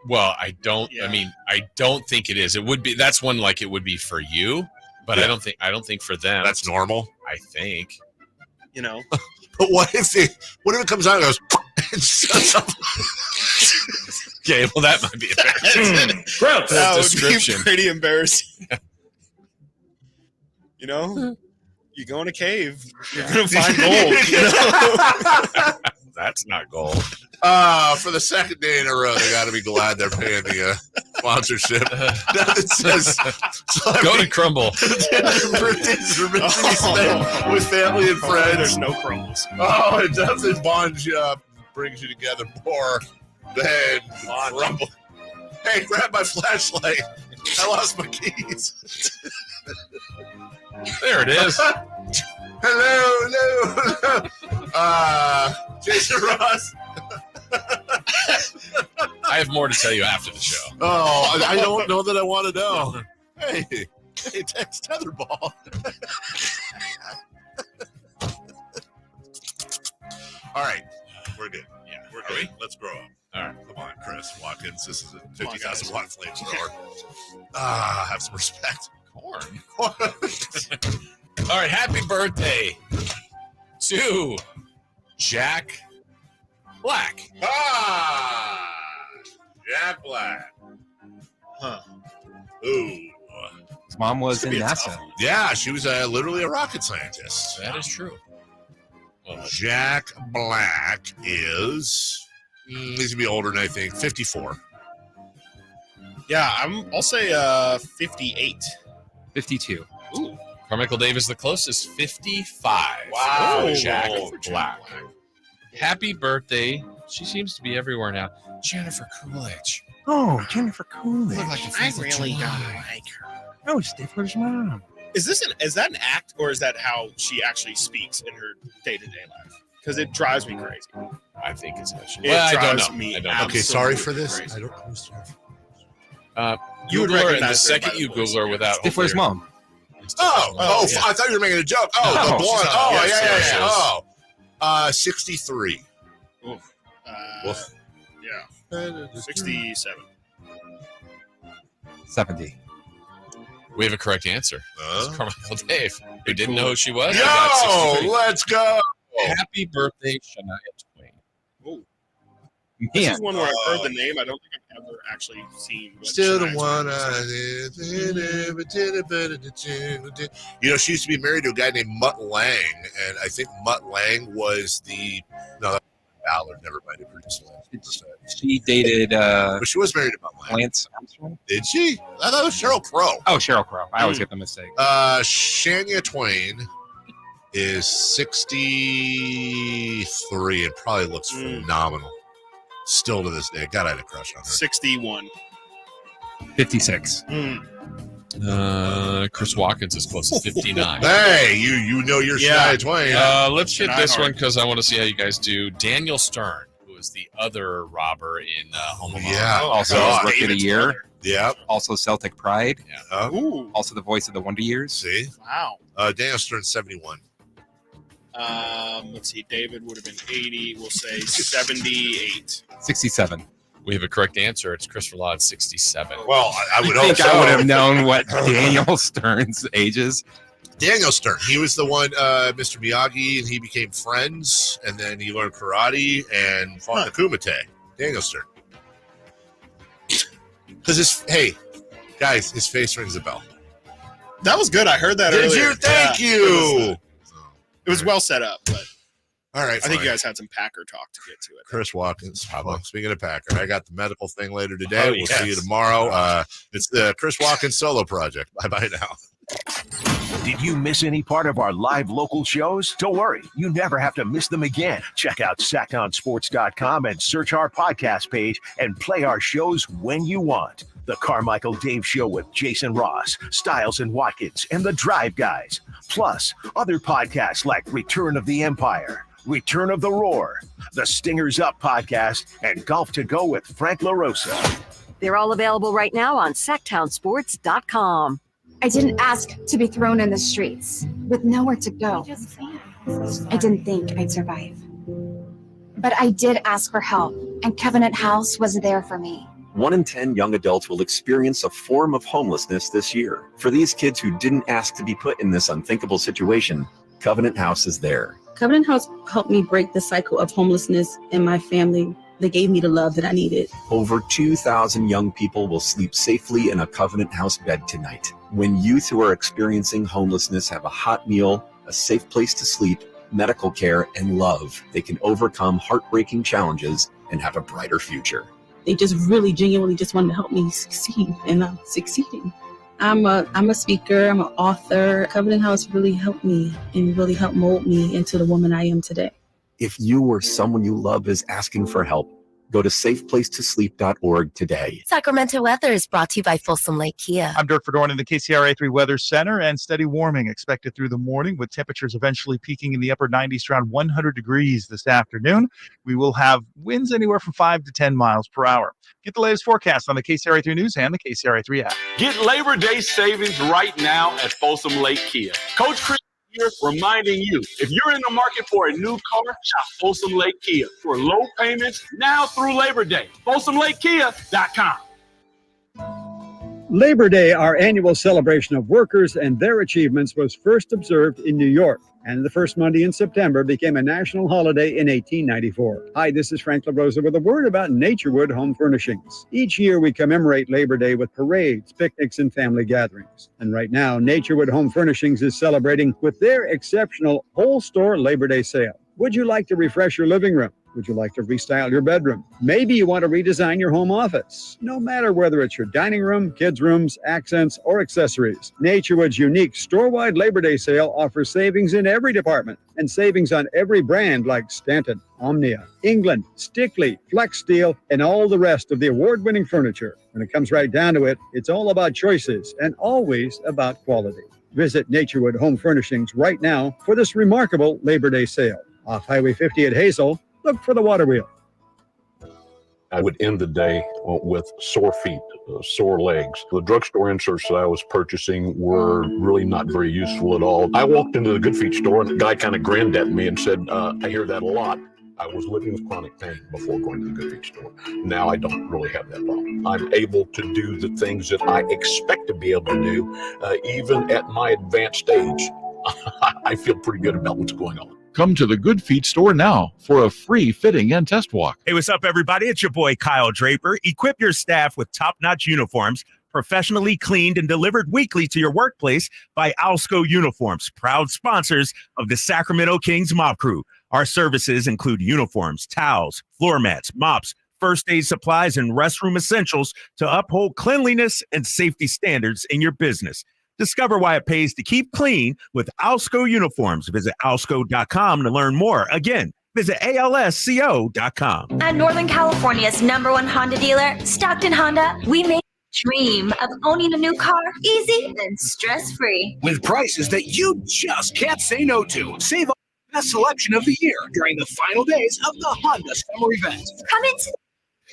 Well, I don't. Yeah. I mean, I don't think it is. It would be. That's one like it would be for you, but Yeah. I don't think for them. That's normal. I think. You know. But what if it comes out and goes and shuts up? Okay, well that might be embarrassing. Gross. That would description. be pretty embarrassing. You know, you go in a cave, you're gonna find gold. You know? That's not gold. For the second day in a row, they got to be glad they're paying the sponsorship. Nothing says Go to Crumble. Birthdays are meant to be spent with family and friends. There's no crumbles. Oh, it doesn't bond you up, brings you together more than Crumble. Hey, grab my flashlight. I lost my keys. There it is. Hello. Jason Ross. I have more to tell you after the show. Oh, I don't know that I want to know. Hey, text Tetherball. All right, we're good. Yeah, we're good. Let's grow up. All right, come on, Chris Watkins. This is a 50,000 watt flamethrower. Have some respect. Corn. All right, happy birthday to Jack Black. Jack Black. Huh. Ooh. His mom was in NASA. Yeah, she was literally a rocket scientist. That is true. Well, Jack Black is he's gonna be older than I think 54. Yeah, I'll say 58. 52. Ooh. Carmichael Dave is the closest, 55. Wow. For Jack Oh, Black. Happy birthday. She seems to be everywhere now. Jennifer Coolidge. Oh, Jennifer Coolidge. Look like the I 4th of really don't July. like her. Oh, Stifler's mom. Is that an act, or is that how she actually speaks in her day-to-day life? Because it drives me crazy. I think it's how she. It Well, I don't drives know. me I don't know. Okay, sorry for absolutely this. crazy. I don't understand. You would Google her, and the recognize her by second the you voice. Google her without Stifler's mom. Oh, yeah. I thought you were making a joke. Oh, No, the blonde. she's not. Oh, Yes, yeah. yes, yes. Oh, 63. Oof. Woof. Yeah. 67. 70. We have a correct answer. It's Carmichael Dave, who didn't know who she was. Yo, 63. let's go. Happy birthday, Shania Twain. Oh. This Man. is one where I've heard the name. I don't think I've ever actually seen what Still the Shania one Twain is. You know, she used to be married to a guy named Mutt Lang, and I think Mutt Lang was Ballard. Never mind, it produced Lang. She dated But she was married to Mutt Lang. Lance Armstrong. Did she? I thought it was Sheryl Crow. Oh, Sheryl Crow. I always get the mistake. Shania Twain is 63 and probably looks phenomenal. Still to this day. God, I had a crush on her. 61. 56. Chris Watkins is close to 59. Hey, you know your Shania Twain. Let's get Shania this Hart. one because I want to see how you guys do. Daniel Stern, who is the other robber in Home Alone. Yeah. Also God. Rookie of the David's Year. brother. Yep. Also Celtic Pride. Ooh. Also the voice of the Wonder Years. See? Wow. Daniel Stern, 71. Let's see. David would have been 80. We'll say 78. 67. We have a correct answer. It's Christopher Law at 67. Well, I would I think also. I would have known what Daniel Stern's age is. Daniel Stern. He was the one, Mr. Miyagi, and he became friends, and then he learned karate and fought the Kumite. Daniel Stern. Because his face rings a bell. That was good. I heard that Did earlier. you? Thank you. It was well set up, but All right, I think fine. you guys had some Packer talk to get to it. Chris Watkins. Well, speaking of Packer, I got the medical thing later today. Oh, We'll see you tomorrow. It's the Chris Watkins solo project. Bye now. Did you miss any part of our live local shows? Don't worry, you never have to miss them again. Check out sacktownsports.com and search our podcast page and play our shows when you want. The Carmichael Dave Show with Jason Ross, Stiles and Watkins, and the Drive Guys. Plus, other podcasts like Return of the Empire, Return of the Roar, the Stingers Up podcast, and Golf to Go with Frank LaRosa. They're all available right now on sacktownsports.com. I didn't ask to be thrown in the streets with nowhere to go. I didn't think I'd survive. But I did ask for help, and Covenant House was there for me. 1 in 10 young adults will experience a form of homelessness this year. For these kids who didn't ask to be put in this unthinkable situation, Covenant House is there. Covenant House helped me break the cycle of homelessness in my family. They gave me the love that I needed. Over 2,000 young people will sleep safely in a Covenant House bed tonight. When youth who are experiencing homelessness have a hot meal, a safe place to sleep, medical care, and love, they can overcome heartbreaking challenges and have a brighter future. They just really genuinely just wanted to help me succeed, and I'm succeeding. I'm a speaker, I'm an author. Covenant House really helped me and really helped mold me into the woman I am today. If you or someone you love is asking for help, go to safeplacetosleep.org today. Sacramento weather is brought to you by Folsom Lake Kia. I'm Dirk Fedorn in the KCRA 3 Weather Center, and steady warming expected through the morning with temperatures eventually peaking in the upper 90s to around 100 degrees this afternoon. We will have winds anywhere from 5 to 10 miles per hour. Get the latest forecast on the KCRA 3 News and the KCRA 3 app. Get Labor Day savings right now at Folsom Lake Kia. Coach Chris here reminding you, if you're in the market for a new car, shop Folsom Lake Kia for low payments now through Labor Day. FolsomLakeKia.com. Labor Day, our annual celebration of workers and their achievements, was first observed in New York, and the first Monday in September became a national holiday in 1894. Hi, this is Frank LaRosa with a word about Naturewood Home Furnishings. Each year we commemorate Labor Day with parades, picnics, and family gatherings. And right now, Naturewood Home Furnishings is celebrating with their exceptional whole store Labor Day sale. Would you like to refresh your living room? Would you like to restyle your bedroom? Maybe you want to redesign your home office. No matter whether it's your dining room, kids' rooms, accents, or accessories, Naturewood's unique store-wide Labor Day sale offers savings in every department and savings on every brand like Stanton, Omnia, England, Stickley, Flex Steel, and all the rest of the award-winning furniture. When it comes right down to it, it's all about choices and always about quality. Visit Naturewood Home Furnishings right now for this remarkable Labor Day sale. Off Highway 50 at Hazel, look for the water wheel. I would end the day with sore feet, sore legs. The drugstore inserts that I was purchasing were really not very useful at all. I walked into the Good Feet store and the guy kind of grinned at me and said, I hear that a lot. I was living with chronic pain before going to the Good Feet store. Now I don't really have that problem. I'm able to do the things that I expect to be able to do, even at my advanced age. I feel pretty good about what's going on. Come to the Good Feet store now for a free fitting and test walk. Hey, what's up, everybody? It's your boy, Kyle Draper. Equip your staff with top-notch uniforms, professionally cleaned and delivered weekly to your workplace by Alsco Uniforms, proud sponsors of the Sacramento Kings Mop Crew. Our services include uniforms, towels, floor mats, mops, first aid supplies, and restroom essentials to uphold cleanliness and safety standards in your business. Discover why it pays to keep clean with Alsco Uniforms. Visit alsco.com to learn more. Again, visit alsco.com. At Northern California's #1 Honda dealer, Stockton Honda, we make the dream of owning a new car easy and stress-free. With prices that you just can't say no to. Save on the best selection of the year during the final days of the Honda Summer Event. Come into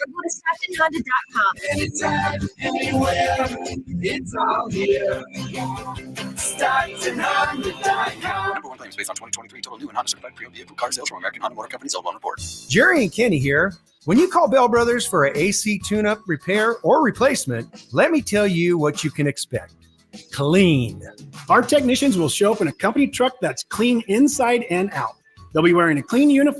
or go to StocktonHonda.com. Anytime, anywhere, it's all here. StocktonHonda.com. #1 claims based on 2023 total new and Honda certified pre-owned vehicle car sales from American Honda Motor Company sold on report. Jerry and Kenny here. When you call Bell Brothers for an AC tune-up, repair, or replacement, let me tell you what you can expect. Clean. Our technicians will show up in a company truck that's clean inside and out. They'll be wearing a clean uniform